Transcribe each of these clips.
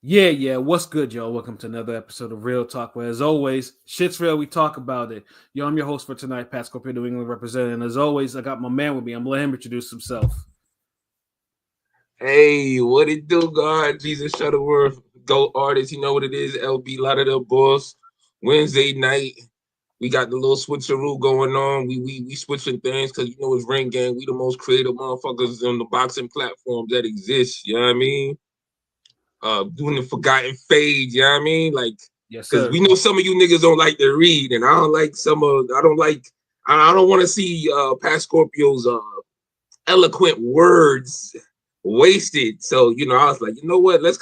Yeah. What's good, y'all? Welcome to another episode of Real Talk, where, as always, shit's real. We talk about it. Yo, I'm your host for tonight, Pat Scorpio, New England representative. And as always, I got my man with me. I'm gonna let him introduce himself. Hey, what it do, God? Jesus Shuttleworth, GOAT artist. You know what it is. LB Lauderdale Boss. Wednesday night, we got the little switcheroo going on. We switching things because it's ring game. We the most creative motherfuckers on the boxing platforms that exist. You know what I mean? Doing the forgotten fade. You know what I mean? Like, Yes, because sir. we know some of you niggas don't like to read, and I don't like some of. I don't like. I don't want to see Pat Scorpio's eloquent words wasted. So, I was like, you know what? Let's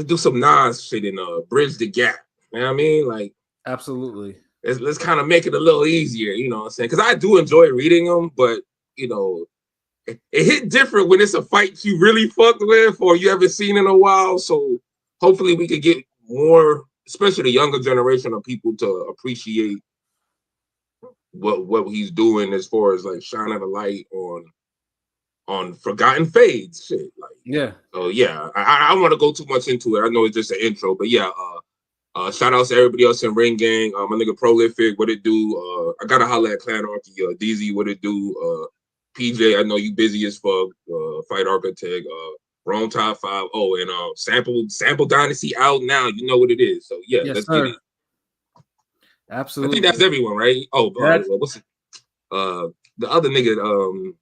do some Nas shit and bridge the gap. You know what I mean? Like, Absolutely. let's kind of make it a little easier, you know what I'm saying? Because I do enjoy reading them, but it hit different when it's a fight you really fucked with or you haven't seen in a while. So hopefully we could get more, especially the younger generation of people, to appreciate what he's doing as far as like shining a light on forgotten fades shit. Like, Yeah. so yeah, I don't want to go too much into it. I know it's just an intro, but yeah, shout outs to everybody else in Ring Gang. My nigga Prolific, what it do? I gotta holler at Clan Archie, DZ, what it do? PJ, I know you busy as fuck. Fight Architect, Rome Top 5. Oh, and Sample Dynasty out now. You know what it is. So yeah, Yes, let's get sir. it. I think that's Absolutely. everyone, right? Oh, That's what's it? The other nigga,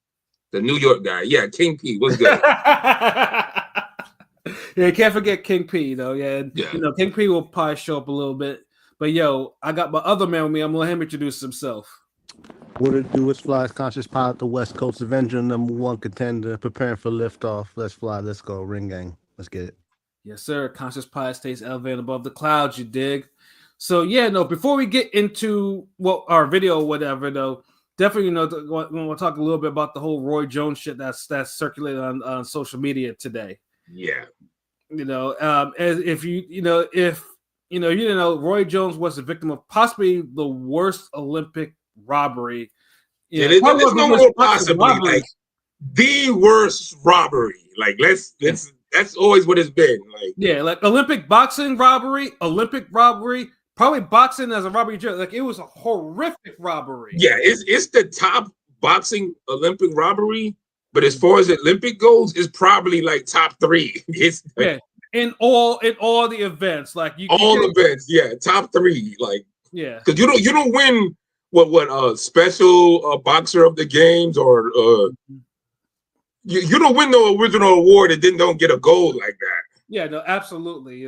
the New York guy. Yeah, King P. What's good? Yeah, can't forget King P though. Yeah, Yeah. King P will probably show up a little bit. But yo, I got my other man with me. I'm gonna let him introduce himself. What it do is flies conscious pilot, the West Coast Avenger, #1 contender, preparing for liftoff. Let's fly, let's go, Ring Gang. Let's get it. Yes, sir. Conscious Pilot stays elevated above the clouds, you dig? So yeah, no, before we get into our video or whatever, though, definitely we'll talk a little bit about the whole Roy Jones shit that's circulated on social media today. Yeah. As if if you didn't know, Roy Jones was a victim of possibly the worst Olympic robbery. There's no more possibly like the worst robbery. Like let's that's always what it's been. Like like Olympic boxing robbery, probably boxing as a robbery. Like it was a horrific robbery. Yeah, it's the top boxing Olympic robbery, but as far as Olympic goes, it's probably like top 3. It's like, in all the events, like events, yeah, top 3, like because you don't win what special boxer of the games or you don't win the original award and then don't get a gold like that. Yeah, no, absolutely.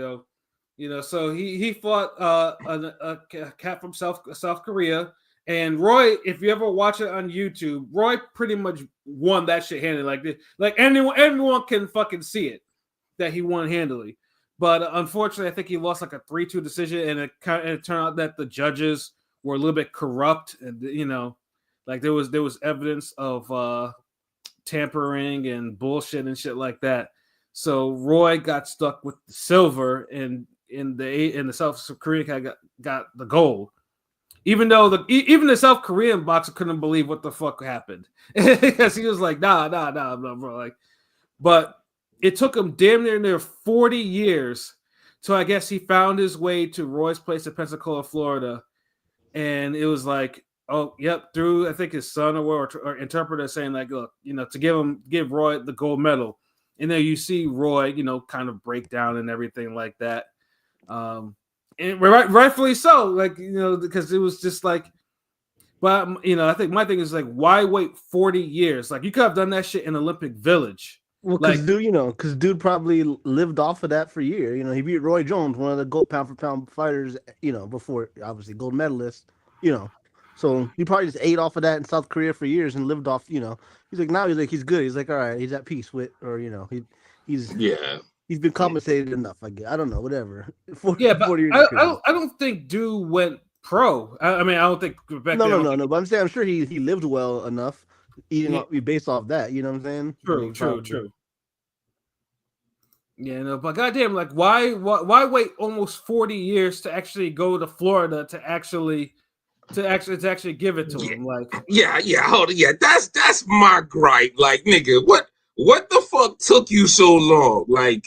So he fought a cat from South Korea, and Roy. If you ever watch it on YouTube, Roy pretty much won that shit handily. Like everyone can fucking see it that he won handily. But unfortunately, I think he lost like a 3-2 decision, and it turned out that the judges were a little bit corrupt, and like there was evidence of tampering and bullshit and shit like that. So Roy got stuck with the silver, and in the South Korean guy got the gold. Even though even the South Korean boxer couldn't believe what the fuck happened because he was like, nah, bro. Like, but it took him damn near 40 years. So I guess he found his way to Roy's place in Pensacola, Florida, and it was like, oh, yep, through I think his son or interpreter saying like, look, to give Roy the gold medal. And then you see Roy, kind of break down and everything like that. And rightfully so, like, because it was just like, but I think my thing is like, why wait 40 years? Like, you could have done that shit in Olympic Village. Well, because dude probably lived off of that for years. He beat Roy Jones, one of the GOAT pound for pound fighters, before obviously gold medalist, So he probably just ate off of that in South Korea for years and lived off, He's like, now he's good. He's like, all right, he's at peace with, or he's been compensated enough. I guess. I don't know, whatever. 40 years I don't think dude went pro. I mean, I don't think. No. But I'm saying, I'm sure he lived well enough, based off that. You know what I'm saying? True. Yeah, but goddamn, like, why wait almost 40 years to actually go to Florida to actually give it to him? Like, hold on, that's my gripe. Like, nigga, what the fuck took you so long? Like,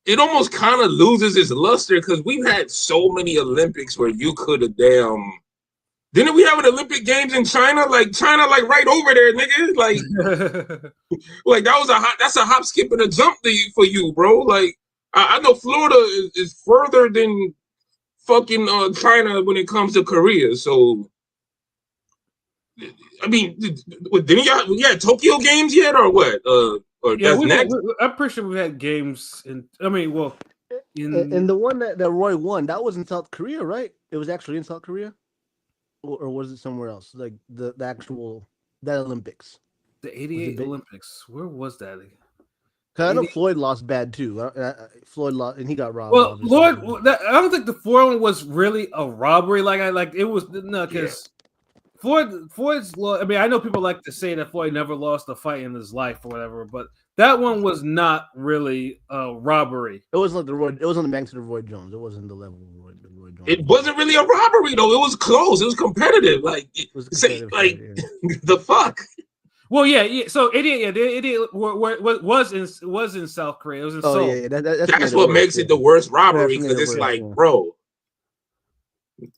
it almost kind of loses its luster because we've had so many Olympics where you could have didn't we have an Olympic Games in China? Like China, like right over there, nigga. Like that's a hop, skip, and a jump for you, bro. Like I know Florida is further than fucking China when it comes to Korea. So I mean, didn't y'all Tokyo Games yet or what? Or Yeah, that's next? I'm pretty sure we've had games in. I mean, well, And the one that Roy won, that was in South Korea, right? It was actually in South Korea, or was it somewhere else? Like the actual that Olympics. the '88 Olympics. Where was that? Cause I know Floyd lost bad too. Floyd lost, and he got robbed. Well, Lord, I don't think the Floyd one was really a robbery. It was no, because Floyd's. I mean, I know people like to say that Floyd never lost a fight in his life or whatever, but that one was not really a robbery. It wasn't like the Roy. It was on the magnitude of Roy Jones. It wasn't the level of Roy Jones. It wasn't really a robbery though. It was close. It was competitive. Like it was competitive fight, yeah. The fuck. Well, yeah. So it was in South Korea. It was in Seoul. Yeah. That's what makes it the worst robbery because it's bro.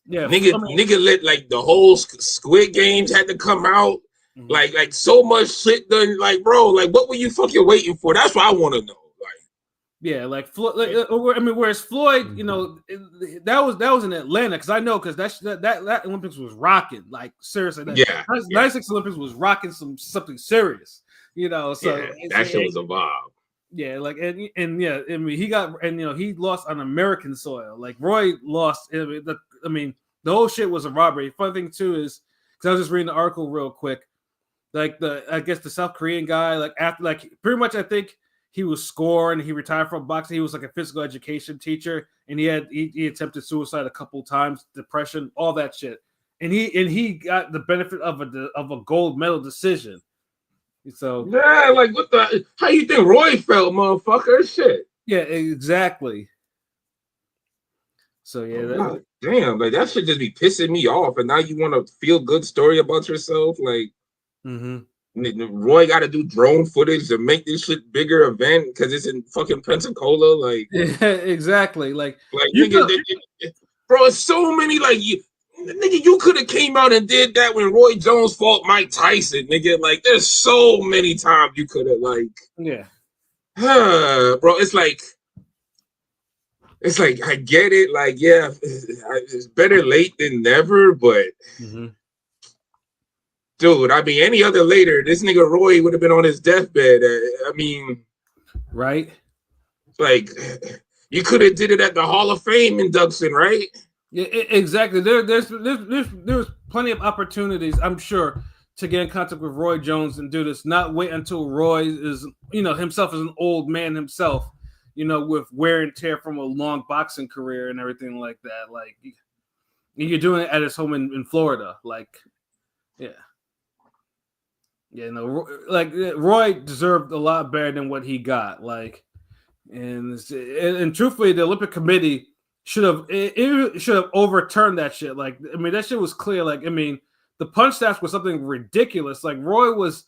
Yeah, nigga let like the whole Squid Games had to come out. Mm-hmm. Like so much shit done. Like, bro, like what were you fucking waiting for? That's what I want to know. Like Floyd. I mean, whereas Floyd, that was in Atlanta because I know because that Olympics was rocking. Like seriously, that 96 Olympics was rocking something serious. So that shit was a vibe. Yeah, like and yeah, I mean he lost on American soil. Like Roy lost. I mean the whole shit was a robbery. Funny thing too is because I was just reading the article real quick. Like I guess the South Korean guy, like after pretty much I think. He was scoring. He retired from boxing. He was like a physical education teacher, and he attempted suicide a couple times, depression, all that shit. And he got the benefit of a gold medal decision. So yeah, like what the? How you think Roy felt, motherfucker? Shit. Yeah, exactly. So yeah, damn, like that should just be pissing me off. And now you want a feel good story about yourself, like. Mm-hmm. Roy got to do drone footage to make this shit bigger event because it's in fucking Pensacola. Like, yeah, exactly. Like nigga, bro, it's so many. Like, you could have came out and did that when Roy Jones fought Mike Tyson, nigga. Like, there's so many times you could have, bro. It's like I get it. Like, yeah, it's better late than never, but. Mm-hmm. Dude, I mean, any other later, this nigga Roy would have been on his deathbed. I mean, right? Like, you could have did it at the Hall of Fame induction, right? Yeah, exactly. There's plenty of opportunities, I'm sure, to get in contact with Roy Jones and do this. Not wait until Roy is, himself as an old man himself, with wear and tear from a long boxing career and everything like that. Like, you're doing it at his home in Florida. Like, yeah. Yeah, no, like Roy deserved a lot better than what he got. Like, and truthfully, the Olympic Committee should have overturned that shit. Like, I mean, that shit was clear. Like, I mean, the punch stats was something ridiculous. Like, Roy was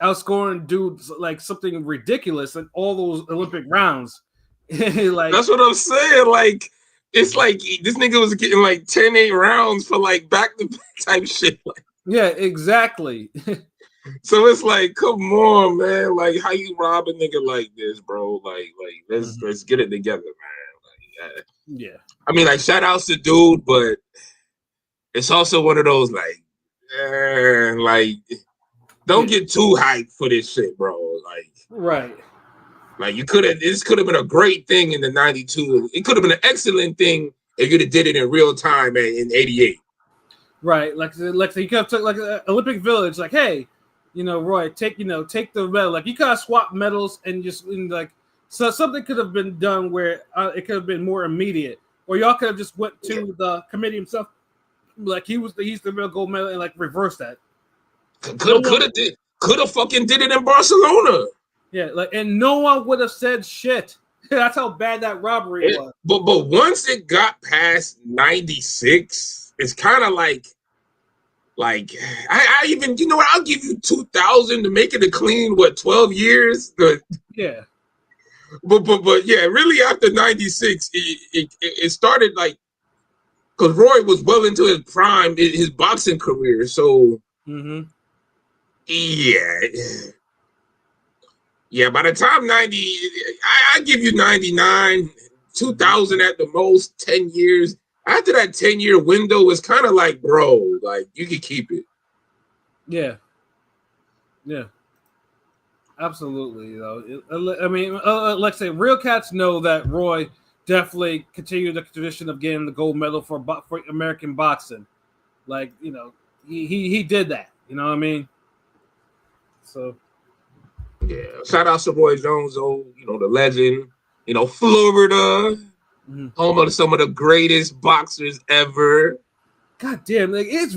outscoring dudes like something ridiculous in all those Olympic rounds. Like, that's what I'm saying. Like, it's like this nigga was getting like 10-8 rounds for like back to back type shit. Like, yeah, exactly. So it's like, come on, man. Like, how you rob a nigga like this, bro? Like, let's get it together, man. Like, yeah. I mean, like, shout outs to dude, but it's also one of those don't get too hyped for this shit, bro. Like, right. Like, this could have been a great thing in the 92. It could have been an excellent thing if you'd have did it in real time in 88. Right. Like you could have took like Olympic Village, like, hey, Roy, take the medal. Like, you kind of swap medals and just so something could have been done where it could have been more immediate, or y'all could have just went to the committee himself, like he's the real gold medal, and like reverse that. Could have fucking did it in Barcelona. Yeah, like, and no one would have said shit. That's how bad that robbery was. But once it got past 96, it's kind of like I even, what, I'll give you 2000 to make it a clean 12 years. Yeah. but yeah, really after '96, it started like because Roy was well into his prime, his boxing career. So yeah, yeah. By the time '90, I give you '99, 2000 at the most, 10 years. After that 10-year window, it's kind of like, bro, like you can keep it. Yeah. Yeah. Absolutely, I mean, like I say, real cats know that Roy definitely continued the tradition of getting the gold medal for American boxing. Like, he did that. You know what I mean? So Yeah, shout out to Roy Jones, the legend. Florida, home of some of the greatest boxers ever. God damn, like it's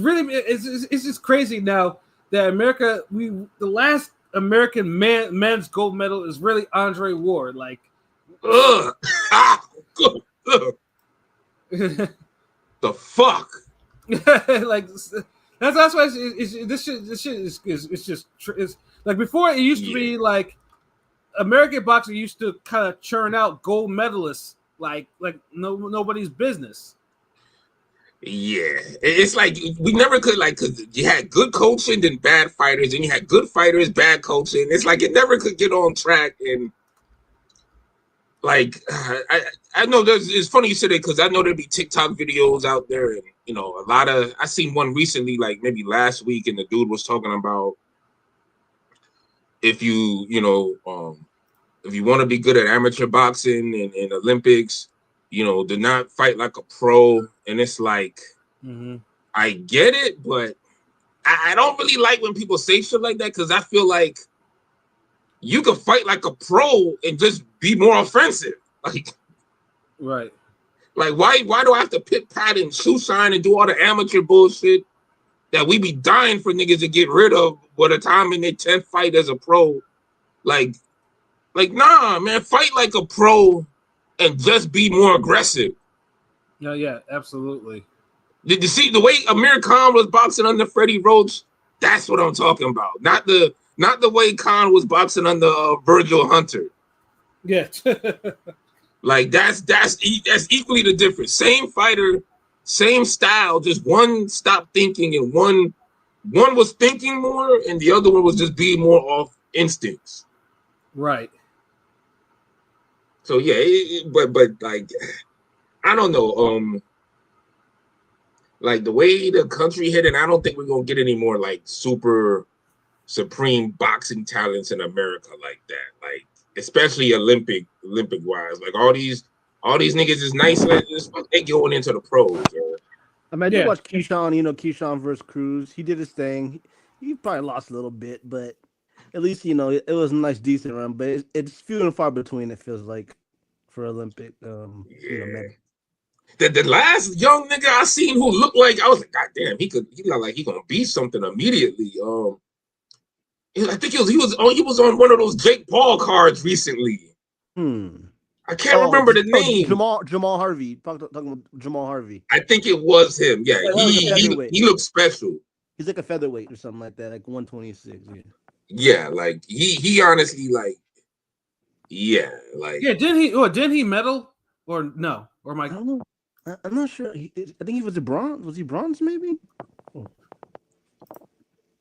just crazy now that the last American men's gold medal is really Andre Ward. Like, ugh. The fuck. Like that's why this shit is it's just it's like before it used to be like American boxing used to kind of churn out gold medalists like nobody's business. Yeah, it's like we never could because you had good coaching and bad fighters, and you had good fighters, bad coaching. It's like it never could get on track. And like I know it's funny you said it because I know there'd be TikTok videos out there, and a lot of I seen one recently, like maybe last week, and the dude was talking about if you if you want to be good at amateur boxing and Olympics, do not fight like a pro. And it's like, I get it, but I don't really like when people say shit like that because I feel like you can fight like a pro and just be more offensive. Like, right. Like, why do I have to pit pat and shoe shine and do all the amateur bullshit that we be dying for niggas to get rid of by the time in their 10th fight as a pro? Like, nah, man, fight like a pro and just be more aggressive. Yeah, absolutely. Did you see the way Amir Khan was boxing under Freddie Roach? That's what I'm talking about. Not the way Khan was boxing under Virgil Hunter. Yeah. Like that's equally the difference. Same fighter, same style, just one stopped thinking and one was thinking more and the other one was just being more off instincts. Right. So yeah, but like I don't know. Like the way the country hit, and I don't think we're gonna get any more like super supreme boxing talents in America like that. Like especially Olympic wise. Like all these niggas is nice. They going into the pros. I mean, I did watch Keyshawn. Keyshawn versus Cruz. He did his thing. He probably lost a little bit, but at least it was a nice, decent run. But it's few and far between. It feels like for Olympic. The last young nigga I seen who looked like I was like, God damn, he looked like he gonna be something immediately. I think he was on one of those Jake Paul cards recently. I can't remember the name. Jamal Harvey. Talking about Jamal Harvey. I think it was him. Yeah, he looks special. He's like a featherweight or something like that, like 126. Yeah, like he honestly like. Yeah, like. Yeah, didn't he medal or no? Or I don't know. I'm not sure. I think he was a bronze. Was he bronze? Maybe.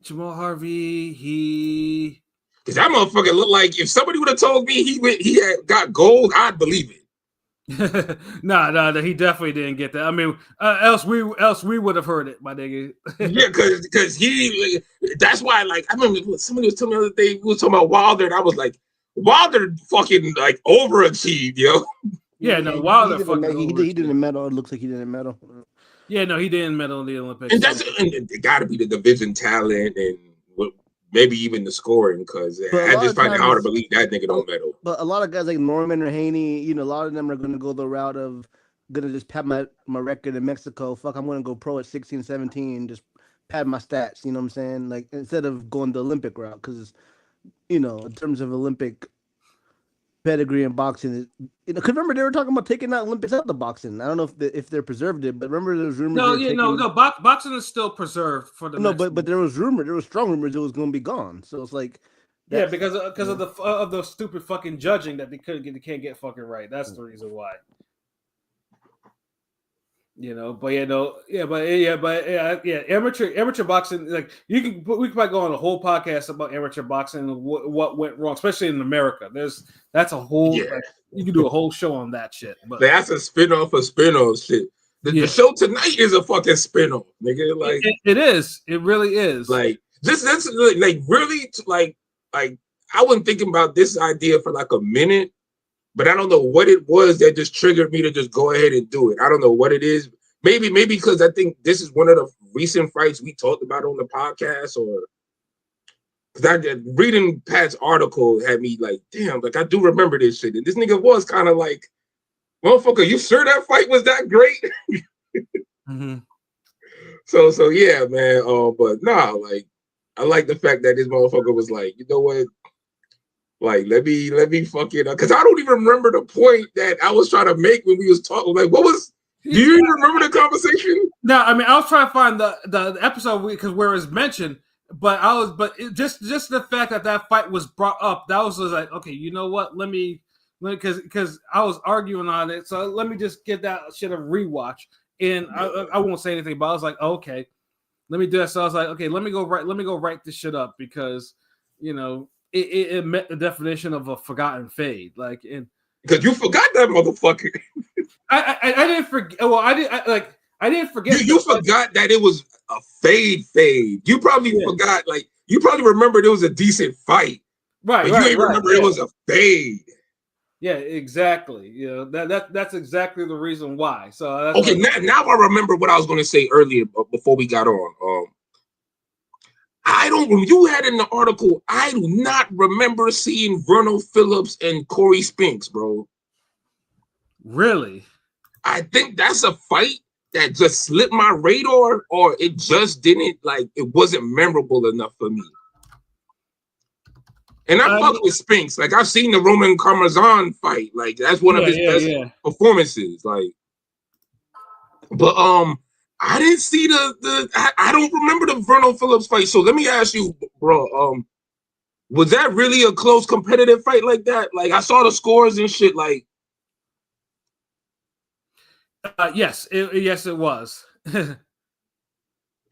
Jamal Harvey. Because that motherfucker looked like if somebody would have told me he had got gold, I'd believe it. No, he definitely didn't get that. I mean, else we would have heard it, my nigga. Yeah, because he. That's why, like, I remember somebody was telling me the other day. We was talking about Wilder, and I was like, Wilder fucking like overachieved, yo. Yeah, no, Wilder he didn't medal. It looks like he didn't medal. Yeah, no, he didn't medal in the Olympics. And it got to be the division talent and maybe even the scoring because I just find it hard to believe that nigga don't medal. But a lot of guys like Norman or Haney, a lot of them are going to go the route of going to just pad my record in Mexico. Fuck, I'm going to go pro at 16, 17 and just pad my stats. You know what I'm saying? Like instead of going the Olympic route because, in terms of Olympic pedigree in boxing, because remember they were talking about taking out Olympics out of the boxing. I don't know if they're preserved it, but remember there was rumors. No. Boxing is still preserved for the. No, but there was strong rumors it was going to be gone. So it's like, Yeah, because of the stupid fucking judging that they can't get fucking right. That's the reason why. Amateur boxing. Like we can probably go on a whole podcast about amateur boxing and what went wrong, especially in America. That's a whole. Yeah. Like, you can do a whole show on that shit. But that's a spinoff of spinoff shit. The show tonight is a fucking spinoff, nigga. Like it is. It really is. Like that's like really like I wasn't thinking about this idea for like a minute. But I don't know what it was that just triggered me to just go ahead and do it. I don't know what it is. Maybe because I think this is one of the recent fights we talked about on the podcast, or because reading Pat's article had me like, damn, like I do remember this shit. And this nigga was kind of like, motherfucker, you sure that fight was that great? Mm-hmm. So yeah, man. But nah, like I like the fact that this motherfucker was like, you know what? Like, let me fucking, because I don't even remember the point that I was trying to make when we was talking. Like, do you even remember the conversation? No, I mean, I was trying to find the episode because where it was mentioned, but just the fact that fight was brought up, that was like, okay, you know what? Because I was arguing on it, so let me just get that shit a rewatch, and I won't say anything, but I was like, okay, let me do that. So I was like, okay, let me go write this shit up because it met the definition of a forgotten fade, like because you forgot that motherfucker. I didn't forget. Well, I didn't forget. You forgot that it was a fade. You probably forgot. Like you probably remembered it was a decent fight, right? But you ain't remember it was a fade. Yeah, exactly. That's exactly the reason why. So okay, now I remember what I was going to say earlier before we got on. You had in the article, I do not remember seeing Verno Phillips and Cory Spinks, bro. Really? I think that's a fight that just slipped my radar, or it just didn't, like, it wasn't memorable enough for me. And I fuck with Spinks. Like, I've seen the Roman Carmazan fight. Like, that's one of his best performances. Like, but, I didn't see I don't remember the Verno Phillips fight. So let me ask you, bro, was that really a close competitive fight like that? Like I saw the scores and shit. Like, yes, it was.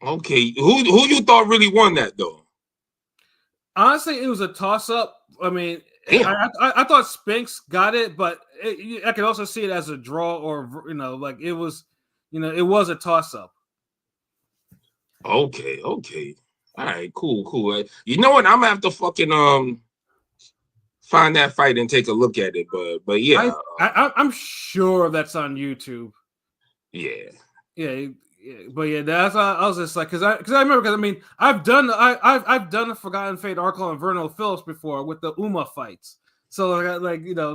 Okay, who you thought really won that though? Honestly, it was a toss up. I mean, I thought Spinks got it, but I could also see it as a draw, or like it was. It was a toss-up. Okay. All right, cool. You know what? I'm gonna have to fucking find that fight and take a look at it. But yeah, I'm sure that's on YouTube. Yeah. But yeah, that's I was just like, because I remember, I mean, I've done a Forgotten Fate article on Verno Phillips before with the Uma fights. So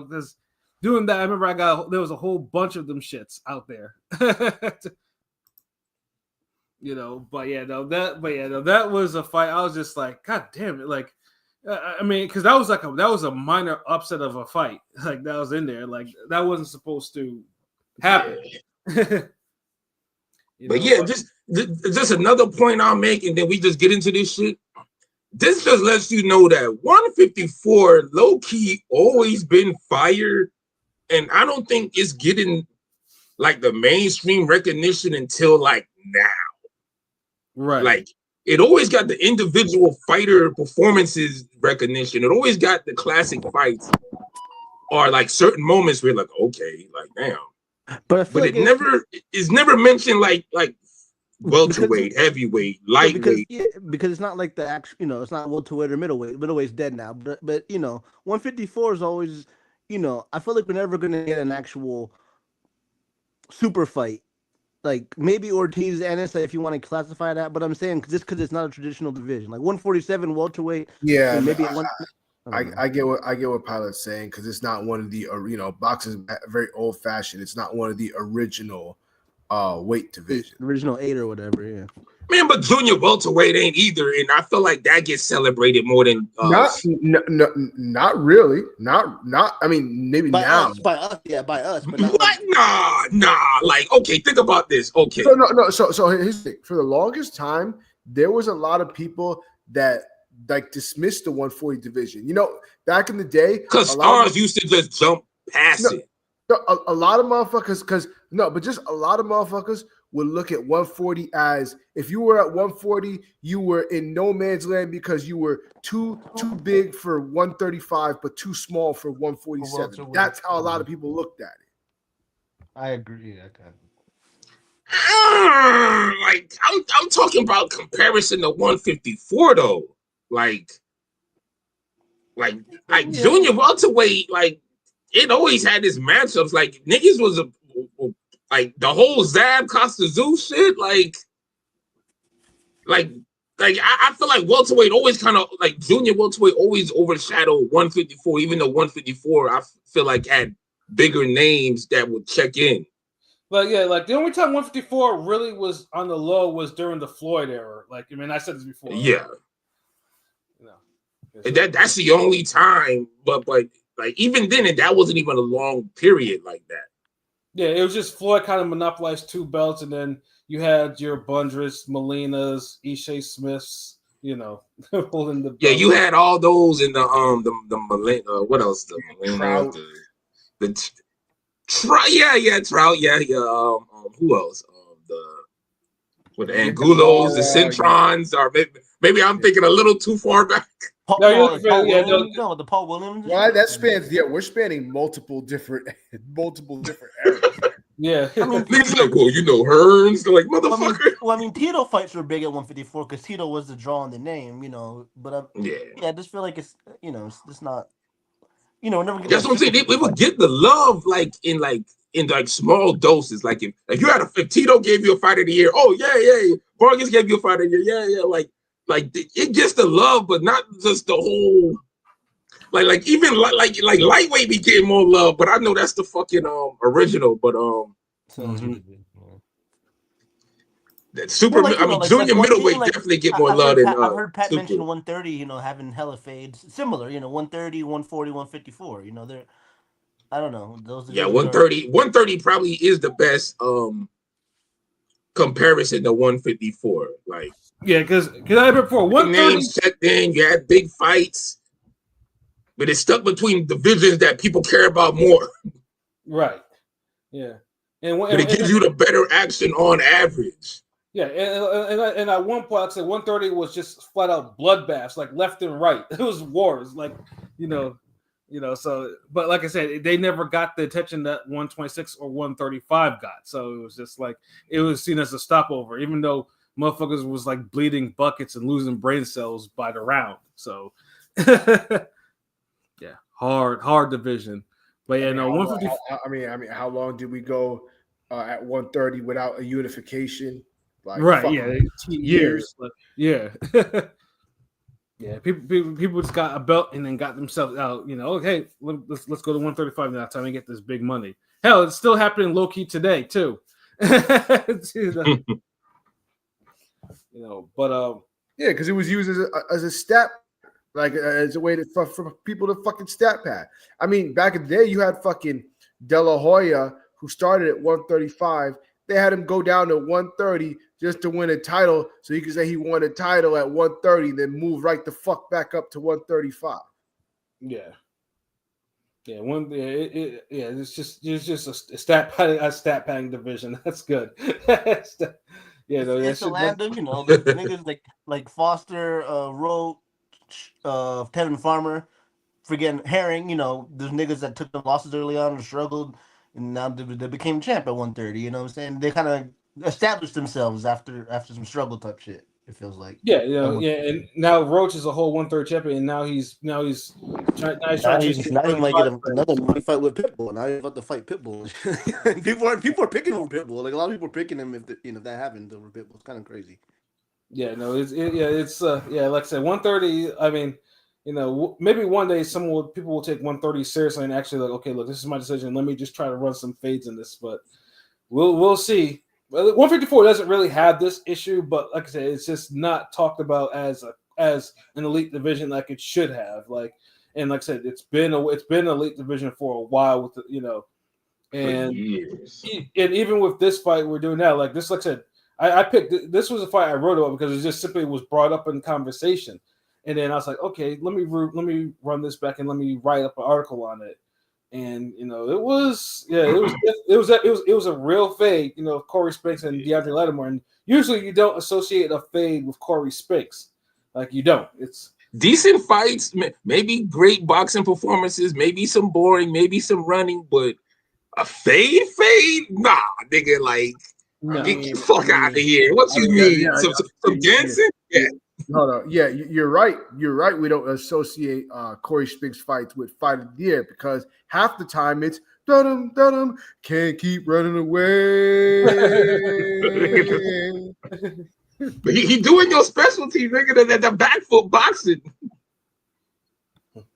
there's. Doing that, I remember there was a whole bunch of them shits out there. That was a fight. I was just like, God damn it. Like, I mean, because that was a minor upset of a fight. Like that was in there. Like that wasn't supposed to happen. Just another point I'll make, and then we just get into this shit. This just lets you know that 154 low key always been fired. And I don't think it's getting like the mainstream recognition until like now. Right. Like it always got the individual fighter performances recognition. It always got the classic fights or like certain moments where like, okay, like damn. But it's never mentioned like welterweight, heavyweight, lightweight. Because it's not like the actual, it's not welterweight or middleweight. Middleweight's dead now. But 154 is always, I feel like we're never going to get an actual super fight. Like maybe Ortiz and Ennis, if you want to classify that. But I'm saying just because it's not a traditional division, like 147 welterweight. Yeah, maybe I get what Pilot's saying, because it's not one of the boxing is very old fashioned. It's not one of the original weight division, original 8 or whatever. Yeah. Man, but junior welterweight ain't either, and I feel like that gets celebrated more than not really. Not. I mean, maybe by now. Us, by us. But not what? Nah. Like, okay, think about this. Okay. So no. So here's the thing. For the longest time, there was a lot of people that like dismiss the 140 division. You know, back in the day, because stars used to just jump past it. A lot of motherfuckers, just a lot of motherfuckers would look at 140 as if you were at 140, you were in no man's land because you were too big for 135, but too small for 147. That's how a lot of people looked at it. I agree. Like I'm talking about comparison to 154 though. Like junior welterweight, like it always had its matchups. Like niggas was like the whole Zab Costa Zeus shit. Like I feel like welterweight always kind of like junior welterweight always overshadowed 154, even though 154 I feel like had bigger names that would check in. But yeah, like the only time 154 really was on the low was during the Floyd era. Like, I mean, I said this before. Yeah. That's the only time, but like even then, and that wasn't even a long period like that. Yeah, it was just Floyd kind of monopolized 2 belts, and then you had your Bundras, Molinas, Ishii Smiths, holding the belt. Yeah, you had all those in the Molina. What else? The Molina, Trout. Yeah. Who else? With the Angulos, the Centrons, or maybe I'm thinking a little too far back. The Paul Williams. Why that spans? Yeah, we're spanning multiple different eras. Yeah, I mean, niggas like, well, Hearns, they're like, motherfucker. I mean, Tito fights were big at 154 because Tito was the draw in the name, But I just feel like it's it's just not. Never get. That's what I'm saying. They would get the love in small doses. Like if you had if Tito gave you a fight of the year, oh yeah. Vargas gave you a fight of the year, yeah. Like it gets the love, but not just the whole. Like even like lightweight be getting more love, but I know that's the fucking original. But that super. Junior middleweight definitely get more love than. I've heard Pat mention 130. Having hella fades, similar. 130, 140, 154. They're. I don't know. Those. Yeah, 130. 130 probably is the best comparison to 154. Like. Yeah, because I remember before 130 names checked in, you had big fights, but it's stuck between divisions that people care about more. Right. Yeah, but it gives you the better action on average. Yeah, and at one point, like I said, 130 was just flat out bloodbaths, like left and right. It was wars, like So, but like I said, they never got the attention that 126 or 135 got. So it was just like it was seen as a stopover, even though motherfuckers was like bleeding buckets and losing brain cells by the round. So, yeah, hard division. But yeah, 150. I mean, how long did we go at 130 without a unification? Like, right? Yeah, years. Yeah, yeah. People just got a belt and then got themselves out. Okay, let's go to 135 now. Time to get this big money. Hell, it's still happening low key today too. But yeah, because it was used as a stat, like as a way for people to fucking stat pad. I mean, back in the day, you had fucking De La Hoya who started at 135. They had him go down to 130 just to win a title, so he could say he won a title at 130, then move right the fuck back up to 135. Yeah. It's just a stat padding division. That's good. Yeah, no, it's a land of the niggas like Foster, Roach, Tevin Farmer, forgetting Herring. There's niggas that took the losses early on and struggled, and now they became champ at 130. You know what I'm saying? They kind of established themselves after some struggle type shit. It feels like. Yeah, and now Roach is a whole 130 champion, and now he's trying he might get another money fight with Pitbull. Now he's about to fight Pitbull. people are picking over Pitbull. Like a lot of people are picking him if that happens over Pitbull. It's kind of crazy. Yeah, no, it's like I said, 130. I mean, maybe one day people will take 130 seriously and actually like, okay, look, this is my decision. Let me just try to run some fades in this, but we'll see. 154 doesn't really have this issue, but like I said, it's just not talked about as an elite division like it should have. Like I said, it's been an elite division for a while with and even with this fight we're doing now, like this, like I said, I picked this was a fight I wrote about because it just simply was brought up in conversation, And then I was like, okay, let me run this back and let me write up an article on it. And it was a real fade. Cory Spinks and Deandre Lattimore. And usually you don't associate a fade with Cory Spinks, like you don't. It's decent fights, maybe great boxing performances, maybe some boring, maybe some running, but a fade, nah, nigga, like. no. Get the fuck out of here. What you mean? Some dancing? Yeah. No. Yeah, you're right. You're right. We don't associate Cory Spinks fights with fight of the year because half the time it's dum can't keep running away. But he doing your specialty, nigga, the back foot boxing.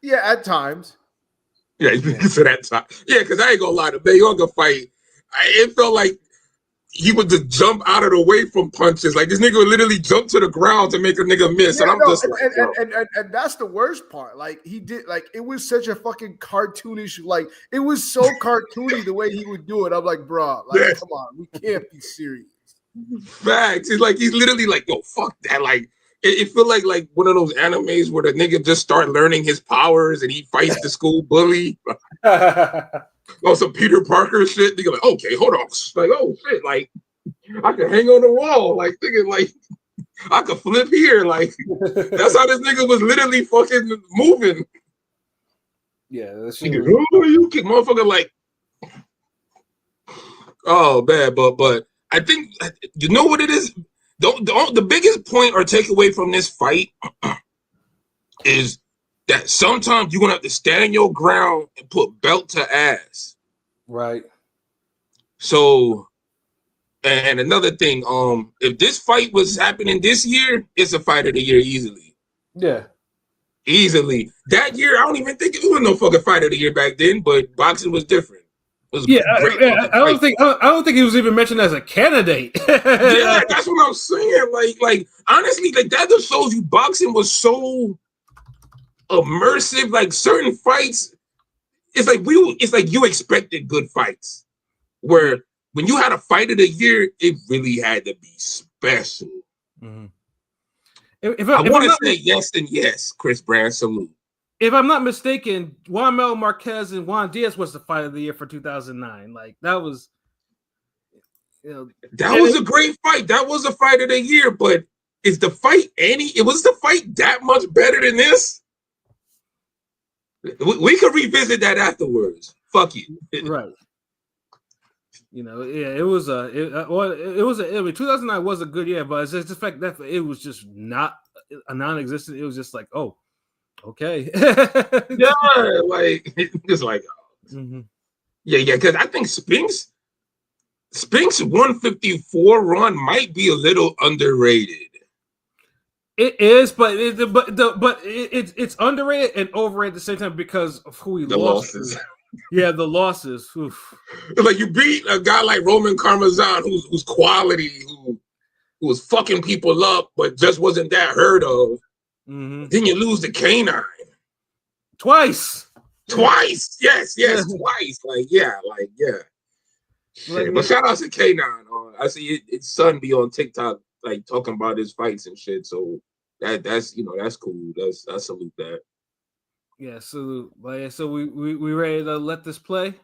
Yeah, at times. Yeah, so that time. Yeah, because I ain't gonna lie, the Mayorga fight, it felt like he would just jump out of the way from punches. Like this nigga would literally jump to the ground to make a nigga miss. Yeah, and I'm just like, and that's the worst part. Like he did, like it was such a fucking cartoonish, like it was so cartoony the way he would do it. I'm like, bro, like come on, we can't be serious. Facts. It's like he's literally like, yo, fuck that. Like it feel like one of those animes where the nigga just start learning his powers and he fights the school bully. Oh, some Peter Parker shit. Nigga, like, okay, hold on. Like, oh shit, like I can hang on the wall, like thinking like I could flip here. Like that's how this nigga was literally fucking moving. Yeah, that's you kick motherfucker like. Oh man, but I think you know what it is. The biggest point or takeaway from this fight is that sometimes you're gonna have to stand your ground and put belt to ass. Right. So, and another thing, if this fight was happening this year, it's a fight of the year easily. Yeah. Easily. That year, I don't even think it was no fucking fight of the year back then, but boxing was different. I don't think he was even mentioned as a candidate. Yeah, that's what I'm saying. Like honestly, like that just shows you boxing was so immersive. Like certain fights, it's like you expected good fights. Where when you had a fight of the year, it really had to be special. Mm-hmm. I want to say yes and yes, Chris Brand, salute. If I'm not mistaken, Juan Mel Marquez and Juan Diaz was the fight of the year for 2009. Like that was, that was a great fight. That was a fight of the year. But is the fight it was the fight that much better than this? We could revisit that afterwards. Fuck you. Right. It was I mean, 2009 was a good year, but it's just the fact that it was just not a non-existent. It was just like, oh. Okay. Yeah, like it's like, yeah, because I think Spinks 154 run might be a little underrated. It is, but it's underrated and overrated at the same time because of who he lost. Losses. Yeah, the losses. Oof. Like you beat a guy like Roman Karmazan, who's quality, who was fucking people up, but just wasn't that heard of. Mm-hmm. Then you lose the Canine twice. Yes, twice. Like yeah. Shit. But shout out to Canine. I see his son be on TikTok like talking about his fights and shit. So that's that's cool. I salute that. Yeah, salute. But yeah, so we ready to let this play?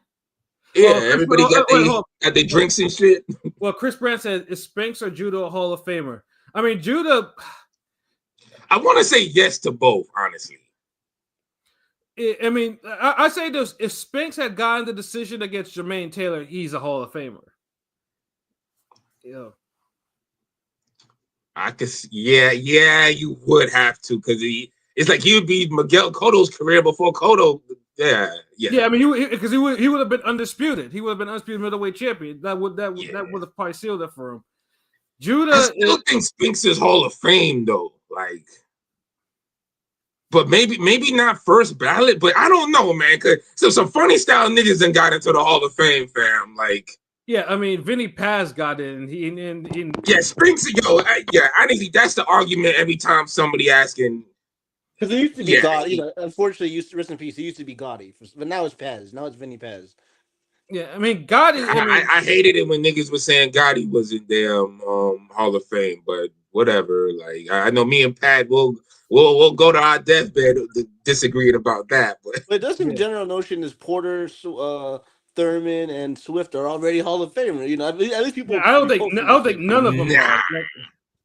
Yeah, everybody got their drinks and shit. Well, Chris Brand said, "Is Spinks or Judah a Hall of Famer?" I mean, Judah. I want to say yes to both, honestly. I mean, I say this: if Spinks had gotten the decision against Jermaine Taylor, he's a Hall of Famer. Yeah, I could. Yeah, you would have to because it's like he would be Miguel Cotto's career before Cotto. Yeah. I mean, because he would have been undisputed. He would have been undisputed middleweight champion. That would have probably sealed it for him. Judah. I still think Spinks is Hall of Fame though. Like. But maybe not first ballot, but I don't know, man. Cause some funny style niggas done got into the Hall of Fame, fam. Like, yeah, I mean, Vinny Paz got in. Spinks, honestly, that's the argument every time somebody asking. Because it used to be Gotti. Unfortunately, rest in peace. It used to be Gotti, but now it's Paz. Now it's Vinny Paz. Yeah, I mean, Gotti. I hated it when niggas were saying Gotti was in damn Hall of Fame, but whatever. Like I know me and Pat will we'll go to our deathbed disagreeing about that, but it does seem general notion is Porter, Thurman, and Swift are already Hall of Famers. You know, at least people. I don't think none of them are.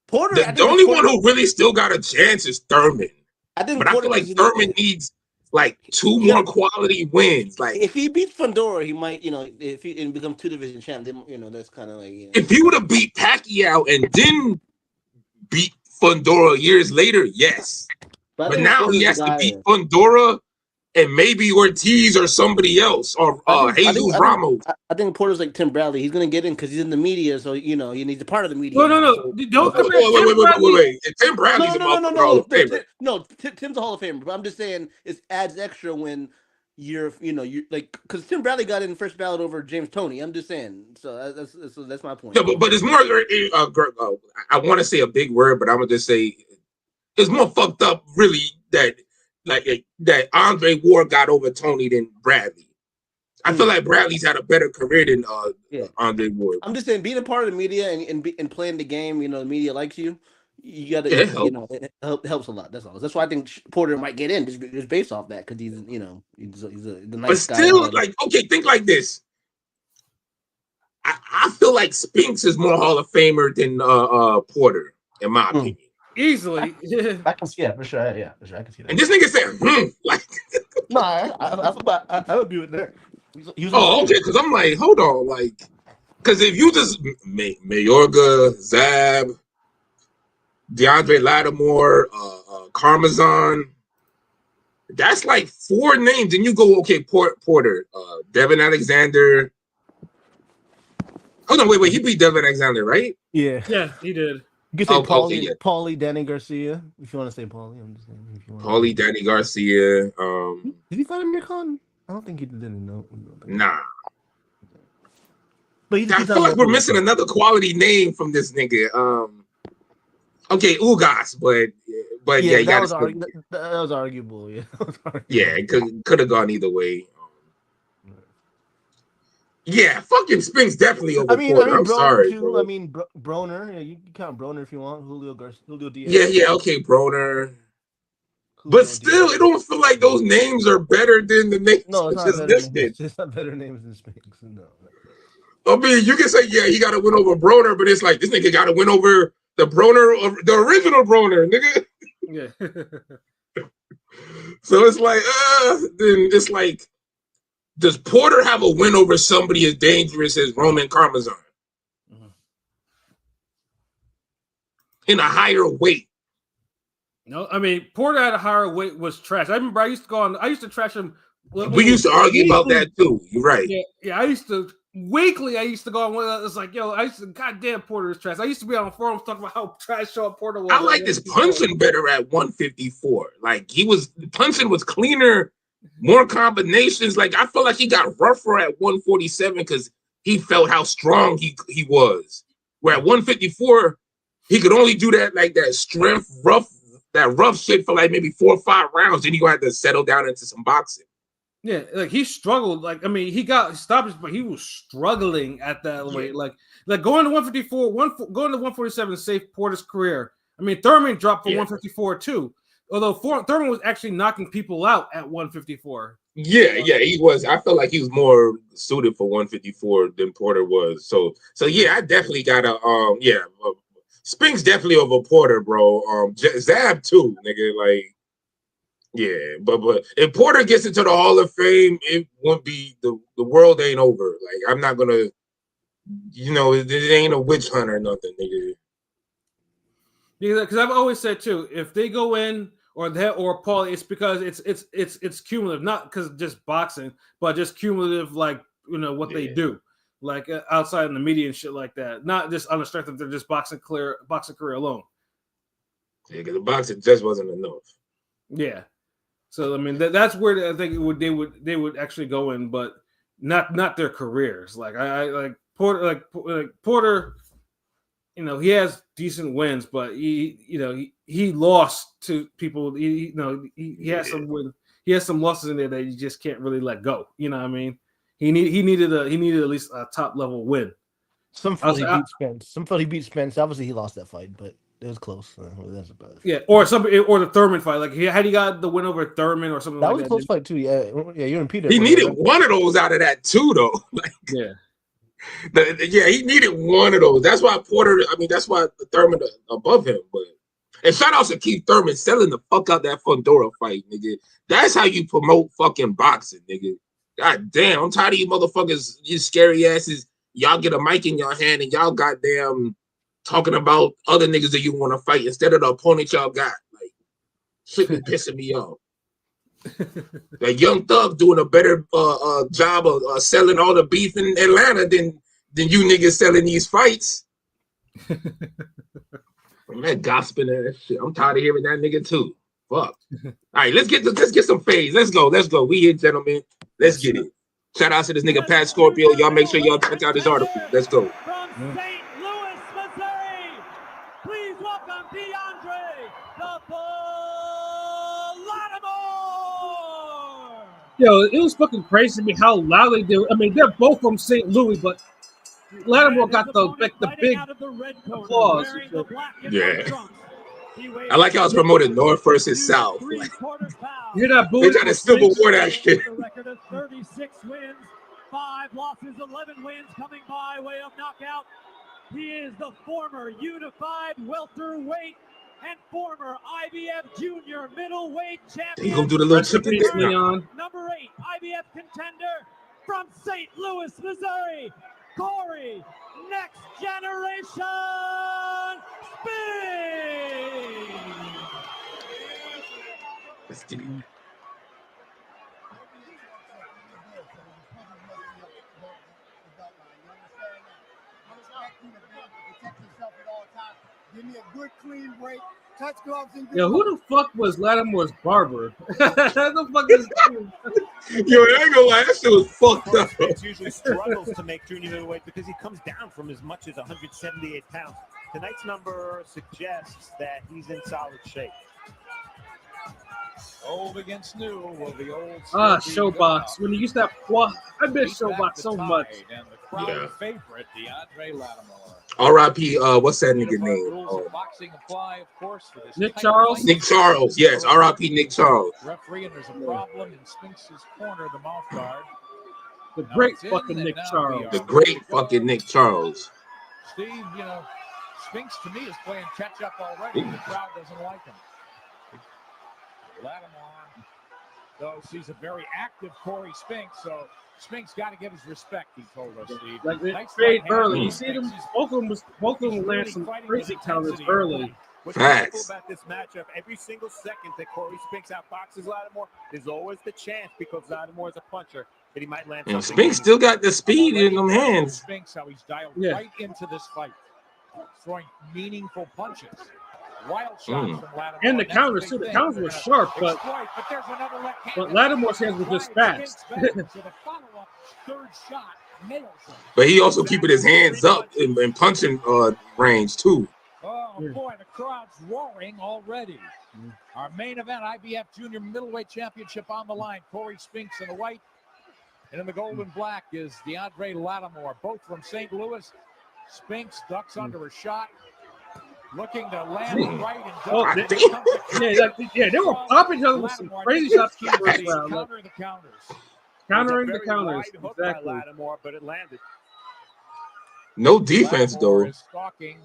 Porter. The only one who really still got a chance is Thurman. I think, but Porter, I feel like Thurman needs like two more quality wins. Like if he beats Fundora, he might, if he becomes 2 division champ, then that's kind of like. If he would have beat Pacquiao and then beat Fundora years later, yes. But now he has to beat Fundora and maybe Ortiz or somebody else or Jesus Ramos. I think Porter's like Tim Bradley. He's gonna get in because he's in the media, so he's a part of the media. No. Don't wait. Tim Bradley's a Hall of Famer. No, Tim's a Hall of Famer. But I'm just saying it adds extra when you're like because Tim Bradley got in first ballot over James Toney. I'm just saying. So that's my point. Yeah, but it's more. I want to say a big word, but I'm gonna just say it's more fucked up, really. That Andre Ward got over Toney than Bradley. I feel like Bradley's had a better career than Andre Ward. I'm just saying, being a part of the media and playing the game, the media likes you. You got to, it helps a lot. That's all. That's why I think Porter might get in just based off that because he's a nice guy. But still, think like this. I feel like Spinks is more Hall of Famer than Porter, in my opinion. Easily. I can see that for sure. Yeah, for sure. I can see that. And this nigga said, No, I would agree with that. Okay, because I'm like, hold on, because if you just Mayorga, Zab, DeAndre Lattimore, Karmazon, that's like 4 names. And you go, okay, Porter, Devin Alexander. Hold on, wait, he beat Devin Alexander, right? Yeah, he did. You can say Paulie, Danny Garcia, if you want to say Paulie. I'm just saying. Paulie, Danny Garcia. Did he fight Amir Khan? I don't think he did. Nah. But I feel like we're missing another quality name from this nigga. Okay, Ugas, but yeah, that was arguable. Yeah, it could have gone either way. Yeah, fucking Spinks definitely over Porter. I'm sorry. Too. I mean, Broner. Yeah, you can count Broner if you want. Julio Diaz. Yeah. Okay, Broner. But still, it don't feel like those names are better than the names. No, it's not better. It's not better names than Spinks. No. I mean, you can say, he got to win over Broner, but it's like this nigga got to win over the Broner, the original Broner, nigga. Yeah. So it's like, then it's like, does Porter have a win over somebody as dangerous as Roman Karmazon? Mm-hmm. In a higher weight? No, I mean Porter at a higher weight was trash. I remember I used to trash him. We used to argue about that too. You're right. Yeah. I used to go on. It's like, goddamn, Porter is trash. I used to be on forums talking about how trash Porter was. I like this punching better at 154. Like punching was cleaner. More combinations. Like I felt like he got rougher at 147 because he felt how strong he was. Where at 154, he could only do that that strength, rough shit for like maybe 4 or 5 rounds. Then you gonna have to settle down into some boxing. Yeah, he struggled. He got stopped, but he was struggling at that weight. Like going to 154, going to 147 saved Porter's career. I mean, Thurman dropped for 154 too. Although Thurman was actually knocking people out at 154. Yeah, he was. I felt like he was more suited for 154 than Porter was. So yeah, I definitely got Spinks definitely over Porter, bro. Zab too, nigga. But if Porter gets into the Hall of Fame, it won't be the world ain't over. Like I'm not gonna, it ain't a witch hunt or nothing, nigga. Because I've always said too, if they go in or Paul, it's because it's cumulative, not because just boxing, but just cumulative, what they do, outside in the media and shit like that. Not just on the strength of their just boxing career alone. Yeah, because the boxing just wasn't enough. Yeah, so I mean that's where I think they would actually go in, but not their careers. Porter. He has decent wins, but he lost to people. He has some win. He has some losses in there that you just can't really let go. You know what I mean? He needed at least a top level win. Some felt he beat Spence. Obviously, he lost that fight, but It was close. That's about it. Yeah, or the Thurman fight. Like had he got the win over Thurman or something That like was that. a close fight too. Yeah, you and Peter. He needed one of those out of that too, though. Like, yeah. He needed one of those. That's why that's why Thurman above him. But and shout out to Keith Thurman selling the fuck out that Fundora fight, nigga. That's how you promote fucking boxing, nigga. God damn, I'm tired of you motherfuckers, you scary asses. Y'all get a mic in your hand and y'all goddamn talking about other niggas that you want to fight instead of the opponent y'all got. Like, shit be pissing me off. That Young Thug doing a better job of selling all the beef in Atlanta than you niggas selling these fights. That gossiping ass shit. I'm tired of hearing that nigga too. Fuck. All right, let's get some fades. Let's go. We here, gentlemen. Let's get it. Shout out to this nigga Pat Scorpio. Y'all make sure y'all check out his article. Let's go. From St. Louis, Missouri, please welcome Deandre Lattimore. Yo, it was fucking crazy to me how loudly they were. I mean, they're both from St. Louis, but Lattimore got the big applause. Yeah. I like how it's promoted North versus South. Like, you're not they trying to civil war that shit. A record of 36 wins, 5 losses, 11 wins coming by way of knockout. He is the former unified welterweight and former IBF junior middleweight champion. He gonna do the little chicken thing. Number 8 IBF contender from St. Louis, Missouri, Cory Next Generation Spinks. Let's get it. Give me a good clean break. Touch gloves and Yo, who the fuck was Lattimore's barber? The fuck is Yo, I ain't gonna lie, that shit was fucked up. Spinks usually struggles to make junior middleweight because he comes down from as much as 178 pounds. Tonight's number suggests that he's in solid shape. Old against new will the old Showbox. When you used to have I miss Showbox so much. And the crowd favorite, Deandre Lattimore. R.I.P. What's that nigga name? Rules of boxing apply, of course, for this Nick tight Charles? fight. Nick Charles, yes. R.I.P. Nick Charles. Referee, and there's a problem in Spinks' corner, the mouth guard. The great fucking Nick Charles. The great fucking Nick Charles. Steve, Spinks to me is playing catch up already. The crowd doesn't like him. Lattimore, though, sees a very active Cory Spinks, so Spinks got to get his respect, he told us, Steve. Like they Nice fade right hand. early. You see them, both of them land some crazy counters early. What's Facts. beautiful about this matchup, every single second that Cory Spinks outboxes Lattimore, there's always the chance, because Lattimore is a puncher, that he might land And something. Spinks still got the speed in them hands. Spinks, how he's dialed Yeah. right into this fight, throwing meaningful punches. Wild shots from Lattimore. And the That's counters, big too. The thing. counters were sharp, but there's another left hand. but Lattimore's hands were just fast. So the follow-up third shot nails him. But he also keeping his hands up in punching range too. Oh boy, the crowd's roaring already. Our main event, IBF Junior Middleweight Championship on the line. Cory Spinks in the white, and in the gold and black is Deandre Lattimore, both from St. Louis. Spinks ducks under a shot, looking to land right and They were popping each other with some crazy shots. countering the counters. Countering the Very counters, wide hook by exactly. Lattimore, but it landed. No defense Lattimore though. is stalking,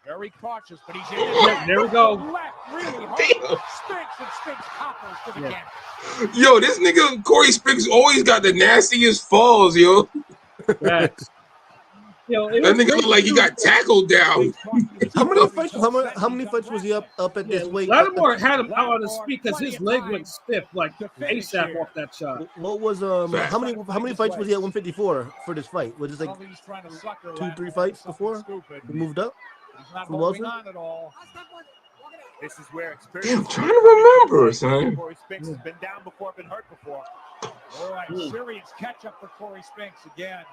very cautious, but he's in There we go. left really hard. Spinks and Spinks coppers to the camp. Yo, this nigga Cory Spinks always got the nastiest falls, yo. Facts. Yo, That nigga look like he got tackled down. How many fights? How many fights was he up at this weight? Lattimore had him out on his feet because his leg went stiff like ASAP off that shot. What was how many fights was he at 154 for this fight? Was it like 2-3 fights before he moved up? He's not From holding Walter? on at all. This is where experience. Damn, I'm trying to remember, son. Cory Spinks has been down before, been hurt before. All right, serious catch-up for Cory Spinks again.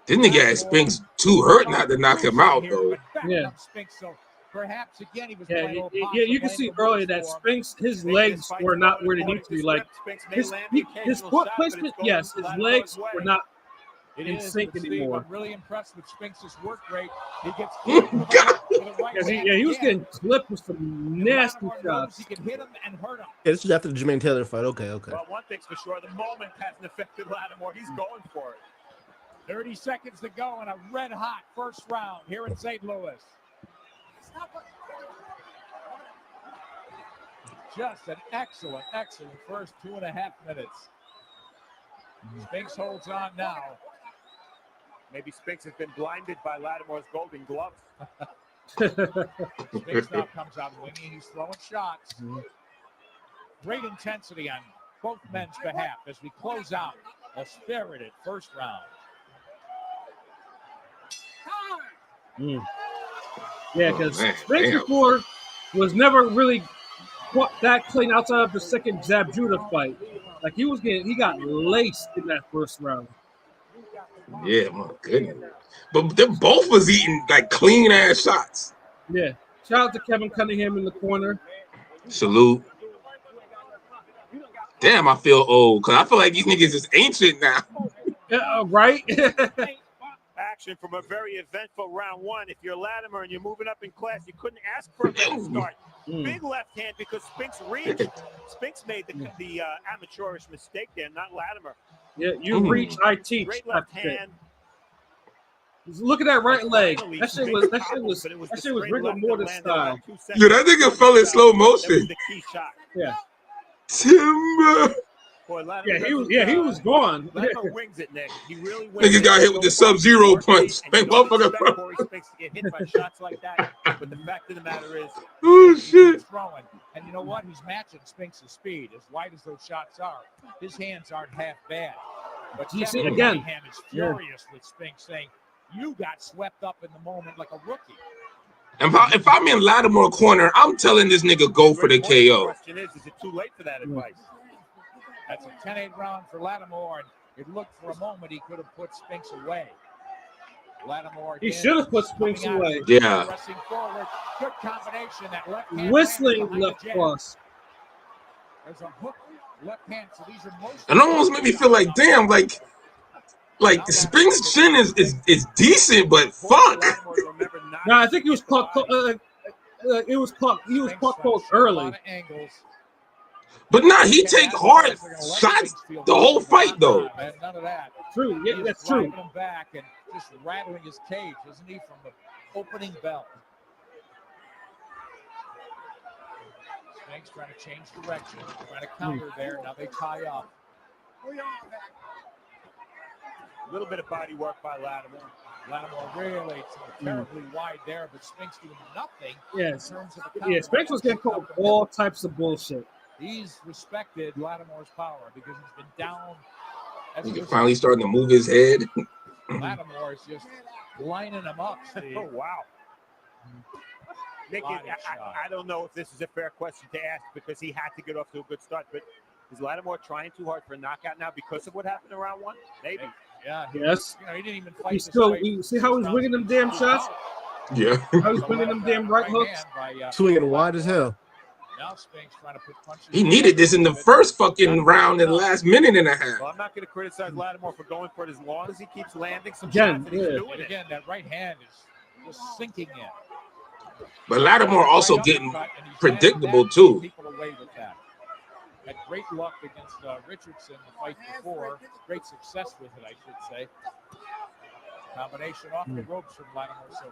This nigga had Spinks too hurt not to knock him out though. Yeah. Spinks, so perhaps again he was Yeah, playing you can see earlier that Spinks, his legs were not where they need to be. Like his foot placement, yes, his legs were not in sync anymore. I'm really impressed with Spinks' work rate. He gets God. the right He was getting clipped with some nasty shots. He can hit him and hurt him. Yeah, this is after the Jermaine Taylor fight. Okay. Well, one thing's for sure, the moment hasn't affected Lattimore. He's going for it. 30 seconds to go in a red-hot first round here in St. Louis. Just an excellent first 2.5 minutes. Spinks holds on now. Maybe Spinks has been blinded by Lattimore's golden gloves. Spinks now comes out winning. He's throwing shots. Great intensity on both men's behalf as we close out a spirited first round. Yeah, because Spinks before was never really that clean outside of the second Zab Judah fight. Like he got laced in that first round. Yeah, my goodness. But they both was eating like clean ass shots. Yeah. Shout out to Kevin Cunningham in the corner. Salute. Damn, I feel old because I feel like these niggas is ancient now. Right? Action from a very eventful round one. If you're Lattimore and you're moving up in class, you couldn't ask for a better start. Big left hand because Spinks reached. Spinks made the amateurish mistake there, not Lattimore. Yeah, you reach, I teach. Great left hand. Look at that right leg. That shit was rigor mortis style. Yeah, that nigga fell in slow motion. That was the key shot. Yeah. Timber. Boy, he was gone. Lattimore wings it, Nick. He really wings Nigga got hit with the Sub-Zero punch. Man, motherfucker. Cory Spinks to get hit by shots like that. But the fact of the matter is, oh shit. He's throwing. And you know what? He's matching Spinks' speed. As wide as those shots are, his hands aren't half bad. But You see, Kevin again. Cunningham is furious with Spinks, saying, "You got swept up in the moment like a rookie." And if I'm in Lattimore corner, I'm telling this nigga go for the KO. The question is it too late for that advice? That's a 10-8 round for Lattimore, and it looked for a moment he could have put Spinks away. Lattimore He should have put Spinks away. Yeah. Pressing forward, good combination. That left hand Whistling behind left the jab. cross. There's a hook left hand, so these are most. And almost made me feel like, damn, like Spinks' chin is decent, but fuck. No, I think he was caught. He was caught close early. But nah, he take hard shots the whole fight though. None of that. True, yeah, that's true. Him back and just rattling his cage, isn't he, from the opening bell? Spinks trying to change direction, trying to counter there. Now they tie up. A little bit of body work by Lattimore. Lattimore really terribly wide there, but Spinks doing nothing Yes. in terms of the counter. Yeah, Spinks was getting caught with all types of bullshit. He's respected Lattimore's power because he's been down. He finally starting to move his head. Lattimore is just lining him up, Steve. Oh, wow. Nick, I don't know if this is a fair question to ask because he had to get off to a good start, but is Lattimore trying too hard for a knockout now because of what happened in round one? Maybe. Yeah. Yes. He didn't even fight. He's still. You see how he's winging them damn shots? Yeah. How he's winging them damn right hooks? Swinging wide as hell. Now Spinks trying to put punches. He needed this in the first fucking round in the last minute and a half. Well, I'm not going to criticize Lattimore for going for it as long as he keeps landing some Again, shots. And he's doing it. Again, that right hand is just sinking in. But Lattimore also getting predictable too. People away with that. Had great luck against Richardson the fight before. Great success with it, I should say. Combination off the ropes from Lattimore. So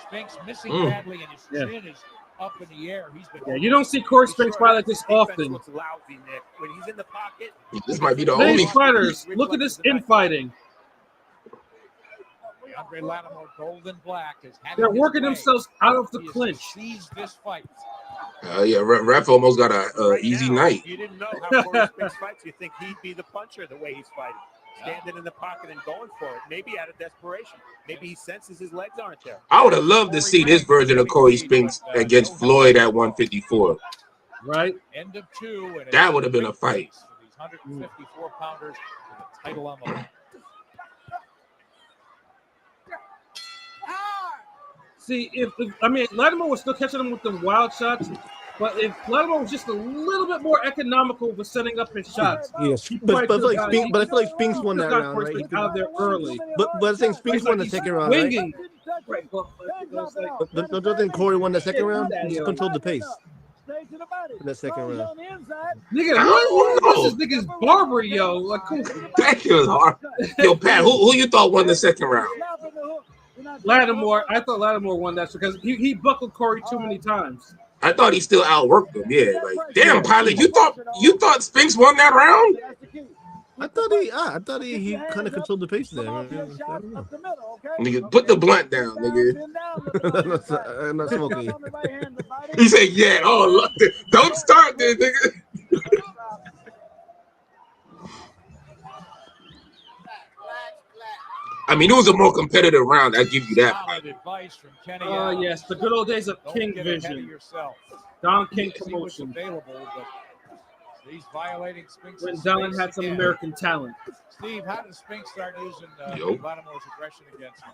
Spinks missing badly, and his chin is up in the air. He's been. Yeah, you don't see Cory Spinks fight like this often. Looks lousy, Nick. When he's in the pocket, This might be the Today's only. fighters, look at this infighting. Deandre Lattimore, gold and black, is They're working themselves out of the clinch. Sees this fight. Yeah, Ref almost got a right easy now, night. You didn't know how Cory Spinks fights. You think he'd be the puncher the way he's fighting, standing in the pocket and going for it. Maybe out of desperation. Maybe he senses his legs aren't there. I would have loved to see this version of Cory Spinks against Floyd at 154. Right? End of two. And That would have been a fight. These 154 pounders with a title on the line. See, if I mean, Lattimore was still catching them with the wild shots, but if Lattimore was just a little bit more economical with setting up his shots, Yes, but I feel like Spinks won that round, right? Out of there early. But I think Spinks won the second round, right? Winging, right? Don't you think Corey won that second round? He just yo. controlled the pace in that second round. Nigga, I what? don't This is know. nigga's barber, yo. Like, That shit was hard. Yo, Pat, who you thought won the second round? Lattimore. I thought Lattimore won that because he buckled Corey too many times. I thought he still outworked him. Yeah, like damn, Pilot, you thought Spinks won that round? I thought he kind of controlled the pace there. Nigga, put the blunt down, nigga. I'm not smoking. He said, "Yeah, oh, don't start there, nigga." I mean, it was a more competitive round. I give you that. Solid advice from Kenny. Yes, the good old days of Don't King get ahead of Vision. yourself. Don King See what's promotion. available, but he's violating Spinks. When Don had some American talent. Steve, how does Spinks start using Lattimore's aggression against him?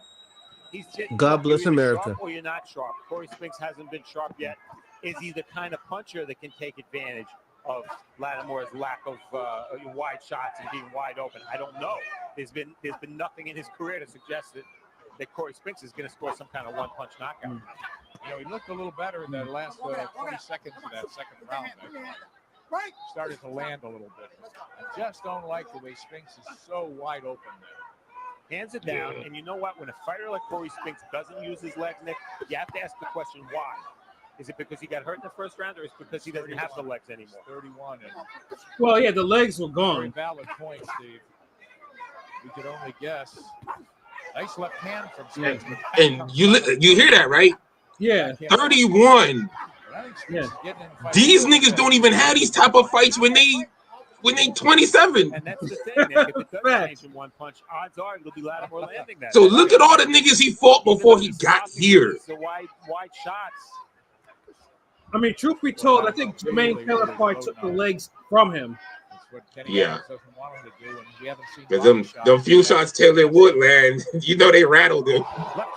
He's just, God bless you're either America. Sharp or you're not sharp. Corey Spinks hasn't been sharp yet. Is he the kind of puncher that can take advantage of Lattimore's lack of wide shots and being wide open? I don't know. There's been nothing in his career to suggest that Cory Spinks is going to score some kind of one-punch knockout. You know, he looked a little better in the last 20 seconds of that second round. Right. Started to land a little bit. I just don't like the way Spinks is so wide open there. Hands it down, and you know what? When a fighter like Cory Spinks doesn't use his legs, Nick, you have to ask the question, why? Is it because he got hurt in the first round, or is it because he doesn't have the legs anymore? 31. Well, yeah, the legs were Very gone. valid point, Steve. We could only guess. Nice left hand from Spinks. And you hear that, right? Yeah. 31. Yeah. These niggas don't even have these type of fights when they 27. And that's the thing, Nick. If it does change in one punch, odds are it'll be Lattimore landing that. So look at all the niggas he fought before he got here. The wide shots. I mean, truth be told, I think Jermaine Taylor probably took the legs from him. Yeah. Doesn't want him to do, and we haven't seen Because them few shots Taylor would land, you know they rattled him.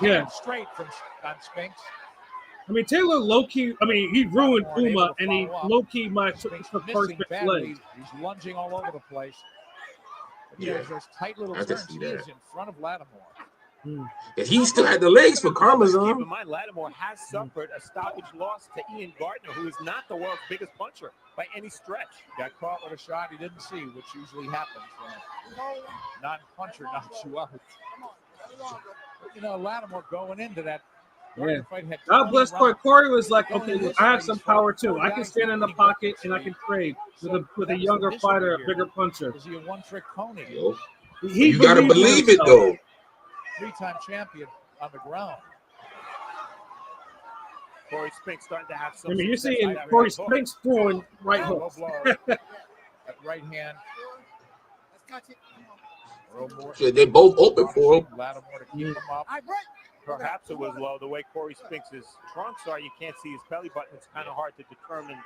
Yeah. Straight from Spinks. I mean, Taylor low-key, I mean, he ruined Puma, and he low-key might took the first big leg. He's lunging all over the place. Yeah. There's those tight little I can turns. see He that. is in front of Lattimore. And he still had the legs for Karma's Keep on. in mind, Lattimore has suffered a stoppage loss to Ian Gardner, who is not the world's biggest puncher by any stretch. Got caught with a shot he didn't see, which usually happens when a non-puncher knocks you out. But, you know, Lattimore going into that fight had God bless 20 Corey. rounds. Corey was like, okay, look, I have some power too. I can stand in the pocket and I can trade with a younger fighter, a bigger puncher. Is he a one-trick pony? Yo. You gotta believe it though. Three-time champion on the ground. Cory Spinks starting to have some. I mean, you're success. seeing Cory Spinks throwing right hooks. That right hand. Shit, they both open for him. Lattimore to keep him up. Perhaps it was low. The way Cory Spinks' trunks are, you can't see his belly button. It's kind of hard to determine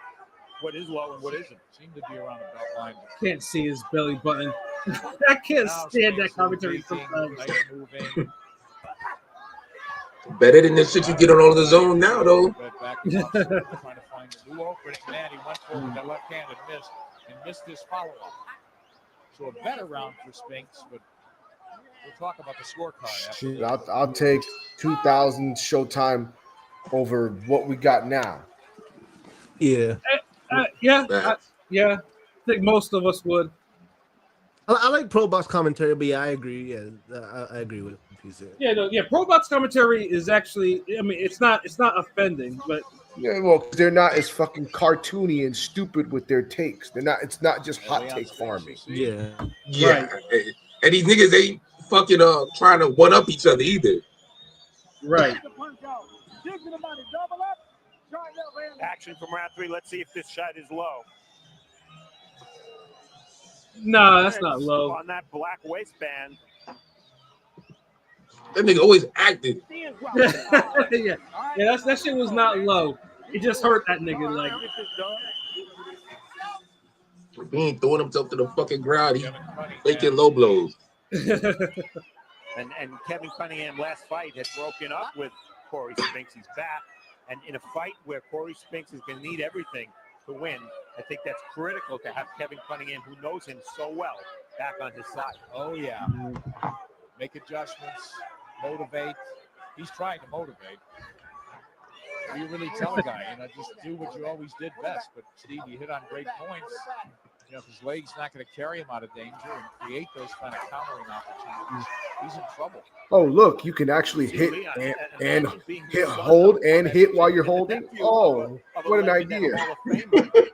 what is low and what isn't. Seemed to be around the belt line. Can't see his belly button. I can't stand that commentary sometimes. Nice moving. Better than the shit you get on the zone now, though. Back to trying to find a new opening. Man, he went for that left hand and missed his follow-up. So a better round for Spinks, but we'll talk about the scorecard after. Shit, I'll take 2,000 Showtime over what we got now. Yeah. Yeah. I think most of us would. I like pro box commentary, but yeah, I agree. Yeah, I agree with what you said. Yeah, pro box commentary is actually. I mean, it's not offending, but Yeah, well, they're not as fucking cartoony and stupid with their takes. They're not. It's not just hot take farming. Yeah. Yeah. And these niggas ain't fucking trying to one up each other either. Right. Action from round 3. Let's see if this shot is low. Nah, that's not low. On that black waistband. That nigga always acting. yeah, that shit was not low. It just hurt that nigga like. He ain't throwing himself to the fucking ground. He making low blows. And Kevin Cunningham last fight had broken up with Cory Spinks. He's back. And in a fight where Cory Spinks is going to need everything to win, I think that's critical to have Kevin Cunningham, who knows him so well, back on his side. Oh, yeah. Make adjustments, motivate. He's trying to motivate. You really tell a guy, just do what you always did best. But Steve, you hit on great points. If his leg's not going to carry him out of danger and create those kind of countering opportunities, he's in trouble. Oh, look, you can actually hit and hold and hit while you're holding. Oh, what an idea.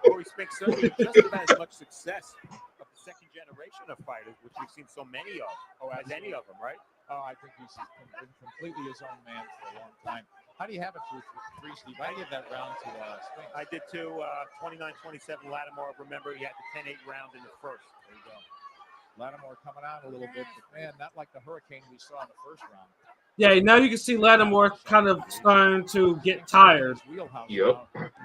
Cory Spinks certainly just about as much success of the second generation of fighters, which we've seen so many of, or as any of them, right? Oh, I think he's been completely his own man for a long time. How do you have it through three, Steve? I give that round to Spinks. I did too. 29-27 Lattimore. Remember, he had the 10-8 round in the first. There you go. Lattimore coming out a little bit, but man, not like the hurricane we saw in the first round. Yeah, now you can see Lattimore kind of starting to get tired. Yep. Yeah,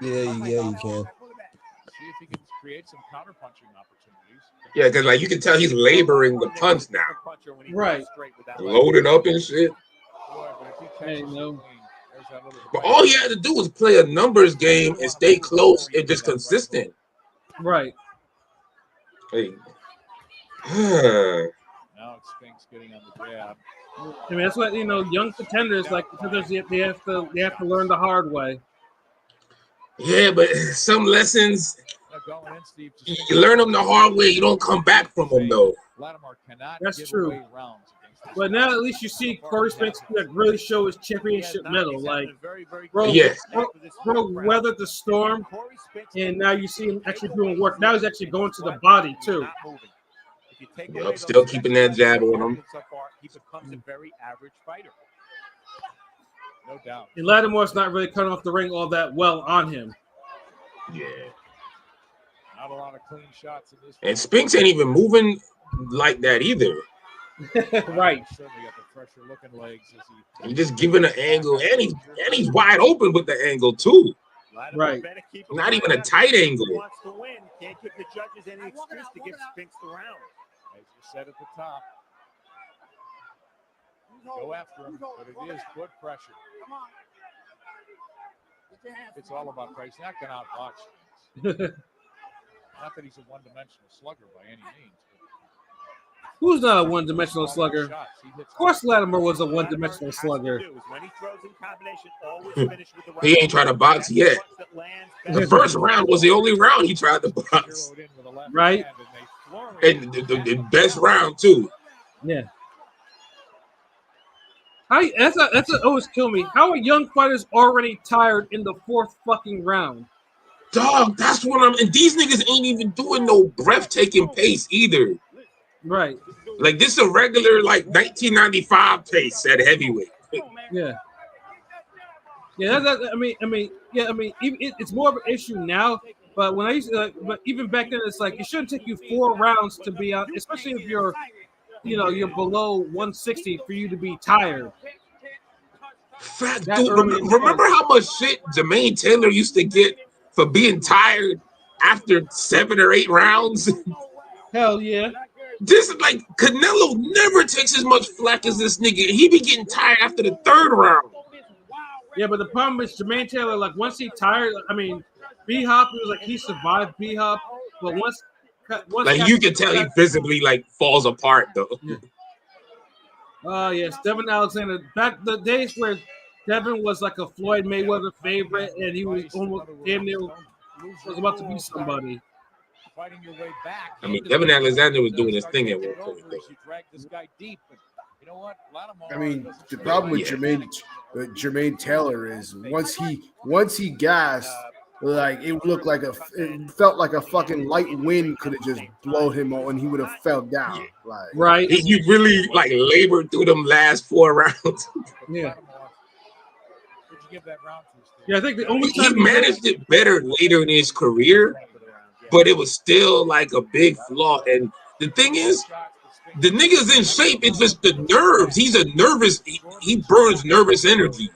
you can. See if he can create some counterpunching opportunities. Yeah, because like you can tell he's laboring the punch now. Right. Loaded up and shit. Boy, but if he catches clean, But all he had to do was play a numbers game and stay close and just consistent. Right. Hey. Now it's Spinks getting on the jab. I mean, that's what young contenders like. Contenders, they have to learn the hard way. Yeah, but some lessons Going in, Steve, you learn them the hard way. You don't come back from them though. Lattimore cannot That's give true. away rounds against this But now at least you see Cory Spinks really show his championship medal. Like, bro, Yes. bro weathered the storm, and now you see him actually doing work. Now he's actually going to the body too. Yep, still keeping that jab on him. He becomes a very average fighter. No doubt. And Lattimore's not really cutting off the ring all that well on him. Yeah. Not a lot of clean shots in this. And Spinks ain't even moving like that either. Right. Certainly got the fresher looking legs as He's just giving an angle, and he's wide open with the angle too. Right. Not even a tight angle. He wants to win. Can't give the judges any excuse to give Spinks the round. As you said at the top. Go after him, but it is good pressure. It's all about price. Not going to outbox. Not that he's a one-dimensional slugger by any means. Who's not a one-dimensional slugger? Of course, Lattimore was a one-dimensional slugger. He ain't trying to box yet. The first round was the only round he tried to box. Right. And the best round too. Yeah. That's what always kill me. How are young fighters already tired in the fourth fucking round? Dog, that's what and these niggas ain't even doing no breathtaking pace either. Right. Like this is a regular 1995 pace at heavyweight. Yeah. Yeah, it's more of an issue now. But when I used to, but even back then, it's like it shouldn't take you 4 rounds to be out, especially if you're below 160 for you to be tired. Fact, dude, remember how much shit Jermaine Taylor used to get for being tired after 7 or 8 rounds? Hell yeah. This is like Canelo never takes as much flack as this nigga. He be getting tired after the 3rd round. Yeah, but the problem is Jermaine Taylor, like once he tired, B-Hop, it was like he survived B-Hop, but once like you can tell he visibly falls apart though. Oh yes, Devin Alexander. Back the days where Devin was like a Floyd Mayweather favorite, and he was almost damn near was about to be somebody. Fighting your way back. I mean, Devin Alexander was doing his thing at one point. I mean, the problem with Jermaine Taylor is once he gassed, like it felt like a fucking light wind could have just blown him on, and he would have fell down. Like, right? He really labored through them last 4 rounds. Yeah. Would you give that round to? Yeah, I think the only time he managed it better later in his career, but it was still like a big flaw. And the thing is, the nigga's in shape. It's just the nerves. He's a nervous. He burns nervous energy.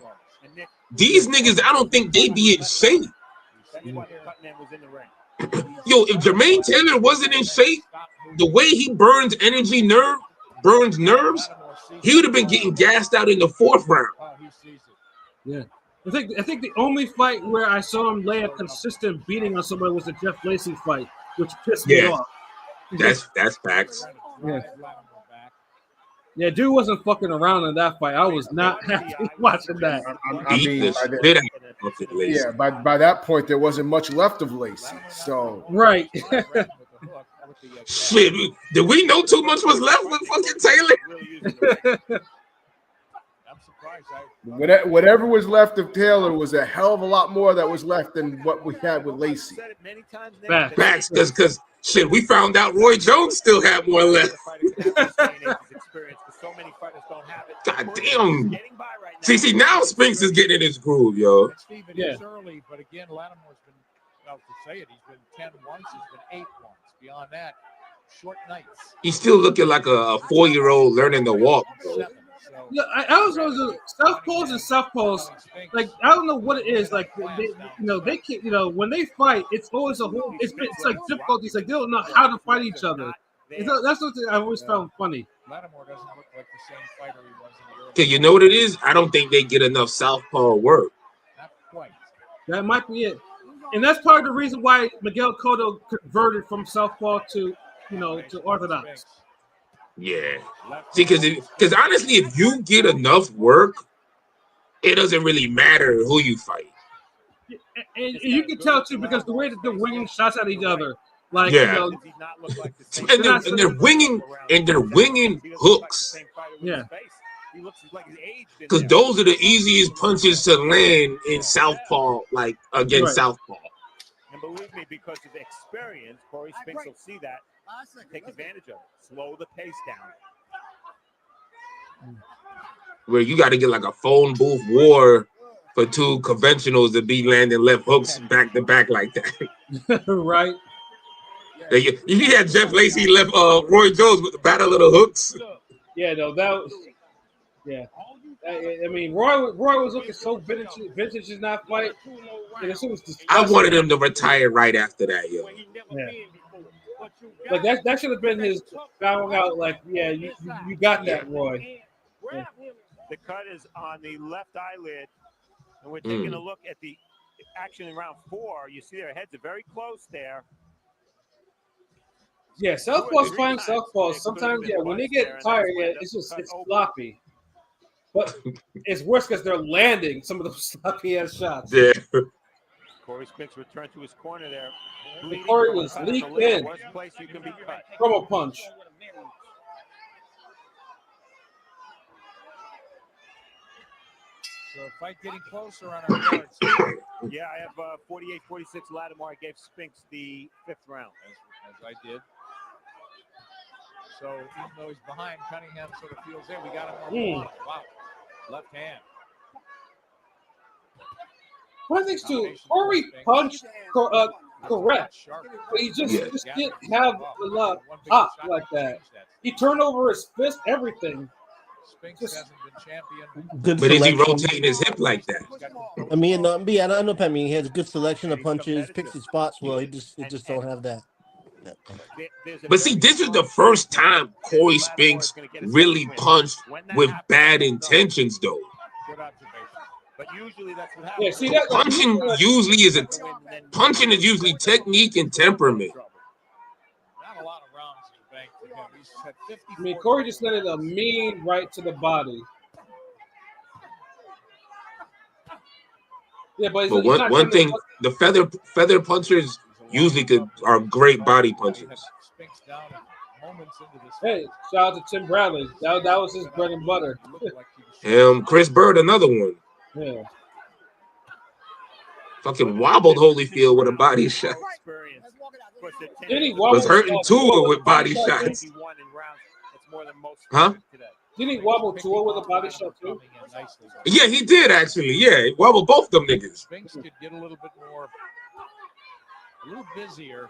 These niggas, I don't think they be in shape. Yo, if Jermaine Taylor wasn't in shape, the way he burns nerves, he would have been getting gassed out in the 4th round. Yeah. I think the only fight where I saw him lay a consistent beating on somebody was the Jeff Lacey fight, which pissed me off. That's facts. Yeah. Yeah, dude wasn't fucking around in that fight. I was not happy watching that. I Beat mean, the by shit the- out of fucking Lacey. yeah, by that point, there wasn't much left of Lacey. So Right. Shit, did we know too much was left with fucking Taylor? I'm surprised. whatever was left of Taylor was a hell of a lot more that was left than what we had with Lacey. Facts, because shit, we found out Roy Jones still had more left. God damn. See, now Spinks is getting in his groove, yo. Steve, it Yeah. is early, but again, Lattimore's been, well, to say it, he's been 10 once, he's been 8 once. Beyond that, short nights. He's still looking like a 4-year-old learning to walk, bro. Yeah, I was always southpaws and southpaws. Like I don't know what it is. Like they can't. When they fight, it's always a whole. It's like difficulties. Like they don't know how to fight each other. That's what I always found funny. Lattimore doesn't look like the same fighter he was in the early. Okay, you know what it is? I don't think they get enough southpaw work. Not quite. That might be it, and that's part of the reason why Miguel Cotto converted from southpaw to to orthodox. Yeah. See, because honestly, if you get enough work, it doesn't really matter who you fight. And you can tell too because the way that they're winging shots at each other, like Yeah. And they're winging hooks. Yeah. Because those are the easiest punches to land in southpaw, like against Right. southpaw. And believe me, because of experience, Cory Spinks will see that and take advantage of it. Slow the pace down. Where you got to get like a phone booth war for two conventionals to be landing left hooks back to back like that. Right. You had Jeff Lacey left Roy Jones with the battle of the hooks. Yeah, no, that was. Yeah, I mean, Roy was looking so vintage in that fight. And it was I wanted him to retire right after that, yo. Yeah. Like that should have been his bowing out. Like, yeah, you got that, Roy. Yeah. The cut is on the left eyelid, and we're taking a look at the action in round 4. You see their heads are very close there. Yeah, southpaws find southpaws. Sometimes, yeah, when they get tired, yeah, it's sloppy. But it's worse because they're landing some of those sloppy ass shots. Yeah. Cory Spinks returned to his corner there. Cory was leaked in Worst place you can be cut. from a punch. So fight getting closer on our cards. Yeah, I have 48-46 Lattimore. I gave Spinks the 5th round. As I did. So even though he's behind, Cunningham sort of feels in. We got him more. Wow. Left hand. One thing too, Cory punched correct. But he just didn't have a lot of pop like that. He turned over his fist, everything. Spinks hasn't been champion. Good But is he selection. rotating his hip like that? I mean, I don't know. I mean, he has a good selection of punches, picks his spots well. He just don't have that. But see, this is the first time Cory Spinks really punched with bad intentions, though. Good observation. But usually that's what Yeah, happens. see that Punching is usually technique and temperament. Not a lot of rounds in the bank for him. He's had 50. I mean, Cory just landed a mean right to the body. Yeah, but But one thing, the feather punchers usually are great body punchers. Spinks down moments into this. Hey, shout out to Tim Bradley. That was his bread and butter. Chris Bird, another one. Yeah. Fucking wobbled Holyfield with a body shot. Then he Was hurting Tua with body shots. Huh? Didn't he wobble Tua with a body shot too? Yeah, he did actually. Yeah, he wobbled both them niggas. Spinks could get a little bit more, a little busier.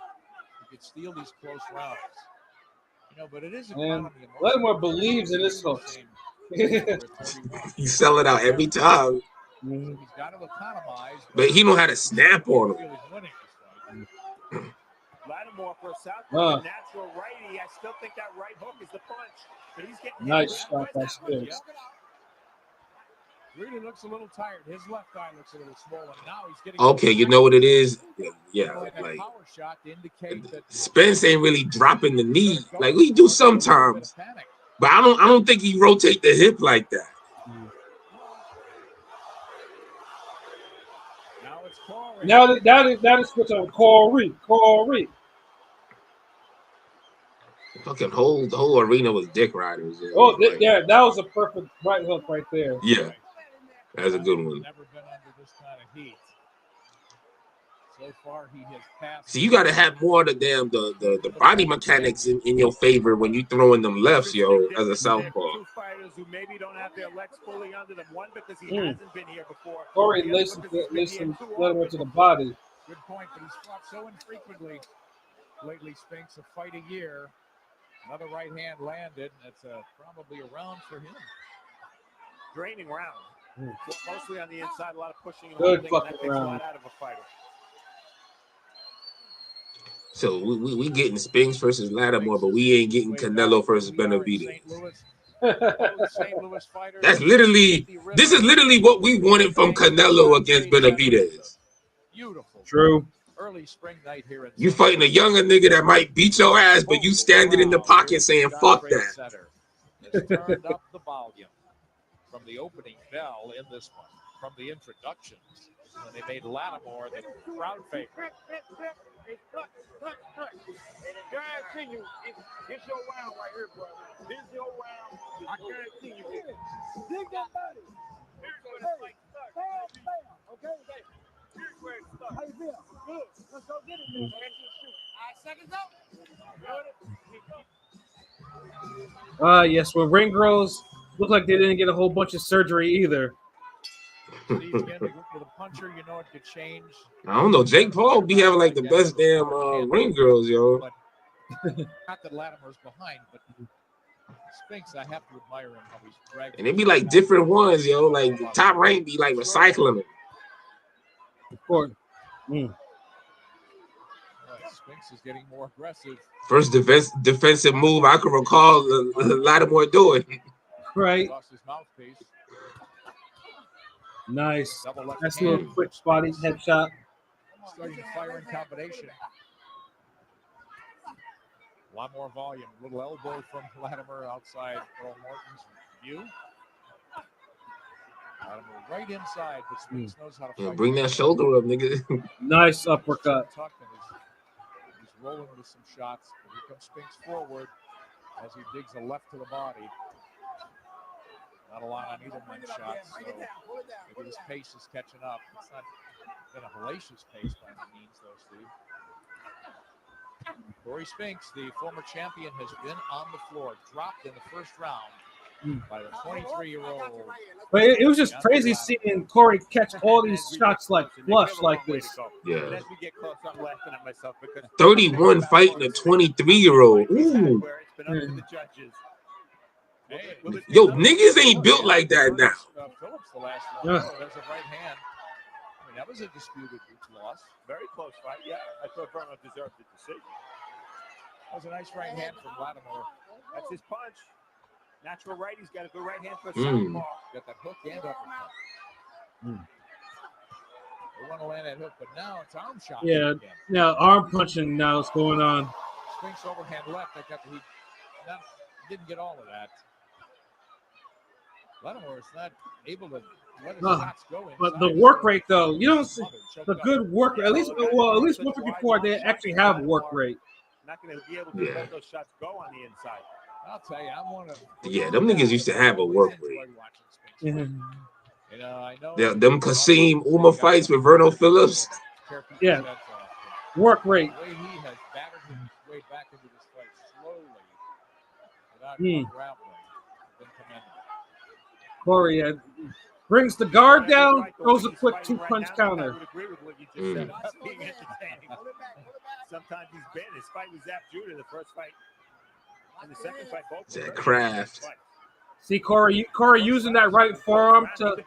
He could steal these close rounds. But it is a And Lattimore believes in this hook. He sell it out every time. He's got to economize. But he know how to snap on him. Lattimore for a southpaw, natural righty. I still think that right hook is the punch. But he's getting Nice shot by Spinks. Really looks a little tired. His left eye looks a little swollen. Now he's getting. Okay, you know what it is? Yeah, like power shot to indicate that Spence ain't really dropping the knee like we do sometimes. But I don't think he rotate the hip like that. Now it's Cory. Now the switch on Cory. Fucking the whole arena was dick riders. Oh, yeah, that was a perfect right hook right there. Yeah, that's a good one. Never been under this kind of heat. So far, he has passed. So you got to have more of the body mechanics in your favor when you throwing them lefts, yo, as a southpaw. Two fighters who maybe don't have their legs fully under them. One because he hasn't been here before. Cory listen Lattimore to the body. Good point, but he's fought so infrequently lately. Spinks a fight a year. Another right hand landed. That's probably a round for him. Draining round. Mostly on the inside. A lot of pushing and Good holding. fucking That takes a round. lot out of a fighter. So we getting Spinks versus Lattimore, but we ain't getting Canelo versus Benavidez. This is literally what we wanted from Canelo against Benavidez. Beautiful. True. Early spring night here in You fighting a younger nigga that might beat your ass, but you standing in the pocket saying fuck that. Has turned up the volume from the opening bell in this one, from the introductions, when they made Lattimore the crowd favorite. It's your round right here, brother. This is your round. I guarantee you. Dig that body. Here's where the fight starts. Bam. Okay? Here's where it starts. How you feel? Good. Let's go get it, man. All right, seconds up. Yes, well, ring girls look like they didn't get a whole bunch of surgery either. With a puncher, you know it could change. I don't know. Jake Paul be having like the best damn ring girls, yo. Not that Lattimore's behind, but Spinks, I have to admire him how he's dragging. And it be like different ones, yo. Like the top rank be like recycling them. Of course. Spinks is getting more aggressive. First defensive move I can recall Lattimore doing. Right. Lost his mouthpiece. Nice. That's a little quick spotty headshot. Starting to fire in combination. A lot more volume. A little elbow from Lattimore outside Earl Morton's view. Lattimore right inside, but Spinks knows how to fight. Bring that shoulder up, nigga. Nice uppercut. He's rolling with some shots. Here comes Spinks forward as he digs a left to the body. Not a lot on either man's shots, so maybe his pace is catching up. It's not been a hellacious pace by any means, though, Steve. Cory Spinks, the former champion, has been on the floor, dropped in the first round by the 23-year-old. But it was just crazy seeing Cory catch all these shots like flush like this. Yeah. As we get close, I'm laughing at myself because 31 fighting a 23-year-old. Ooh. It's been up to the judges. Yo, niggas ain't built like that now. Phillips, the last one. There's a right hand. I mean, that was a disputed loss. Very close fight. Yeah, I thought Verno deserved the decision. That was a nice right hand from Lattimore. That's his punch. Natural right. He's got a good right hand for a southpaw. Got that hook and uppercut. They want to land that hook, but now it's arm shot. Yeah, now arm punching now is going on. Spinks overhand left. He didn't get all of that. Lattimore is not able to let his shots go in. But the work rate, though, you don't see the good work rate. At least once or before they actually have work rate. Not going to be able to let those shots go on the inside. I'll tell you, I'm one of. Yeah, them niggas used to have a work rate. You know, I know. Them Kasim Uma fights with Verno Phillips. Yeah, work rate. The way he has battered his way back into this fight slowly without grappling. Been commendable. Cory brings the guard down, throws a quick two-punch counter. I would agree with what you just said about being entertaining. Sometimes he's been. His fight with Zap Judah, the first fight. And the second fight, both. That craft. See Cory using that right forearm to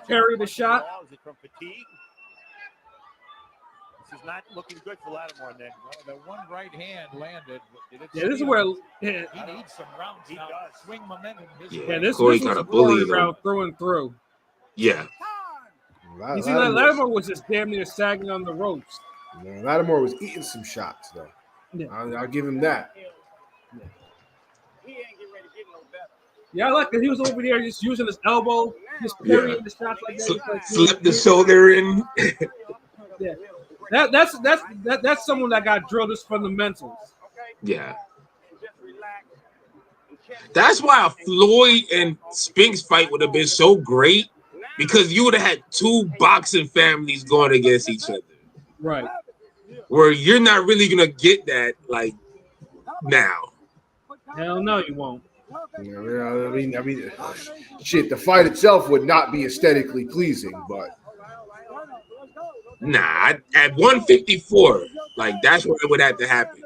carry the shot. Is it from fatigue? This is not looking good for Lattimore, Nick. The one right hand landed. Yeah, this is where he needs some rounds now. Swing momentum. This was a Cory round through and through. Yeah. You see that Lattimore was just damn near sagging on the ropes. Yeah, Lattimore was eating some shots, though. Yeah. I'll give him that. he ain't getting ready to get no better. Yeah, I like that he was over there just using his elbow, just parrying the shots like that. Slip the shoulder in. Yeah, that's someone that got drilled his fundamentals. Yeah. That's why Floyd and Spinks fight would have been so great, because you would have had two boxing families going against each other. Right. Where you're not really gonna get that like now. Hell no, you won't. Yeah, I mean, shit. The fight itself would not be aesthetically pleasing, but Nah, at 154, like that's where it would have to happen.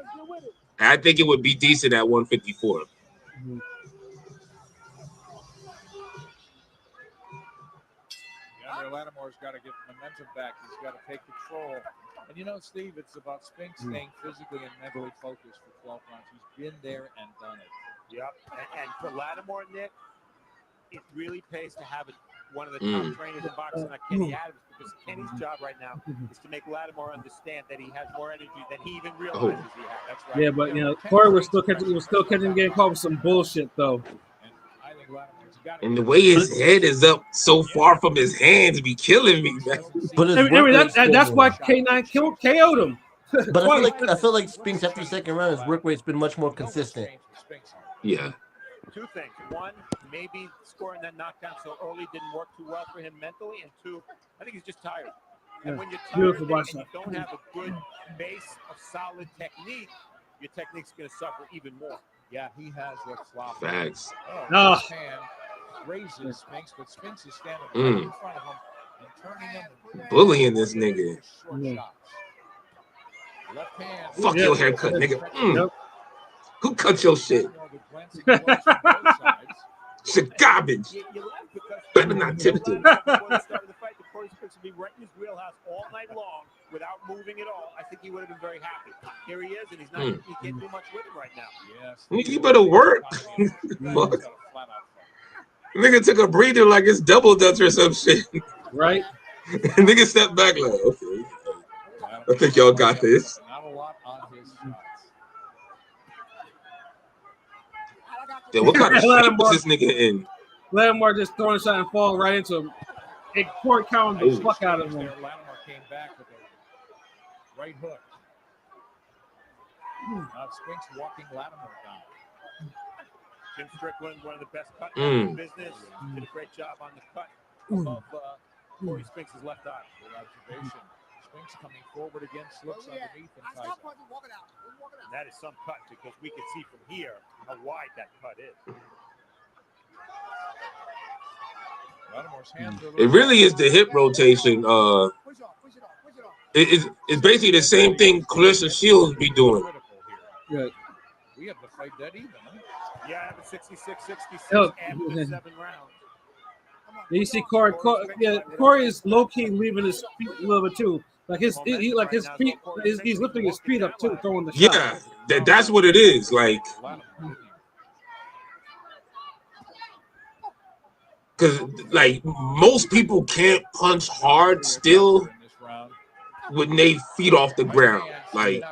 I think it would be decent at 154. DeAndre Lattimore's got to get momentum back. He's got to take control. And you know, Steve, it's about Spinks staying physically and mentally focused for 12 rounds. He's been there and done it. Yep. And for Lattimore, Nick, it really pays to have one of the top trainers in boxing, like Kenny Adams, because Kenny's job right now is to make Lattimore understand that he has more energy than he even realizes he has. That's right. Yeah, but you know, Cory was still catching getting caught with some bullshit though. And I think Lattimore's got to. And the way his head is up so far from his hands be killing me, man. But I mean, that's why K9 KO'd him. But I feel like Spinks after the second round, his work rate's been much more consistent. Yeah. Two things. One, maybe scoring that knockdown so early didn't work too well for him mentally. And two, I think he's just tired. And when you're tired and you don't have a good base of solid technique, your technique's going to suffer even more. Yeah, he has looked sloppy. Facts. His hand raises Spinks, but Spinks is standing right in front of him and turning him. Bullying this nigga. Left hand. Fuck your haircut, nigga. Who cut your shit? Shit garbage. Better not tip it. Before the start of the fight, the Cory Spinks would be right in his wheelhouse all night long without moving at all. I think he would have been very happy. Here he is, and he's not. He can't do much with him right now. Yes. You better work. Fuck. Nigga took a breather like it's double dutch or some shit. Right. Nigga stepped back like, okay. I think y'all got this. Not a lot on his shots. Yeah, what kind of shape was this nigga in? Lattimore just throwing a shot and falling right into him. It Cory counted the fuck out of him. Lattimore came back with a right hook. Spinks walking Lattimore down. Jim Strickland, one of the best cutters in the business, did a great job on the cut of Cory Spinks' left eye. Good observation. Spinks coming forward again, slips underneath and ties up. And that is some cut, because we can see from here how wide that cut is. It really is the hip rotation. It's basically the same thing Clarissa Shields be doing. Yeah. We have to fight that even, huh? Yeah, I have a 66-66 after 7 rounds. You see Cory is low key leaving his feet a little bit too. Like his feet, he's lifting his feet up too, throwing the shot. Yeah, that's what it is. Like, because like most people can't punch hard still with their feet off the ground. Like,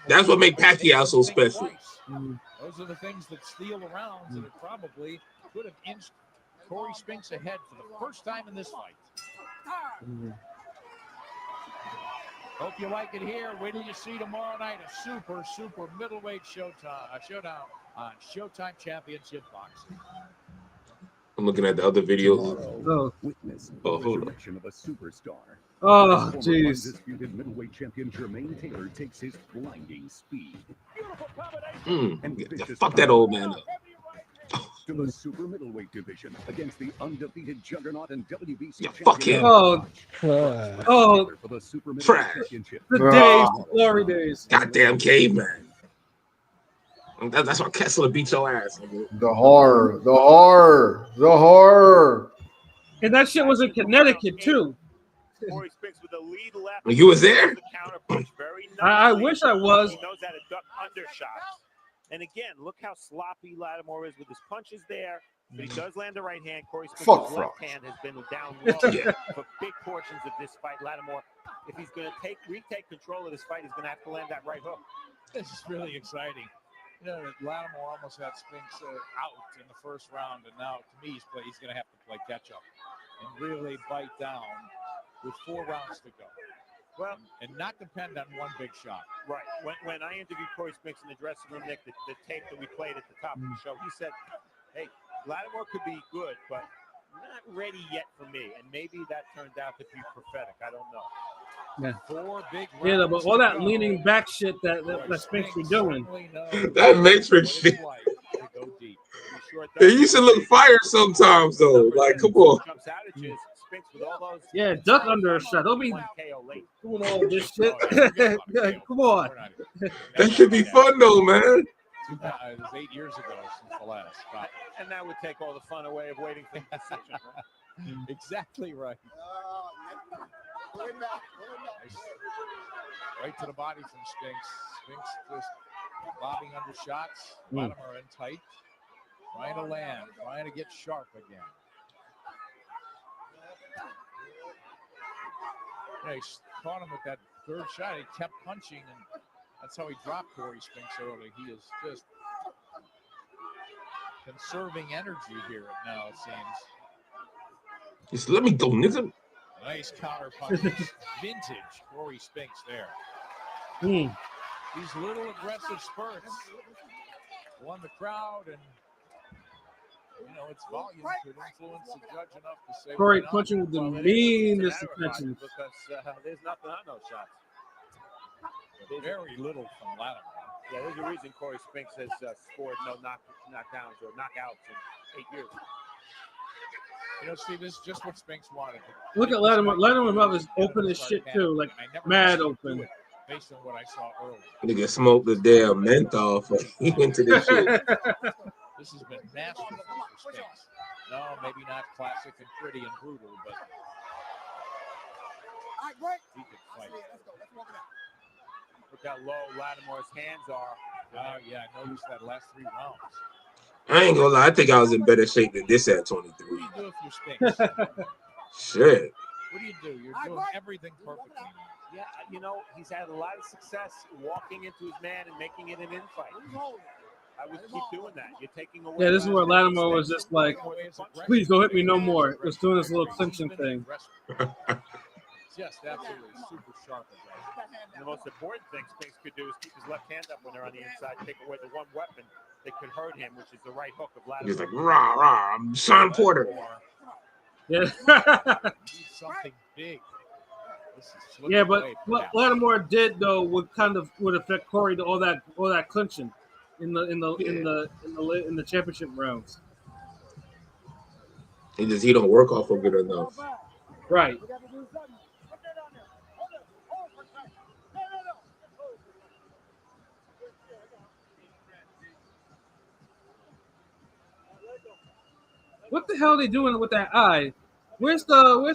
that's what makes Pacquiao so special. Those are the things that steal the rounds, and it probably could have inched Cory Spinks ahead for the first time in this fight. Hope you like it here. Wait till you see tomorrow night a super middleweight showdown on Showtime Championship Boxing. I'm looking at the other videos. Oh, hold on. Of a superstar. Oh, jeez. Undisputed middleweight champion Jermaine Taylor takes his blinding speed. Fuck that old man up. To the super middleweight division against the undefeated juggernaut and WBC champion. Fuck him. For the super middleweight championship. The days, the glory days. Goddamn caveman. That's why Kessler beat your ass. The horror. And that shit was in Connecticut too. Cory Spinks with a lead left. You was there? I wish I was. He knows how to duck undershots. And again, look how sloppy Lattimore is with his punches there. But he does land the right hand. Cory Spinks' left hand has been down low for big portions of this fight. Lattimore, if he's going to retake control of this fight, he's going to have to land that right hook. This is really exciting. You know, Lattimore almost had Spinks out in the first round, and now to me, he's going to have to play catch up and really bite down with 4 rounds to go. Well, and not depend on one big shot. Right. When I interviewed Cory Spinks in the dressing room, Nick, the tape that we played at the top of the show, he said, "Hey, Lattimore could be good, but not ready yet for me." And maybe that turned out to be prophetic. I don't know. Yeah. 4 big rounds. Yeah, but all that leaning back shit that Spinks be doing. That Matrix shit. To go deep. Sure They used to look fire sometimes, though. Like, come on. Jumps out at you, Spinks with all those. Yeah, duck under a shot. Don't be doing all this shit. Come on. That should be fun, though, man. It was 8 years ago since the last. And that would take all the fun away of waiting for the decision. Right? Exactly right. Right to the body from Spinks. Spinks just bobbing under shots. Lattimore in tight. Trying to land. Trying to get sharp again. Yeah, he caught him with that third shot. He kept punching, and that's how he dropped Cory Spinks early. He is just conserving energy here now, it seems. Just let me go, nigga. Nice counter punches. Vintage Cory Spinks there. These little aggressive spurts won the crowd, and you know its volume could influence the judge enough to say. Cory punching with the meanest attention. Because there's nothing on those shots. Very little from Lattimore. Yeah, there's a reason Cory Spinks has scored no knockdowns or knockouts in 8 years. You know, Steve, this is just what Spinks wanted. Look at Lattimore. Lattimore mouth is open as shit too, like mad open. Based on what I saw earlier. Nigga smoked the damn menthol for he into this shit. This has been masterful for Spinks. No, maybe not classic and pretty and brutal, but he could fight. Look how low Lattimore's hands are. Yeah, I noticed that last 3 rounds. I ain't gonna lie. I think I was in better shape than this at 23. What do you do if you're Spinks? Shit. What do you do? You're doing everything perfectly. Yeah, you know, he's had a lot of success walking into his man and making it an infight. I would keep doing that. You're taking away. Yeah, this is where Lattimore was just like, please don't hit me no more. It was doing this little clinching thing. Just absolutely super sharp. And the most important thing Spinks could do is keep his left hand up when they're on the inside, take away the one weapon that could hurt him, which is the right hook of Lattimore. He's like, rah, rah, I'm Sean Porter. Yeah. Something big. Yeah, but what Lattimore did though would affect Cory to all that clinching in the championship rounds. He don't work off of it enough. Right. What the hell are they doing with that eye? Where's the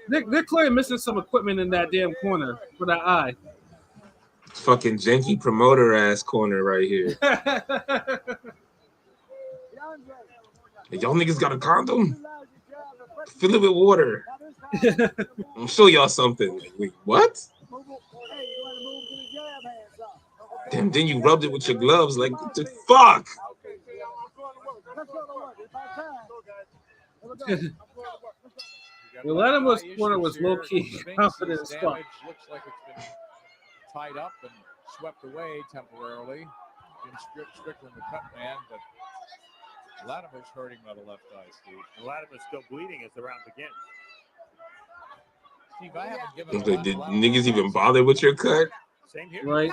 they're clearly missing some equipment in that damn corner for that eye. Fucking janky promoter ass corner right here. Y'all niggas got a condom? Fill it with water. I'll show y'all something. Wait, what? Damn, then you rubbed it with your gloves. Like, what the fuck? Well, Lattimore's corner was low-key confident as fuck. Looks like it's been tied up and swept away temporarily. Jim Strickland, the cut man, but Lattimore's hurting by the left eye, Steve. And Lattimore's still bleeding as the round begins. Steve, I haven't given Did niggas even bother with your cut? Same here. Right.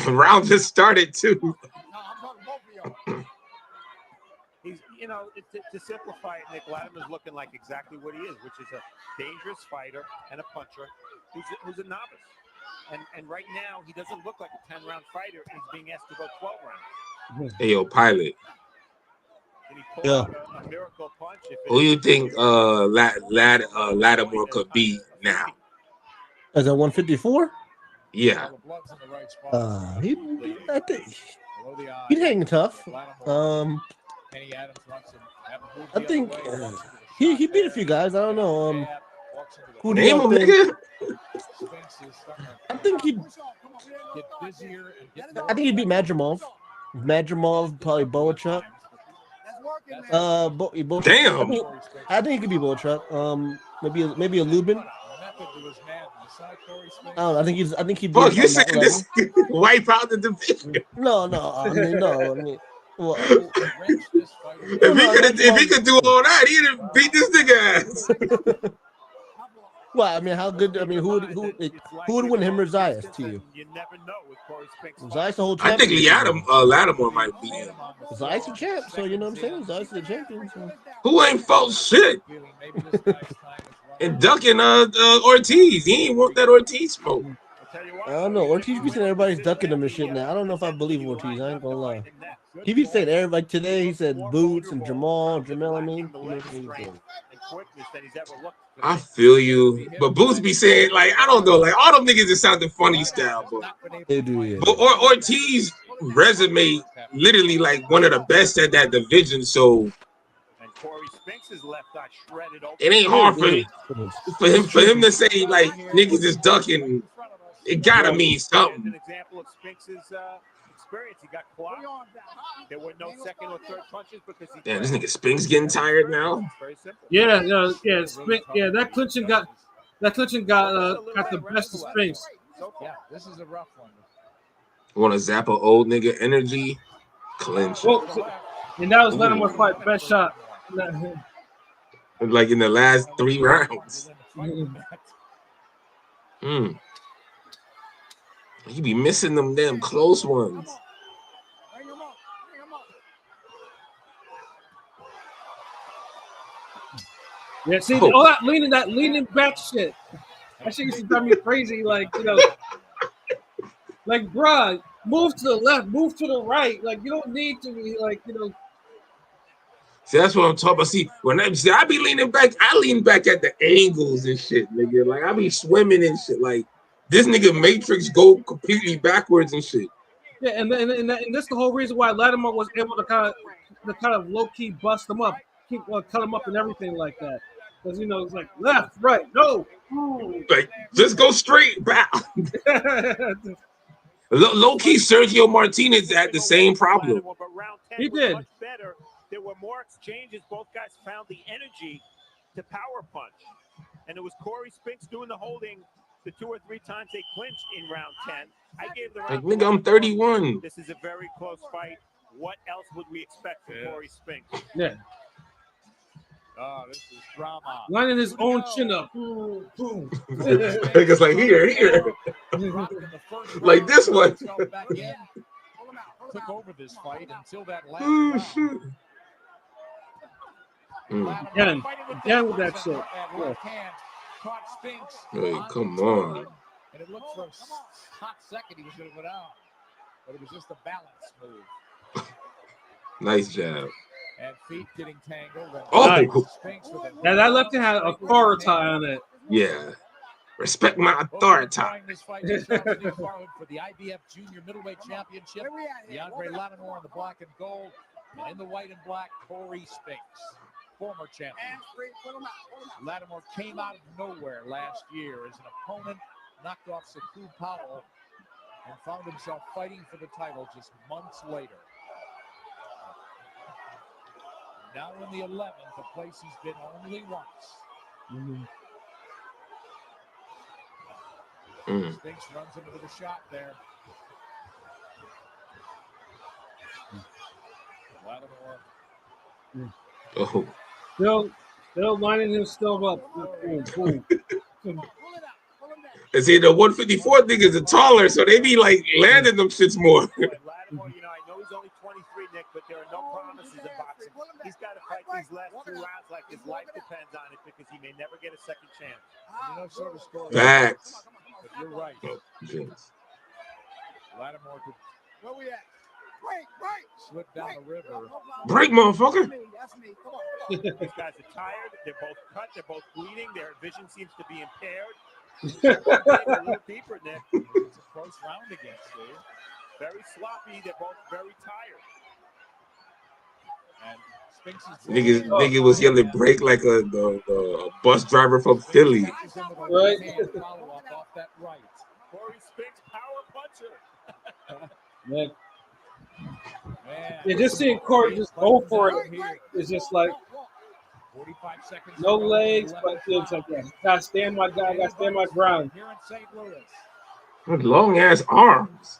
Round just started too. He's, you know, to simplify it, Nick, Lattimore's looking like exactly what he is, which is a dangerous fighter and a puncher who's a novice. And right now, he doesn't look like a 10-round fighter, and he's being asked to go 12 rounds. Hey, yo, Pilot. Can he pull out a miracle punch? Who do you think Lattimore could beat now? As at 154? Yeah. I think he'd hang tough. I think he beat a few guys. I don't know. Who do y'all Name him, think? nigga. I think he'd. Get busier and get I think he'd beat Madrimov. Madrimov, probably Boachuk. Damn. I think he could be Boachuk. Maybe a Lubin. I don't know. I think he'd be Fuck, you on that saying level. this wipe out the division? No. I mean, well, If he could do all that, he'd have beat this nigga ass. Well, I mean, how good? I mean, who would win him or Zayas to you? You never know with Cory Spinks. Zayas the whole I champion. think Lattimore might beat him. Zayas the champ, so you know what I'm saying. Zayas the champion. So. Who ain't fought shit? And ducking Ortiz. He ain't want that Ortiz smoke. I don't know. Ortiz be saying everybody's ducking him and shit now. I don't know if I believe Ortiz. I ain't gonna lie. He be saying everybody today. He said Boots and Jamel. I mean, I feel you, but Boots be saying like I don't know, like all them niggas just sound the funny style, but they do. Yeah. But Ortiz resume literally like one of the best at that division, so. Cory Spinks' left eye shredded open. It ain't hard for him to say like niggas is ducking. It gotta mean something. An example of Spinks' experience. He got clocked. There were no second or third punches because he. Damn, this nigga Spinks getting tired now. Very simple. Yeah. That clinching got the best of Spinks. Yeah, this is a rough one. Want to zap a old nigga energy? Clinch. And that was Lattimore fight best shot. Like in the last 3 rounds. He be missing them damn close ones. Yeah, see, all that leaning back shit. That shit used to drive me crazy. Like, like, bruh, move to the left, move to the right. Like, you don't need to be like, See, that's what I'm talking about. See, when I be leaning back, I lean back at the angles and shit, nigga. Like I be swimming and shit. Like this nigga Matrix go completely backwards and shit. Yeah, and that's the whole reason why Lattimore was able to kind of low key bust him up, cut him up and everything like that. Because it's like left, right, no, like just go straight back. Low key, Sergio Martinez had the same problem. He did. Better. There were more exchanges. Both guys found the energy to power punch. And it was Cory Spinks doing the holding the 2 or 3 times they clinched in round 10. I gave the round. Like, nigga, I'm 31. This is a very close fight. What else would we expect from Cory Spinks? Yeah. Oh, this is drama. Lining his own chin up. Boom. Niggas like here. Like this one. Took over this fight until that last round. Again with that shit. Hey, come on. And it looked for a hot second he was going to go down. But it was just a balance move. Nice jab. And feet getting tangled. Oh! Yeah, that left hand had a car tie on it. Yeah. Respect my authority. This fight is for the IBF Junior Middleweight Championship. Deandre Lattimore in the black and gold. And in the white and black, Cory Spinks, former champion. Lattimore came out of nowhere last year as an opponent, knocked off Saku Powell, and found himself fighting for the title just months later. Now in the 11th, a place he's been only once. Spinks runs into the shot there. Lattimore. Oh. Still lining himself up. And see, the 154 niggas are taller, so they be like landing them shits more. Lattimore, I know he's only 23, Nick, but there are no promises in boxing. He's got to fight these last 2 rounds like his life depends on it because he may never get a second chance. Sort of score. Facts. But you're right. Lattimore could. Where we at? Break. Slip down the river. Break, motherfucker. These guys are tired. They're both cut. They're both bleeding. Their vision seems to be impaired. A little deeper, Nick. It's a close round again, Steve. Very sloppy. They're both very tired. And Nigga was yelling break like the bus driver from Philly. Right. Cory Spinks, power puncher. Man. Yeah, just seeing Cory just go for it is just like 45 seconds no legs, but it's like, yeah, gotta stand my guy, gotta stand my ground. Here in St. Louis. With long ass arms.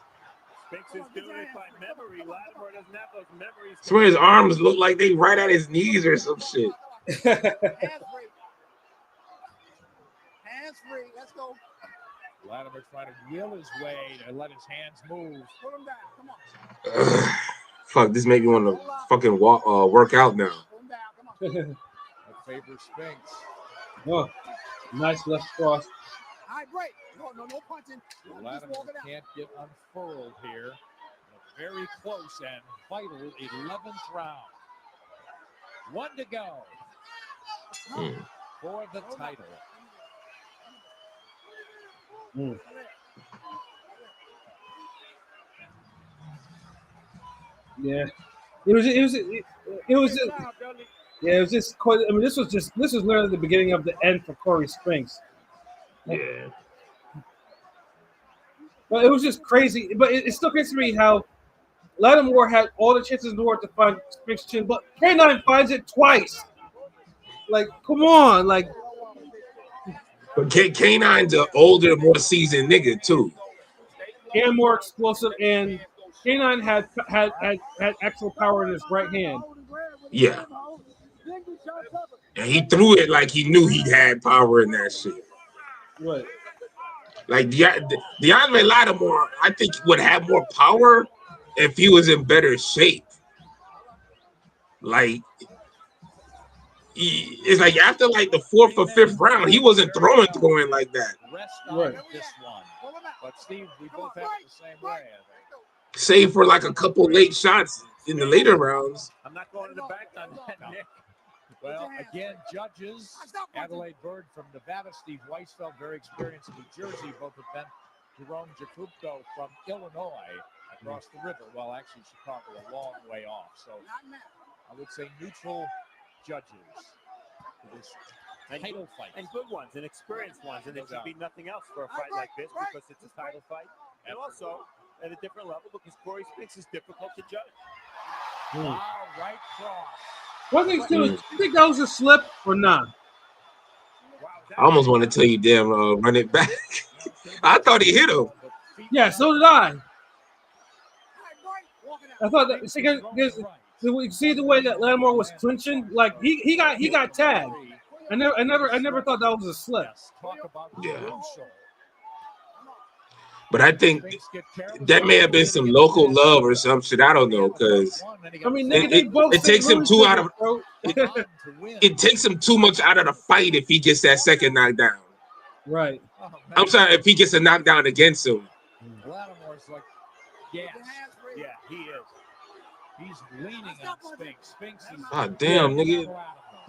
Spinks is doing it by memory. Lattimore doesn't have those memories. I swear his arms look like they right at his knees or some shit. Hands free. Let's go. Lattimore trying to will his way to let his hands move. Pull him down. Come on. Fuck, this made me want to fucking work out now. Pull him down. Come on. That favors Spinks. Oh, nice left cross. All right, break. No punching. Lattimore can't get unfurled here. A very close and vital 11th round. 1 to go for the title. Yeah, it was just. I mean, this was literally the beginning of the end for Cory Spinks. Yeah. But it was just crazy. But it's still crazy to me how Lattimore had all the chances in the world to find Spinks' chin, but K9 finds it twice. Like, come on, like. But K9's an older, more seasoned nigga too, And more explosive, and K9 had actual power in his right hand. Yeah. And he threw it like he knew he had power in that shit. Right. Like Deandre Lattimore, I think would have more power if he was in better shape. Like, it's like after like the 4th or 5th round, he wasn't throwing like that. Rest on this one. But Steve, we both have it the same way, I think. Save for like a couple late shots in the later rounds. I'm not going to the back on that, Nick. Well, again, judges, Adelaide Bird from Nevada, Steve Weisfeld, very experienced in New Jersey, both of them, Jerome Jacupko from Illinois, across the river, well, actually Chicago, a long way off. So I would say neutral judges for this title fight. And good ones, and experienced ones, and it should be nothing else for a fight like this because it's a title fight. And also at a different level because Cory Spinks is difficult to judge. Wow, right cross. One thing too, do you think that was a slip or not? I almost want to tell you, damn, run it back. I thought he hit him. Yeah, so did I. I thought that you see the way that Lattimore was clinching, like he got tagged. I never thought that was a slip. Yeah. But I think that may have been some local love or some shit. I don't know, because I mean, it takes him too out of it takes him too much out of the fight if he gets that second knockdown. Right. I'm sorry, if he gets a knockdown against him. Lattimore's like, yeah, he is. He's leaning on Spinks. Spinks is. Ah, damn, nigga.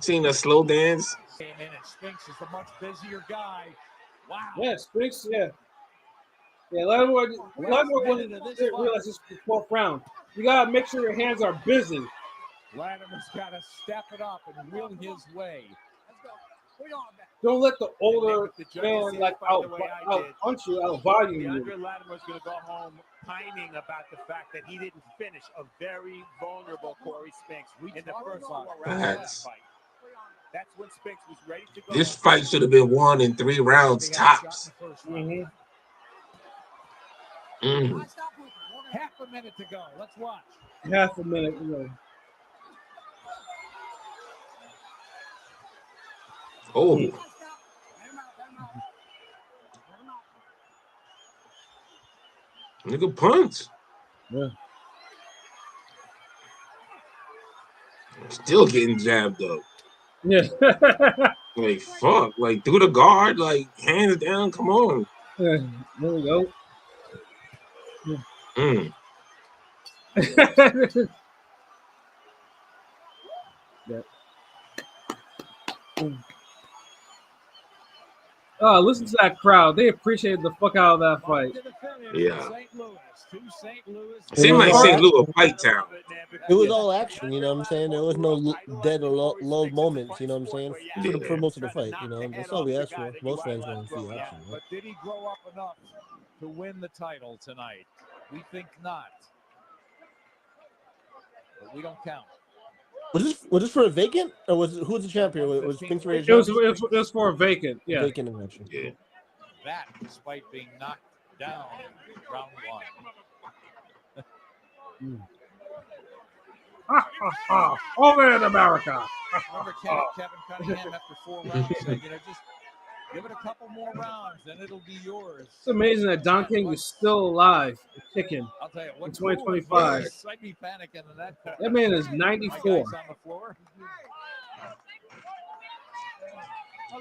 Seen a slow dance. Came in and Spinks is the much busier guy. Wow. Yeah, Spinks. Yeah. Yeah, Lattimore wasn't realize this was the 12th round. You gotta make sure your hands are busy. Latimore's got to step it up and will his way. Don't let the older man like out punch you, out volume you. Deandre Lattimore's going to go home pining about the fact that he didn't finish a very vulnerable Cory Spinks in the first 4 rounds of that fight. That's when Spinks was ready to go. This fight should have been won in 3 rounds tops. Half a minute to go. Let's watch. Half a minute. Oh. Nigga punch. Yeah. Still getting jabbed up. Yeah. Like, fuck. Like, through the guard. Like, hands down. Come on. Yeah. There we go. Mm. Yeah. Oh, listen to that crowd. They appreciated the fuck out of that fight. Yeah. St. Louis. Seemed like St. Louis a fight town. It was all action, you know what I'm saying? There was no dead or low moments, you know what I'm saying? For most of the fight, you know, that's all we asked for. Most fans want to see action. But did he grow up enough to win the title tonight? We think not. But we don't count. Was this for a vacant, or who was the champion? Was Spinks It was for a vacant, yeah. Vacant invention. Yeah. That, despite being knocked down in round one. Over in America. Remember Kevin Cunningham after 4 rounds said, just give it a couple more rounds, then it'll be yours. It's amazing that Don King is still alive, kicking. I'll tell you, in 2025. I'd be panicking in that. That man is 94. On the floor.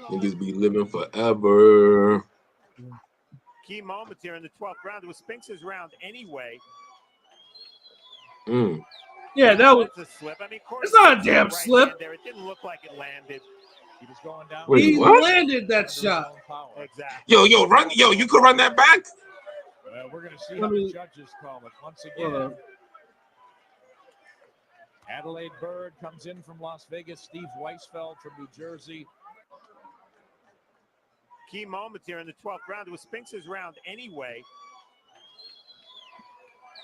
Niggas be living forever. Key moments here in the 12th round. It was Spinks' round anyway. Yeah, that was. That's a slip. I mean, It's not a damn slip. There. It didn't look like it landed. He was going down. Wait, He what? landed that shot. Exactly. Yo, run. Yo, you could run that back? We're going to see how the judges call it once again. Adelaide Bird comes in from Las Vegas. Steve Weisfeld from New Jersey. Key moments here in the 12th round. It was Spinks' round anyway.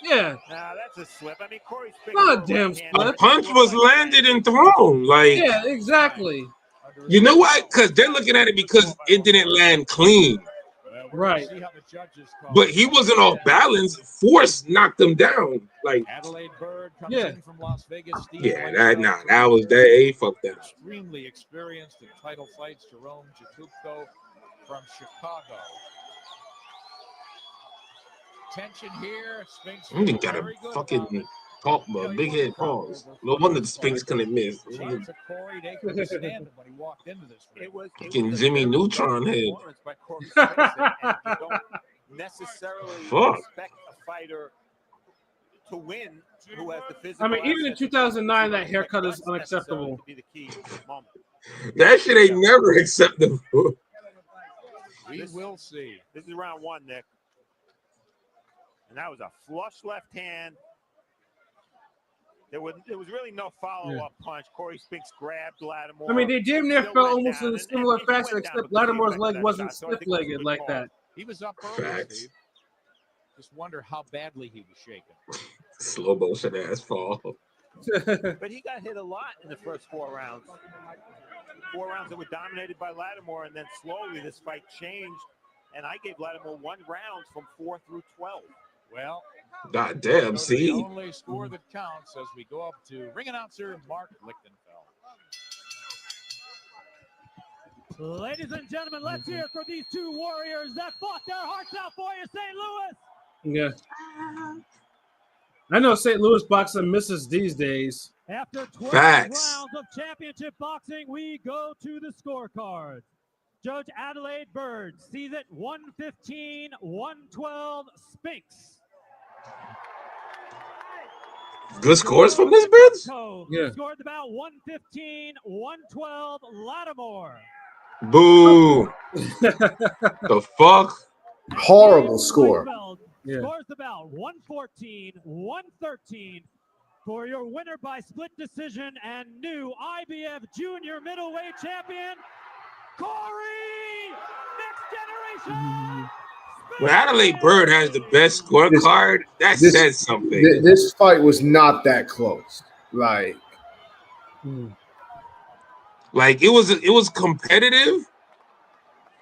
Yeah. Nah, that's a slip. I mean, Cory Spinks. Not a damn The slip. punch was landed and thrown. Like, Yeah, exactly. you know why? Because they're looking at it because it didn't land clean. Right. But he wasn't off balance. Force knocked him down. Like, Adelaide Bird comes Yeah. in from Las Vegas. Steve yeah, Weisfeld that was that. Hey, fuck that. Extremely experienced in title fights. Jerome Jatupko from Chicago. Tension here. Spinks You got a fucking big head pause. No wonder the Spinks couldn't miss. Corey, they couldn't stand him when he walked into this. It was Fucking Jimmy Neutron head. by Cory Spinks, and you don't necessarily expect a fighter to win who has the physical. I mean, even in 2009, that haircut is unacceptable. That shit ain't never acceptable. We will see. This is round one, Nick. And that was a flush left hand. There was really no follow-up punch. Cory Spinks grabbed Lattimore. I mean, they damn near felt almost in a similar fashion, except Lattimore's leg wasn't stiff-legged like that. He was up early, Steve. Just wonder how badly he was shaken. Slow motion ass fall. But he got hit a lot in the first 4 rounds. 4 rounds that were dominated by Lattimore, and then slowly this fight changed. And I gave Lattimore 1 round from 4 through 12. Well, God damn, see? The only score that counts as we go up to ring announcer Mark Lichtenfeld. Ladies and gentlemen, let's hear it for these 2 warriors that fought their hearts out for you, St. Louis. Yeah. I know St. Louis boxing misses these days. After 12 Facts. rounds of championship boxing, we go to the scorecard. Judge Adelaide Bird sees it 115-112 Spinks. Good scores from this bitch? Yeah. Scored about 115-112 Lattimore. Boo. The fuck? Horrible score. Yeah. Scores about 114-113 for your winner by split decision and new IBF Junior Middleweight Champion, Cory Next Generation. When Adelaide Bird has the best scorecard, that says something. This fight was not that close. Like it was competitive,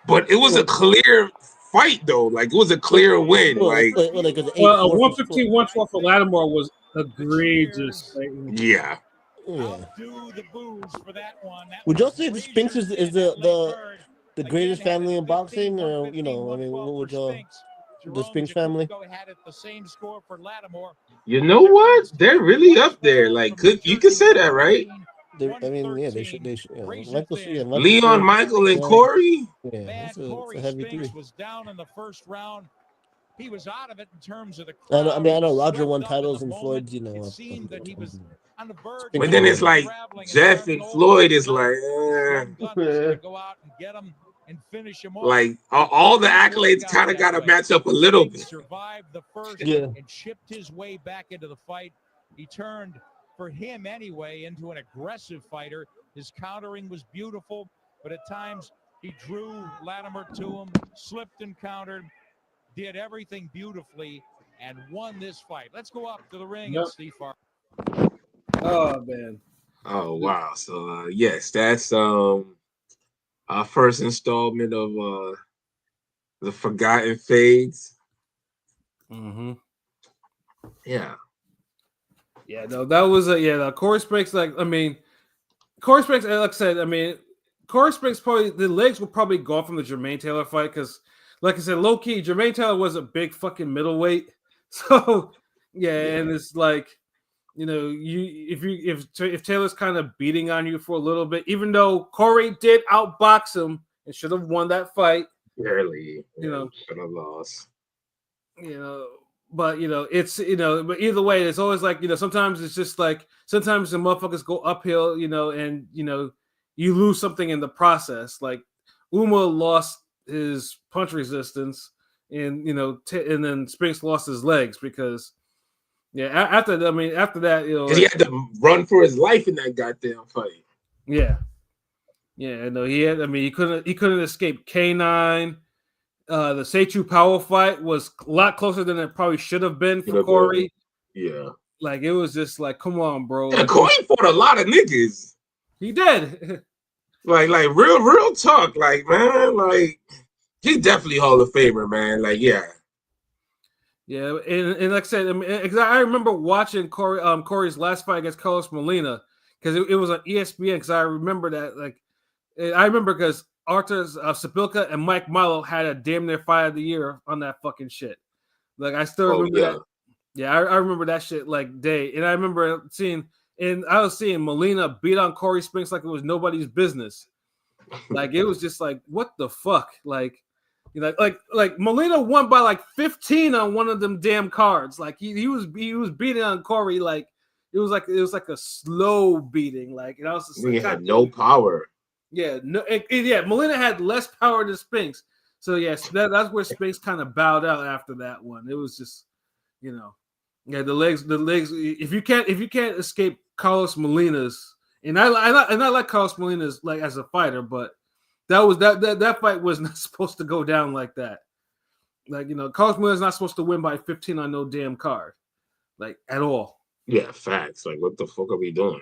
but it was a clear fight though. Like it was a clear win. Like a 115-112 for Lattimore was egregious. Yeah. Do the boos for that one. Would y'all say the Spinks is the greatest family in boxing, or I mean, what would y'all? The Spinks family. You know what? They're really up there. Like, you can say that, right? They should. Leon, Michael, and Cory. Yeah, it's a heavy 3. Was down in the first round. He was out of it in terms of the. I know Roger won titles and Floyd's. It seemed that he was on the verge. But then it's like Jeff and Floyd is like, go out and get him and finish him off. Like all the accolades kind of got to match up a little bit. Survived the first and chipped his way back into the fight. He turned for him anyway, into an aggressive fighter. His countering was beautiful, but at times he drew Lattimore to him, slipped and countered, did everything beautifully, and won this fight. Let's go up to the ring and Steve Farr. Oh man. Oh wow. So yes, that's our first installment of the Forgotten Fades. Mm-hmm. Yeah. Yeah, no, that was Cory Spinks, Cory Spinks, like I said, Cory Spinks probably the legs were probably gone from the Jermaine Taylor fight because, like I said, low key, Jermaine Taylor was a big fucking middleweight. So and it's like, if Taylor's kind of beating on you for a little bit, even though Corey did outbox him and should have won that fight, barely, should have lost. But it's but either way, it's always like sometimes it's just like sometimes the motherfuckers go uphill, and you lose something in the process. Like Uma lost his punch resistance, and and then Spinks lost his legs because after that, because he had to run for his life in that goddamn fight. Yeah, no, he had. He couldn't escape K9. The Seichu Power fight was a lot closer than it probably should have been for Corey. Yeah. Like, it was just like, come on, bro. Yeah, like, Corey fought a lot of niggas. He did. like real talk. Like, man, like, he definitely Hall of Famer, man. Like, yeah. Yeah, and like I said, I remember watching Corey's last fight against Carlos Molina because it was on ESPN because I remember that, because Artur Sapilka and Mike Milo had a damn near fight of the year on that fucking shit. Like, I still remember that. Yeah, I remember that shit like day. And I remember seeing Molina beat on Cory Spinks like it was nobody's business. Like, it was just like, what the fuck? Like, like Molina won by like 15 on one of them damn cards. Like, he was beating on Corey like it was like a slow beating. Like, and I was just like, he had no power. Yeah, Molina had less power than Spinks. So yes, that's where Spinks kind of bowed out after that one. It was just, the legs. If you can't escape Carlos Molina's, and I like Carlos Molina's like as a fighter, but that fight was not supposed to go down like that. Like, Carlos Molina's not supposed to win by 15 on no damn card, like, at all. Yeah, facts. Like, what the fuck are we doing?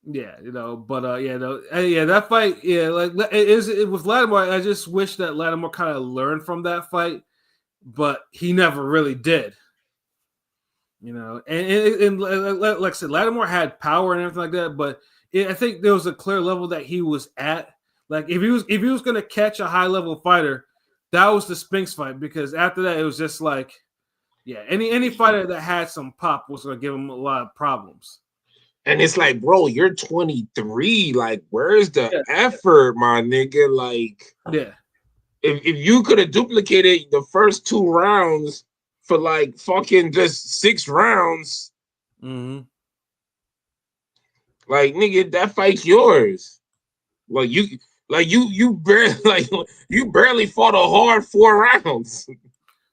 Yeah, but that fight, like it with Lattimore. I just wish that Lattimore kind of learned from that fight, but he never really did. And like I said, Lattimore had power and everything like that, but I think there was a clear level that he was at. Like, if he was going to catch a high level fighter, that was the Spinks fight, because after that it was just like, any fighter that had some pop was going to give him a lot of problems. And it's like, bro, you're 23. Like, where's the effort, my nigga? Like, if you could have duplicated the first 2 rounds for like fucking just 6 rounds, like, nigga, that fight's yours. Like, you barely fought a hard 4 rounds.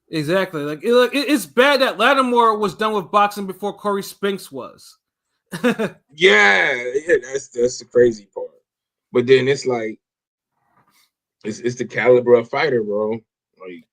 Exactly. Like, it's bad that Lattimore was done with boxing before Cory Spinks was. yeah, that's the crazy part. But then it's like, it's the caliber of fighter, bro. Like,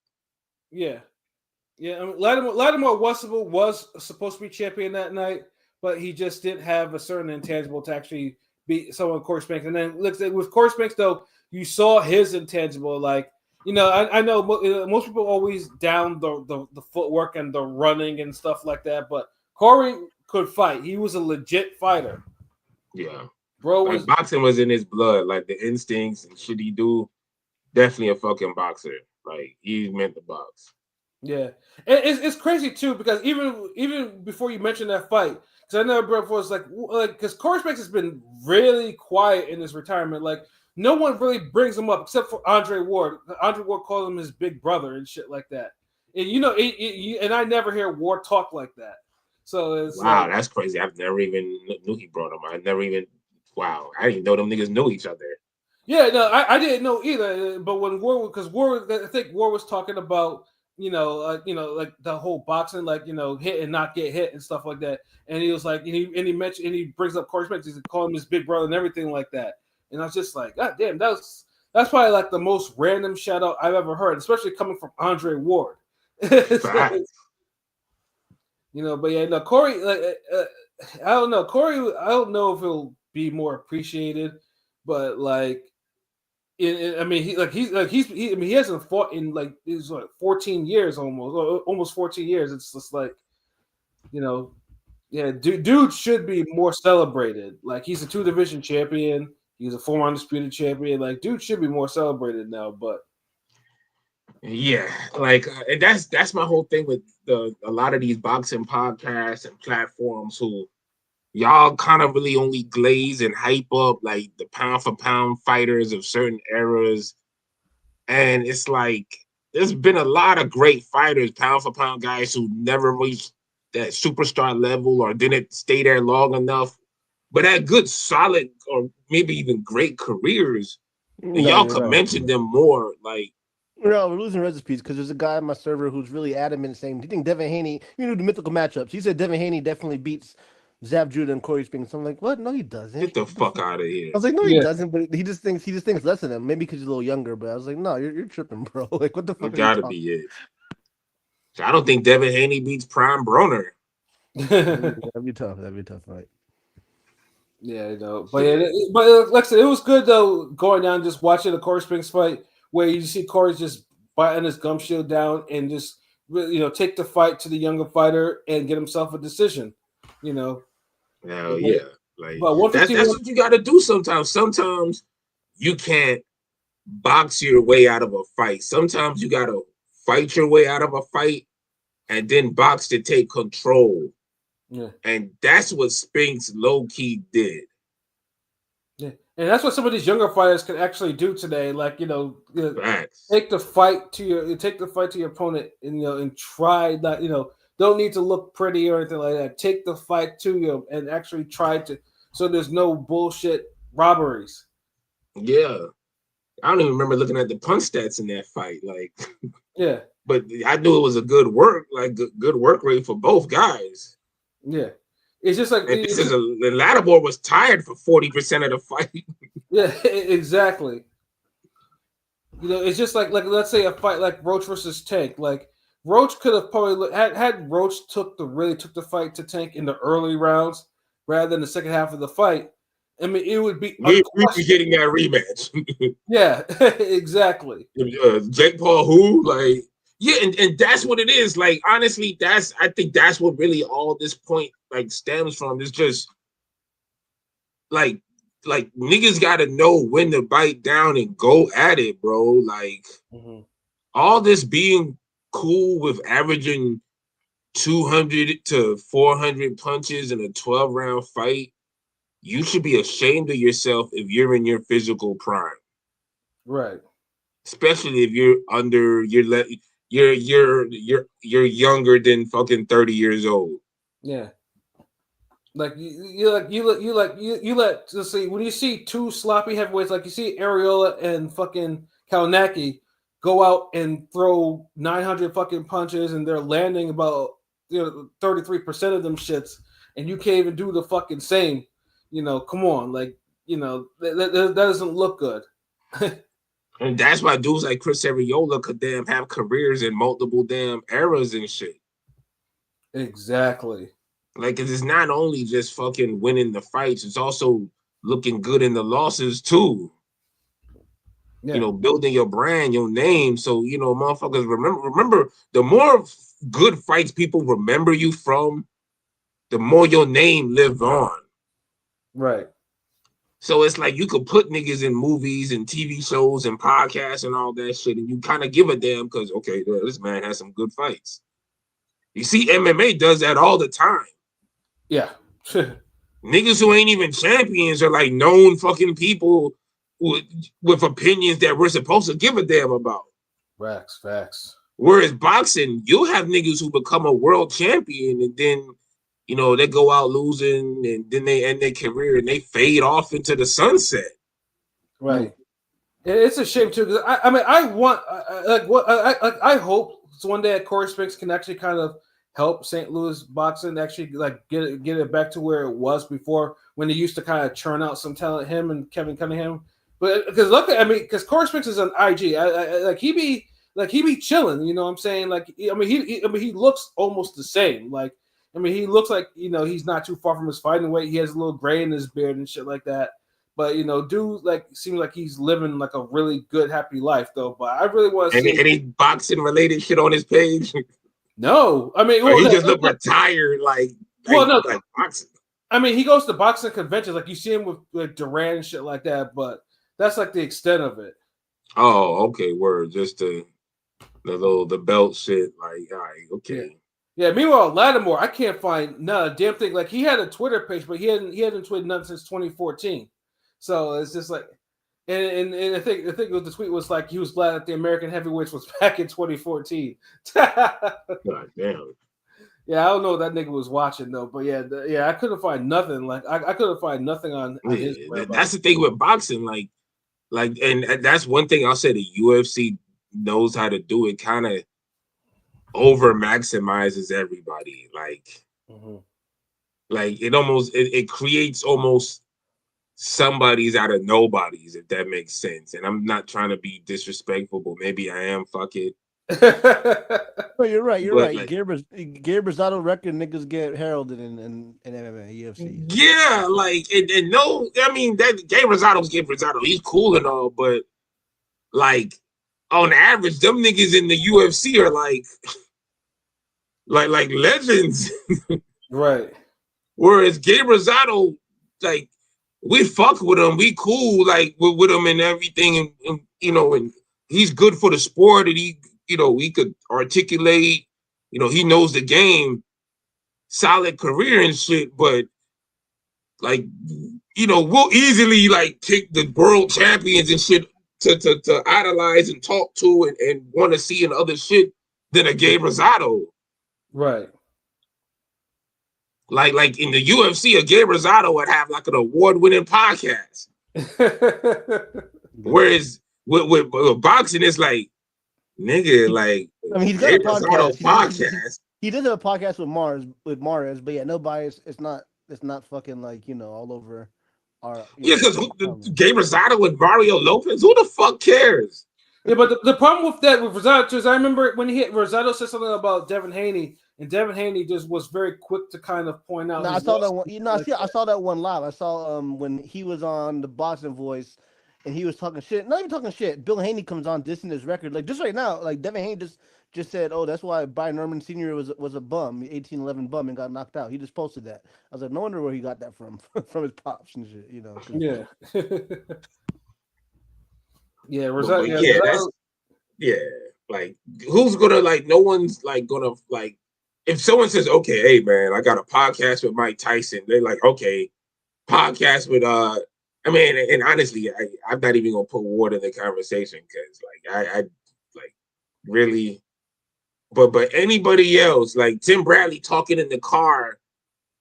Lattimore was supposed to be champion that night, but he just didn't have a certain intangible to actually beat someone Cory Spinks. And then with Cory Spinks, though, you saw his intangible. Like, I know most people always down the footwork and the running and stuff like that, but Corey could fight. He was a legit fighter. Yeah, bro. Like, boxing was in his blood. Like, the instincts and shit he do. Definitely a fucking boxer. Like, he meant to box. Yeah, and it's crazy too, because even before you mentioned that fight, because I know before it's like because Cory Spinks has been really quiet in his retirement. Like, no one really brings him up except for Andre Ward. Andre Ward calls him his big brother and shit like that. And and I never hear Ward talk like that. So it's that's crazy. I've never even knew he brought him. I didn't even know them niggas knew each other. Yeah, no, I didn't know either. But when Ward, because Ward, I think Ward was talking about like the whole boxing, like hit and not get hit and stuff like that. And he was like, and he mentioned, and he brings up Cory Spinks, he's calling him his big brother and everything like that. And I was just like, God damn, that's probably like the most random shout out I've ever heard, especially coming from Andre Ward. So, but yeah, no, Cory, I don't know, Cory, I don't know if he'll be more appreciated, but like, he hasn't fought in like it's like 14 years almost 14 years. It's just like, dude should be more celebrated. Like he's a 2-division champion. He's a former undisputed champion. Like dude should be more celebrated now. But yeah, like and that's my whole thing with a lot of these boxing podcasts and platforms who y'all kind of really only glaze and hype up like the pound for pound fighters of certain eras. And it's like there's been a lot of great fighters, pound for pound guys who never reached that superstar level or didn't stay there long enough, but had good, solid, or maybe even great careers. And y'all could mention them more. Like, no, we're losing recipes because there's a guy on my server who's really adamant saying he thinks Devin Haney, the mythical matchups. He said Devin Haney definitely beats Zab Judah and Cory Spinks. I'm like, what? No, he doesn't. Get the fuck out of here. I was like, no, he doesn't. But he just thinks less than him. Maybe because he's a little younger. But I was like, no, you're tripping, bro. Like, what the fuck? Gotta be it. I don't think Devin Haney beats Prime Broner. That'd be tough. That'd be a tough fight. Yeah, but like I said, it was good though going down just watching the Cory Spinks fight where you see Cory just biting his gum shield down and just take the fight to the younger fighter and get himself a decision. Hell yeah. Like that's what you got to do sometimes. Sometimes you can't box your way out of a fight. Sometimes you got to fight your way out of a fight and then box to take control. Yeah. And that's what Spinks low-key did. Yeah. And that's what some of these younger fighters can actually do today. Like, Facts. take the fight to your opponent and try that, don't need to look pretty or anything like that. Take the fight to you and actually try to, so there's no bullshit robberies. Yeah. I don't even remember looking at the punch stats in that fight. Like, yeah. But I knew it was a good work rate for both guys. Yeah. It's just like Lattimore was tired for 40% of the fight. Yeah, exactly. It's just like let's say a fight like Roach versus Tank. Like Roach could have probably had Roach took the fight to Tank in the early rounds rather than the second half of the fight. I mean, it would be we'd be getting that rematch. Yeah, exactly. Jake Paul, who like. Yeah, and that's what it is. Like, honestly, I think that's what really all this point like stems from. It's just like niggas gotta know when to bite down and go at it, bro. Like all this being cool with averaging 200 to 400 punches in a 12-round fight, you should be ashamed of yourself if you're in your physical prime. Right. Especially if you're under you're younger than fucking 30 years old. Yeah. Like let's see, when you see two sloppy heavyweights, like you see Ariola and fucking Kalinacki go out and throw 900 fucking punches and they're landing about 33% of them shits, and you can't even do the fucking same. Come on, like that doesn't look good. And that's why dudes like Chris Ariola could damn have careers in multiple damn eras and shit. Exactly. Like, cause it's not only just fucking winning the fights, it's also looking good in the losses too. Yeah. Building your brand, your name. So, motherfuckers remember the more good fights people remember you from, the more your name lives on. Right. So it's like you could put niggas in movies and TV shows and podcasts and all that shit, and you kind of give a damn because, okay, this man has some good fights. You see, MMA does that all the time. Yeah. Niggas who ain't even champions are like known fucking people with opinions that we're supposed to give a damn about. Facts. Whereas boxing, you'll have niggas who become a world champion and then they go out losing and then they end their career and they fade off into the sunset. Right. It's a shame too because I hope one day that Cory Spinks can actually kind of help St. Louis boxing actually like get it back to where it was before when they used to kind of churn out some talent, him and Kevin Cunningham. But because look, I mean, because Cory Spinks is on IG, like he be chilling, you know what I'm saying? Like, I mean, he looks almost the same. Like, I mean, he looks like, you know, he's not too far from his fighting weight. He has a little gray in his beard and shit like that. But, you know, dude, like, seems like he's living like a really good, happy life, though. But I really want to see any boxing related shit on his page. No, I mean, he just looked retired, like boxing. I mean, he goes to boxing conventions, like you see him with Duran and shit like that. But that's like the extent of it. Oh, okay, word. Just the belt shit, like, all right, okay. Yeah. Meanwhile, Lattimore, I can't find not a damn thing. Like he had a Twitter page, but he hadn't tweeted nothing since 2014. So it's just like, and I think the tweet was like he was glad that the American heavyweights was back in 2014. God damn. Yeah, I don't know what that nigga was watching though, but yeah, I couldn't find nothing. Like I couldn't find nothing on his. That's the thing with boxing, like, and that's one thing I'll say the UFC knows how to do. It kind of over maximizes everybody, like, like it creates almost somebody's out of nobodies, if that makes sense. And I'm not trying to be disrespectful, but maybe I am. Fuck it. No, you're right. You're right. Like, Gabe Rosado record niggas get heralded in MMA, UFC. Yeah, like and no, I mean that Gabe Rosado's Gabe Rosado. He's cool and all, but like on average, them niggas in the UFC are like legends, right? Whereas Gabe Rosado, like, we fuck with him, we cool, like with him and everything, and you know, and he's good for the sport, and he, you know, he could articulate, you know, he knows the game, solid career and shit, but like, you know, we'll easily like take the world champions and shit to idolize and talk to and want to see in other shit than a Gabe Rosado. Right. Like in the UFC, a Gabe Rosado would have like an award-winning podcast. Whereas with boxing, it's like, nigga, like, I mean, he's got a podcast. He does have a podcast with Mars, but yeah, no bias. It's not fucking like, you know, all over our. Yeah, because Gabe Rosado with Mario Lopez, who the fuck cares? Yeah, but the problem with Rosado is I remember when Rosado said something about Devin Haney, and Devin Haney just was very quick to kind of point out. No, I saw that one. You know, I saw that one live. I saw when he was on the Boxing Voice, and he was talking shit. Not even talking shit. Bill Haney comes on dissing his record, like just right now. Like Devin Haney just said, "Oh, that's why Brian Norman Sr. was a bum, 1811 bum, and got knocked out." He just posted that. I was like, no wonder where he got that from his pops and shit. You know? Yeah. Yeah, Rosado. Yeah, like who's gonna like? No one's like gonna like. If someone says, "Okay, hey man, I got a podcast with Mike Tyson," they're like, "Okay, podcast with I mean, and honestly, I'm not even gonna put Ward in the conversation because like I like really, but anybody else like Tim Bradley talking in the car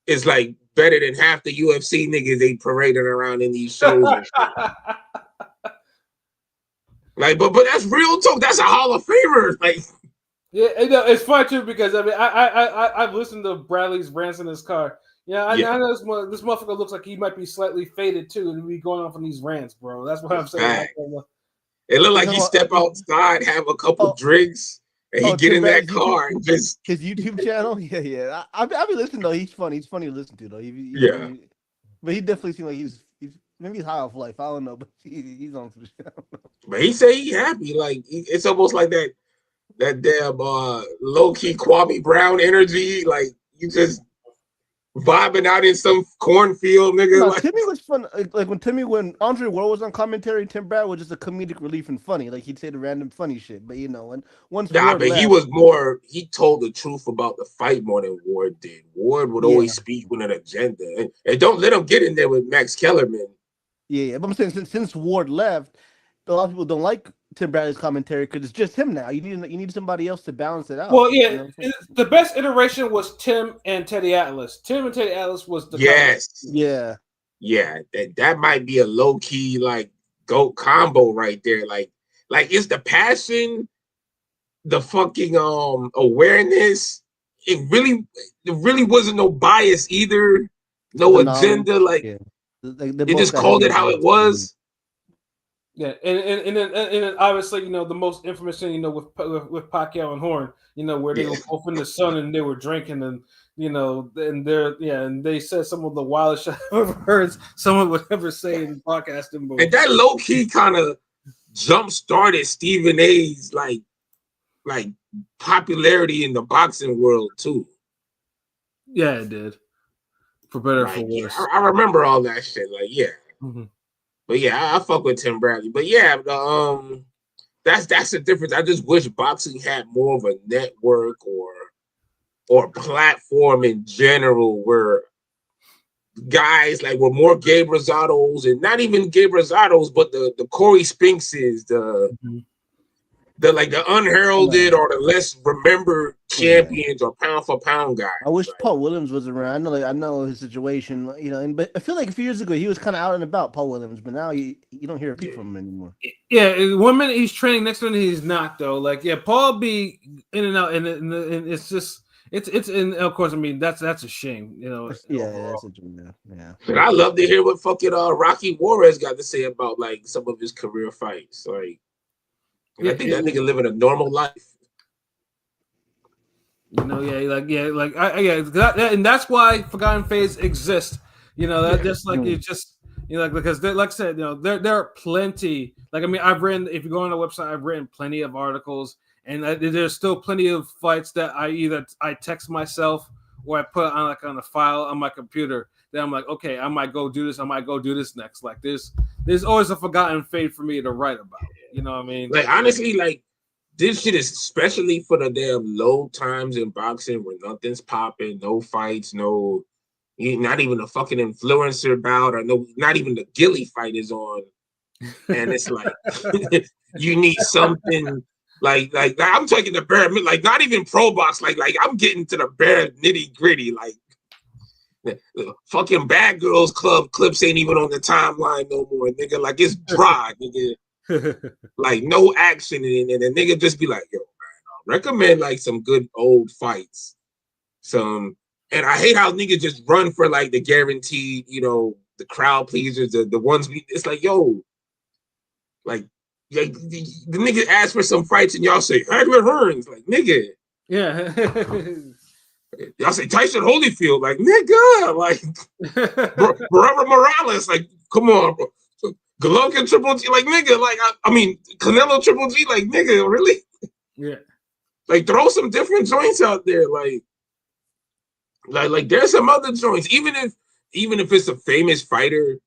is like better than half the UFC niggas they parading around in these shows. And shit. Like, but that's real talk. That's a Hall of Famer. Like, yeah, it's fun too because I mean I've listened to Bradley's rants in his car. Yeah, I know this motherfucker looks like he might be slightly faded too, and be going off on these rants, bro. That's what I'm saying. It looked like he step outside, have a couple drinks, and he get in that car and just his YouTube channel. Yeah. I be listening though. He's funny. He's funny to listen to though. But he definitely seems like he's maybe he's high off life. I don't know, but he's on some shit. But he say he happy. Like it's almost like that damn low key Kwame Brown energy. Like you just vibing out in some cornfield, nigga. No, like, Timmy was fun. Like when Andre Ward was on commentary, Tim Brad was just a comedic relief and funny. Like he'd say the random funny shit. But you know, and once but he was more. He told the truth about the fight more than Ward did. Ward would always speak with an agenda, and don't let him get in there with Max Kellerman. Yeah, but I'm saying since Ward left, a lot of people don't like Tim Bradley's commentary because it's just him now. You need somebody else to balance it out. Well, yeah, you know the best iteration was Tim and Teddy Atlas. Tim and Teddy Atlas was the that might be a low key like GOAT combo right there. Like it's the passion the fucking awareness. It really wasn't no bias either, no The knowledge. agenda. Like Yeah. They they both just got called heavy it how it knowledge. was. Yeah, and then obviously, the most infamous thing, with Pacquiao and Horn, where they were both in the sun and they were drinking, and and they said some of the wildest shit I've ever heard someone would ever say in podcasting. And that low key kind of jump started Stephen A's like popularity in the boxing world too. Yeah, it did. For better or for Yeah, worse. I remember all that shit. Like, yeah. Mm-hmm. But yeah, I fuck with Tim Bradley. But yeah, that's the difference. I just wish boxing had more of a network or platform in general where guys like were more Gabe Rosados, and not even Gabe Rosados, but the Cory Spinkses, the unheralded or the less remembered champions or pound for pound guys. I wish Paul Williams was around. I know his situation, but I feel like a few years ago he was kind of out and about, Paul Williams, but now you don't hear a peep from him anymore. Yeah, 1 minute he's training, next minute he's not though. Like, yeah, Paul be in and out, and it's just it's and of course, I mean that's a shame, That's a dream. Yeah. And I love to hear what fucking Rocky Juarez got to say about like some of his career fights. Like, I think that nigga living a normal life. And that's why Forgotten Phase exists. Just like it's just because like I said, there are plenty. Like, I mean, if you go on the website, I've written plenty of articles, and there's still plenty of fights that I text myself or I put on a file on my computer. Then I'm like, okay, I might go do this. I might go do this next. Like, there's always a Forgotten Fate for me to write about. You know what I mean? Like, honestly, like, this shit is especially for the damn low times in boxing where nothing's popping, no fights, not even a fucking influencer bout, or not even the Gilly fight is on. And it's like you need something like I'm taking the bare, like not even pro box, like I'm getting to the bare nitty gritty, like the fucking Bad Girls Club clips ain't even on the timeline no more, nigga. Like, it's dry, nigga. Like, no action, and the nigga just be like, yo, man, I recommend like some good old fights. And I hate how niggas just run for like the guaranteed, the crowd pleasers, the ones it's like, yo, like the nigga asked for some fights and y'all say Hagler Hearns, like, nigga. Yeah. Y'all say Tyson Holyfield, like, nigga, like Barbara Morales, like, come on, bro. Golovkin Triple G, like, nigga, like, I mean, Canelo Triple G, like, nigga, really? Yeah. Like, throw some different joints out there, like there's some other joints. Even if it's a famous fighter,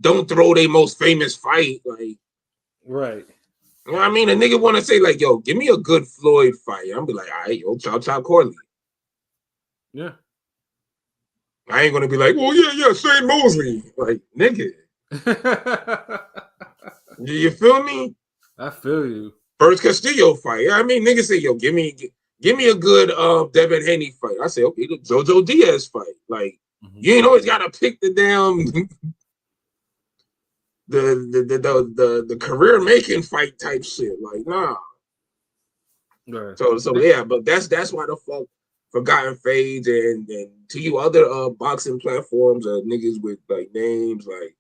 don't throw their most famous fight, like, right. You know what I mean? A nigga want to say like, yo, give me a good Floyd fight. I'm be like, all right, yo, chop Corley. Yeah. I ain't gonna be like, well, yeah, Shane Mosley, like, nigga. You feel me? I feel you. First Castillo fight. Yeah, I mean, niggas say, yo, give me a good Devin Haney fight. I say, okay, the JoJo Diaz fight. Like, you ain't always gotta pick the damn the career making fight type shit. Like, nah. Right. So yeah, but that's why the fuck Forgotten Fades and to you other boxing platforms niggas with like names like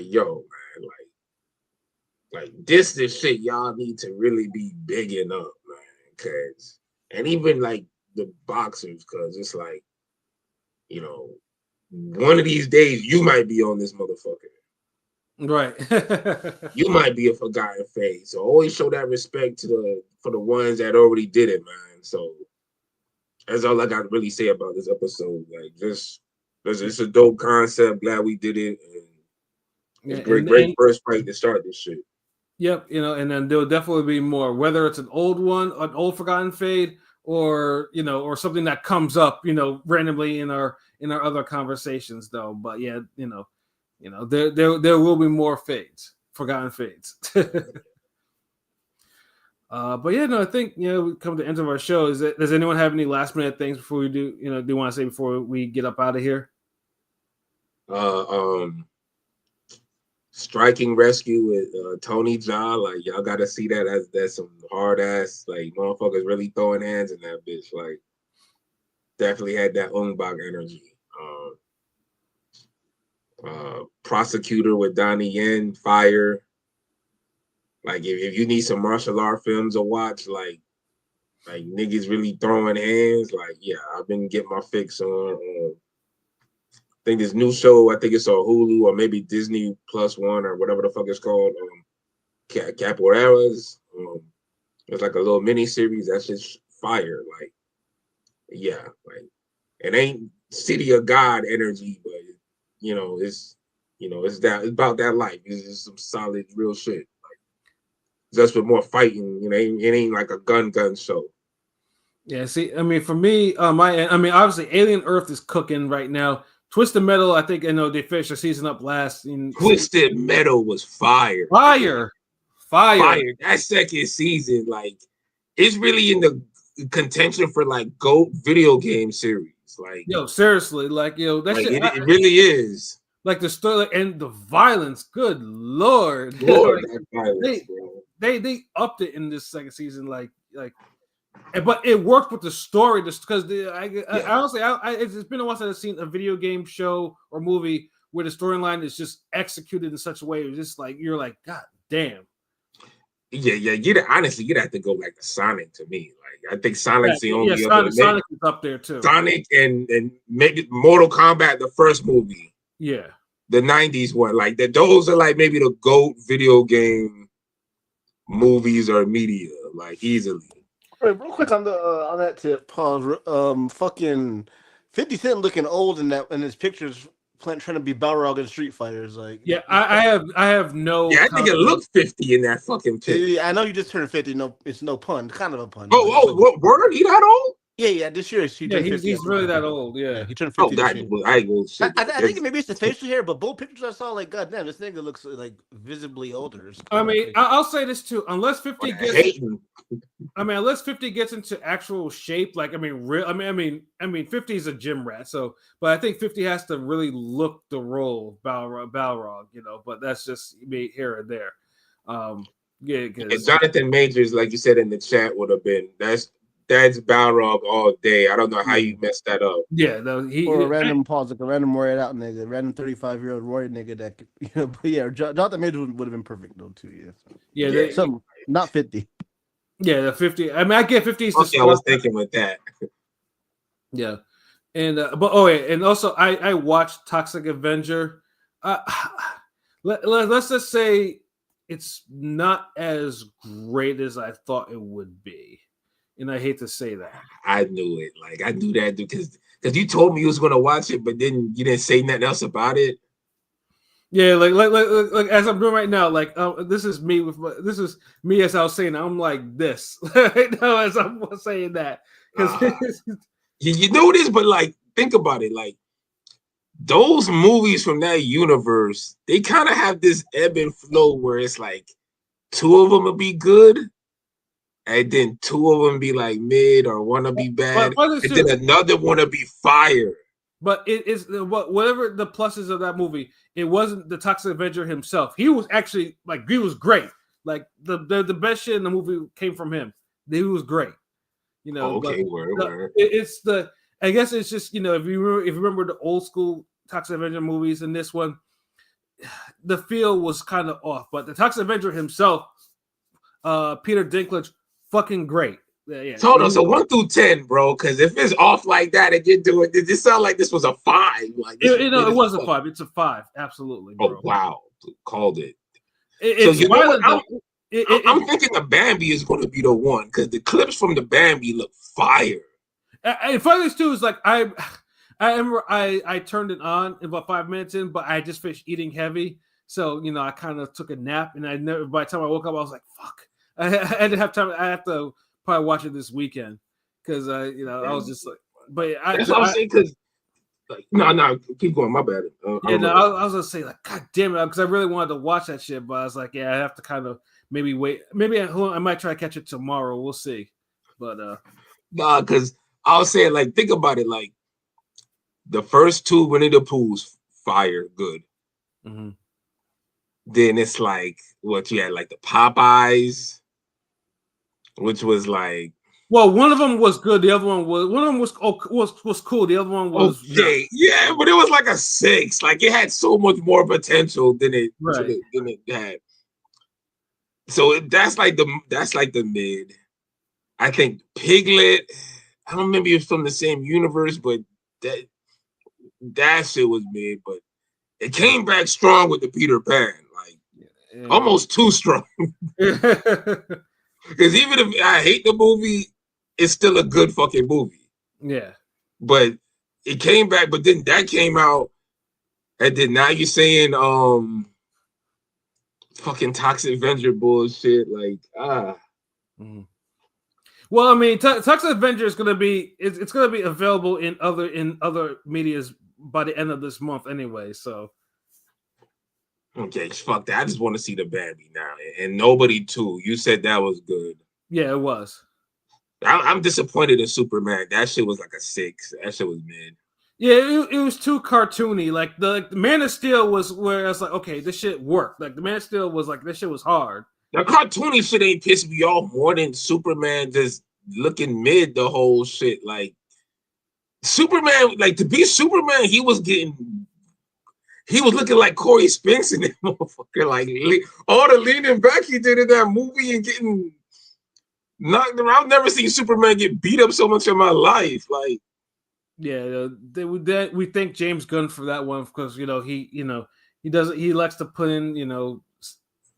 yo, man, like this shit y'all need to really be bigging up, man, cause and even like the boxers, cause it's like, one of these days you might be on this motherfucker. Right. You might be a Forgotten Fade. So always show that respect for the ones that already did it, man. So that's all I got to really say about this episode. Like, it's a dope concept. Glad we did it. And it's great first fight to start this shit. Yep, and then there'll definitely be more, whether it's an old Forgotten Fade, or or something that comes up, randomly in our other conversations, though. But yeah, there will be more fades, Forgotten Fades. But yeah, no, I think we come to the end of our show. Does anyone have any last minute things before we do you want to say before we get up out of here? Striking Rescue with Tony Jaa. Like y'all got to see that. That's some hard ass like motherfuckers really throwing hands in that bitch. Like definitely had that Ong-Bak energy. Prosecutor with Donnie Yen, Fire. Like if you need some martial art films to watch, like niggas really throwing hands, like yeah, I've been getting my fix on. I think this new show, I think it's on Hulu or maybe Disney Plus One or whatever the fuck it's called. Capoeiras. It's like a little mini series. That's just fire. Like yeah, like it ain't City of God energy, but it's about that life. It's just some solid real shit. Like just with more fighting, it ain't like a gun show. Yeah, see, I mean, for me, obviously, Alien Earth is cooking right now. Twisted Metal, I think, they finished the season up last. Twisted Metal was fire. Fire. That second season, like, it's really in the contention for like GOAT video game series. Like, yo, seriously, like, that shit, it really is. Like the story and the violence. Good lord, Lord, like, that violence, they upped it in this second season, like. But it worked with the story just because honestly, it's been a while since I've seen a video game show or movie where the storyline is just executed in such a way it's just like you're like, God damn. Yeah, you'd have to go like the Sonic to me. Like I think Sonic's the only other. Sonic is up there too. Sonic and maybe Mortal Kombat, the first movie. Yeah. The 90s one. Like those are like maybe the GOAT video game movies or media, like easily. Real quick on that tip, pause. Fucking 50 Cent looking old in his pictures, trying to be Balrog in Street Fighters. Like, yeah, I have no. Yeah, I think it looked 50 in that fucking picture. Yeah, I know you just turned 50. No, it's no pun. Kind of a pun. What word? He that old? Yeah. This year he's really that old. Yeah, he turned 50. I think maybe it's the facial hair, but both pictures I saw, like, goddamn, this nigga looks like visibly older. I mean, I'll say this too: unless 50 gets into actual shape, like 50 is a gym rat. So, but I think 50 has to really look the role of Balrog, But that's just me here and there. Jonathan Majors, like you said in the chat, would have been that's Balrog all day. I don't know how you messed that up. Yeah, or a random Roy out nigga, random 35-year-old Roy nigga that but yeah, Jonathan Majors would have been perfect though too. Not 50. Yeah, the 50. I mean, I get 50. Okay, I was thinking with that. Yeah, and and also I watched Toxic Avenger. Let's just say it's not as great as I thought it would be. And I hate to say that. I knew it. Like I knew that because you told me you was gonna watch it, but then you didn't say nothing else about it. Yeah, like as I'm doing right now, like this is me as I was saying. I'm like this right now as I'm saying that because you know this, but like think about it, like those movies from that universe, they kind of have this ebb and flow where it's like two of them will be good. And then two of them be like mid or one to be bad, and then another one to be fire. But it is whatever the pluses of that movie. It wasn't the Toxic Avenger himself. He was actually he was great. Like the best shit in the movie came from him. He was great. Okay, word. It's I guess it's just if you remember the old school Toxic Avenger movies and this one, the feel was kind of off. But the Toxic Avenger himself, Peter Dinklage. Fucking great. Yeah. So 1 through 10, bro. Because if it's off like that and you do it, it sounds like this was a 5. Like it was a 5. It's a 5. Absolutely. Bro. Oh wow, called it. I'm thinking the Bambi is going to be the one because the clips from the Bambi look fire. And funny too is like I remember I turned it on about 5 minutes in, but I just finished eating heavy, so I kind of took a nap, and by the time I woke up, I was like, fuck. I didn't have time. I have to probably watch it this weekend because I was just like, but that's what I'm saying. Because no, keep going. My bad. I was gonna say like, God damn it, because I really wanted to watch that shit, but I was like, yeah, I have to kind of maybe wait. Maybe I might try to catch it tomorrow. We'll see. But because I was saying like, think about it. Like the first two Winnie the Poohs, fire, good. Mm-hmm. Then it's like what you had, like the Popeyes, which was like. Well, one of them was good. The other one was cool. The other one was okay, yeah, but it was like a 6. Like it had so much more potential than it had. So that's like the mid. I think Piglet. I don't remember if it's from the same universe, but that shit was mid. But it came back strong with the Peter Pan, like almost too strong. Because even if I hate the movie, it's still a good fucking movie. Yeah. But it came back, but then that came out, and then now you're saying fucking Toxic Avenger bullshit, like Well, I mean, Toxic Avenger is gonna be it's gonna be available in other medias by the end of this month anyway. So okay, fuck that. I just want to see the Bambi now, and Nobody too. You said that was good. Yeah, it was. I'm disappointed in Superman. That shit was like a 6. That shit was mid. Yeah, it was too cartoony. Like the Man of Steel was where I was like, okay, this shit worked. Like the Man of Steel was like, this shit was hard. The cartoony shit ain't pissed me off more than Superman just looking mid the whole shit. Like Superman, like to be Superman, he was looking like Cory Spinks in that motherfucker. Like all the leaning back he did in that movie and getting knocked around. I've never seen Superman get beat up so much in my life. Like, yeah, we thank James Gunn for that one because he likes to put in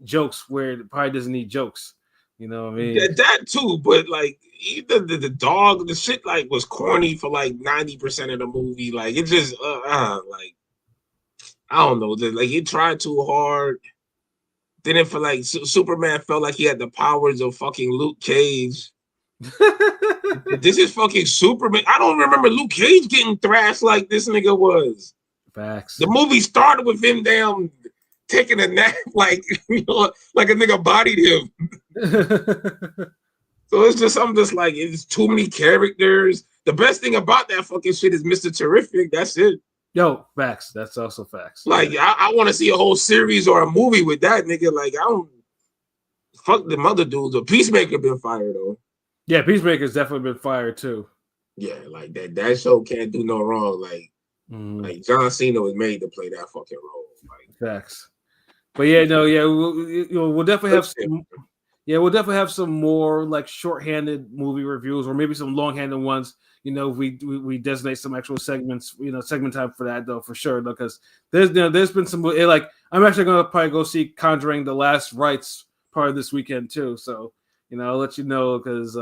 jokes where it probably doesn't need jokes. You know what I mean? Yeah, that too, but like even the dog, the shit like was corny for like 90% of the movie. Like it just like I don't know, like he tried too hard. Then it felt like Superman felt like he had the powers of fucking Luke Cage. This is fucking Superman. I don't remember Luke Cage getting thrashed like this nigga was. Facts. The movie started with him damn taking a nap, like like a nigga bodied him. So it's just I'm just like it's too many characters. The best thing about that fucking shit is Mr. Terrific. That's it. Yo, facts. That's also facts. Like I want to see a whole series or a movie with that nigga. Like I don't fuck the mother dudes. A Peacemaker been fired though. Yeah, Peacemaker's definitely been fired too. Yeah, like that show can't do no wrong. Like John Cena was made to play that fucking role. Like facts. But yeah, no, yeah, we'll definitely have some. Yeah, we'll definitely have some more like short-handed movie reviews, or maybe some long-handed ones. If we designate some actual segments, segment time for that though, for sure. Because there's been some like I'm actually gonna probably go see Conjuring: The Last Rites part of this weekend too. So I'll let you know because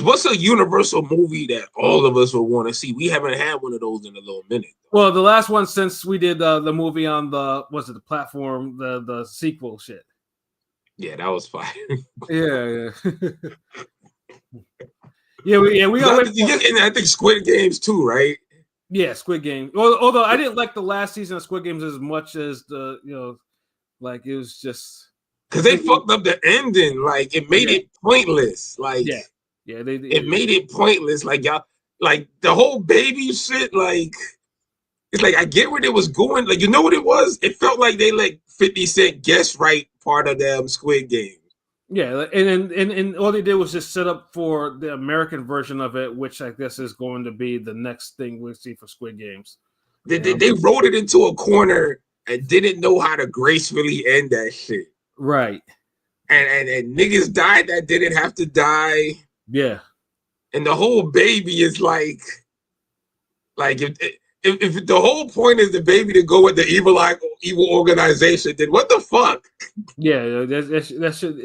what's a universal movie that all of us will want to see? We haven't had one of those in a little minute. Well, the last one since we did the movie on the platform, the sequel shit. Yeah, that was fire. Yeah. We got. And I think Squid Games too, right? Yeah, Squid Game. Although I didn't like the last season of Squid Games as much as like it was just because they fucked up the ending. Like it made it pointless. Like it made it pointless. Like y'all, like the whole baby shit. Like it's like I get where it was going. Like what it was? It felt like they like 50 Cent guess right part of them Squid Game. Yeah, and all they did was just set up for the American version of it, which I guess is going to be the next thing we'll see for Squid Games. They wrote it into a corner and didn't know how to gracefully end that shit. Right. And niggas died that didn't have to die. Yeah. And the whole baby is like if the whole point is the baby to go with the evil organization, then what the fuck? Yeah, that should.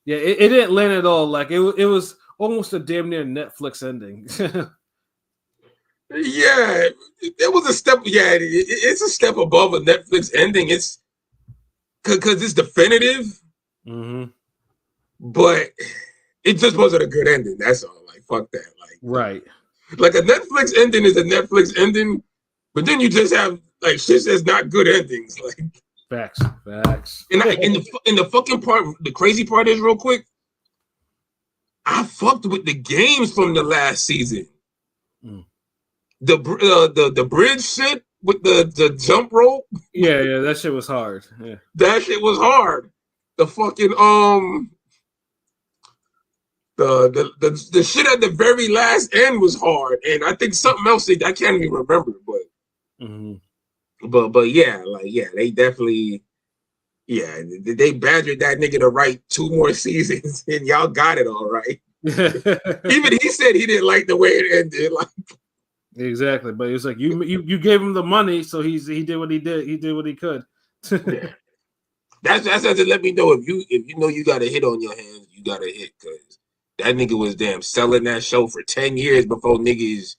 It didn't land at all. Like it was almost a damn near Netflix ending. Yeah, it was a step. Yeah, it's a step above a Netflix ending. It's because it's definitive, but it just wasn't a good ending. That's all. Like fuck that. Like right. Like a Netflix ending is a Netflix ending, but then you just have like shit that's not good endings. Like facts. And the fucking part, the crazy part is real quick. I fucked with the games from the last season. The bridge shit with the jump rope. Yeah, that shit was hard. Yeah. That shit was hard. The fucking the shit at the very last end was hard, and I think something else I can't even remember, but yeah, they definitely they badgered that nigga to write 2 more seasons, and y'all got it all right. Even he said he didn't like the way it ended. Like exactly, but it's like you gave him the money, so he did what he did. He did what he could. Yeah. That's to let me know if you know you got a hit on your hands, you got a hit, because that nigga was damn selling that show for 10 years before niggas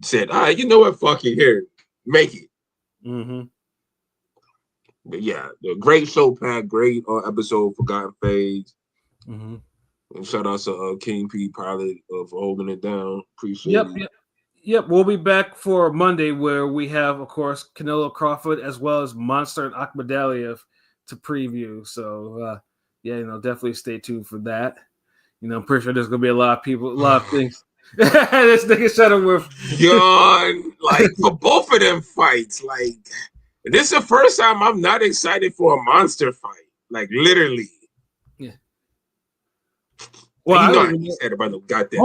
said, all right, you know what, fuck it, here, make it. Mm-hmm. But yeah, the great show, Pat. Great episode, Forgotten Fades. Mm-hmm. And shout out to King P Pilot for holding it down. Appreciate it. Yep. We'll be back for Monday, where we have, of course, Canelo Crawford as well as Monster and Akhmadaliev to preview. So definitely stay tuned for that. I'm pretty sure there's gonna be a lot of people, a lot of things. This nigga shut him with yawn. Like for both of them fights, like this is the first time I'm not excited for a monster fight. Like literally. Yeah. Well, I know he said about the goddamn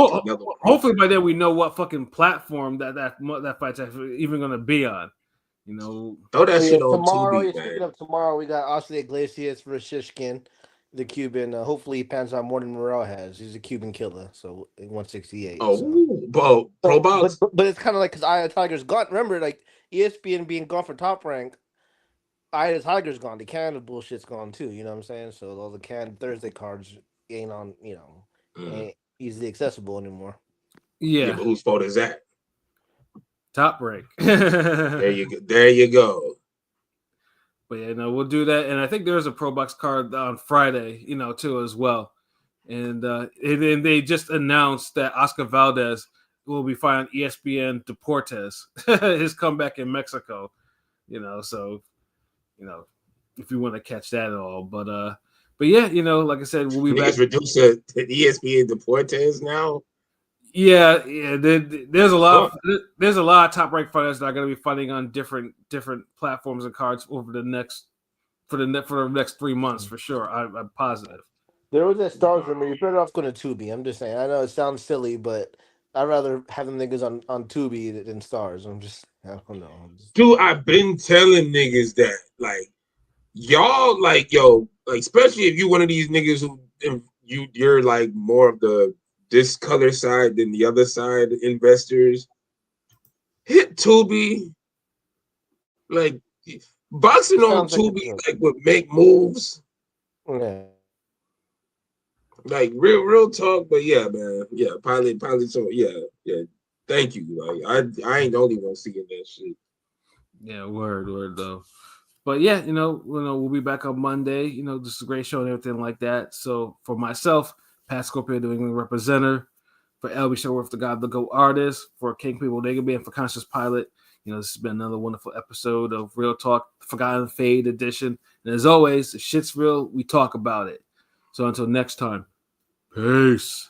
hopefully by then we know what fucking platform that fight's actually even gonna be on. Throw that shit on tomorrow. Tubi, Speaking of tomorrow, we got Oscar Iglesias versus Shishkin, the Cuban. Hopefully, he pans out more than Morel has. He's a Cuban killer, so 168. Pro box. But it's kind of like because Eye Tiger's gone. Remember, like ESPN being gone for Top Rank, Eye Tiger's gone. The Canada bullshit's gone too. You know what I'm saying? So all the Canada Thursday cards ain't on. Ain't easily accessible anymore. Yeah. But whose fault is that? Top Rank. There you go. But we'll do that, and I think there's a Pro Box card on Friday, too as well. And then they just announced that Oscar Valdez will be fighting ESPN Deportes, his comeback in Mexico. So if you want to catch that at all, but yeah, like I said, we'll be back. Reduced to ESPN Deportes now. Yeah. There's a lot of top ranked fighters that are going to be fighting on different platforms and cards over the next 3 months for sure. I'm positive. There was that Stars rumor. You're better off going to Tubi. I'm just saying. I know it sounds silly, but I'd rather have them niggas on Tubi than Stars. I don't know. Dude, I've been telling niggas that, like, y'all, like, yo, like, especially if you one of these niggas who you're like more of this color side than the other side investors, hit Tubi. Like, boxing on Tubi like would make moves. Yeah. Like real talk, but yeah, man, yeah, pilot. So yeah. Thank you. Like I ain't the only one seeing that shit. Yeah, word though. But yeah, we'll be back on Monday. This is a great show and everything like that. So for myself, Pat Scorpio, New England representative, for LB Showworth, the God, the Go artist, for King People, Nigga, and for Conscious Pilot. This has been another wonderful episode of Real Talk, Forgotten Fade edition. And as always, if shit's real, we talk about it. So until next time, peace.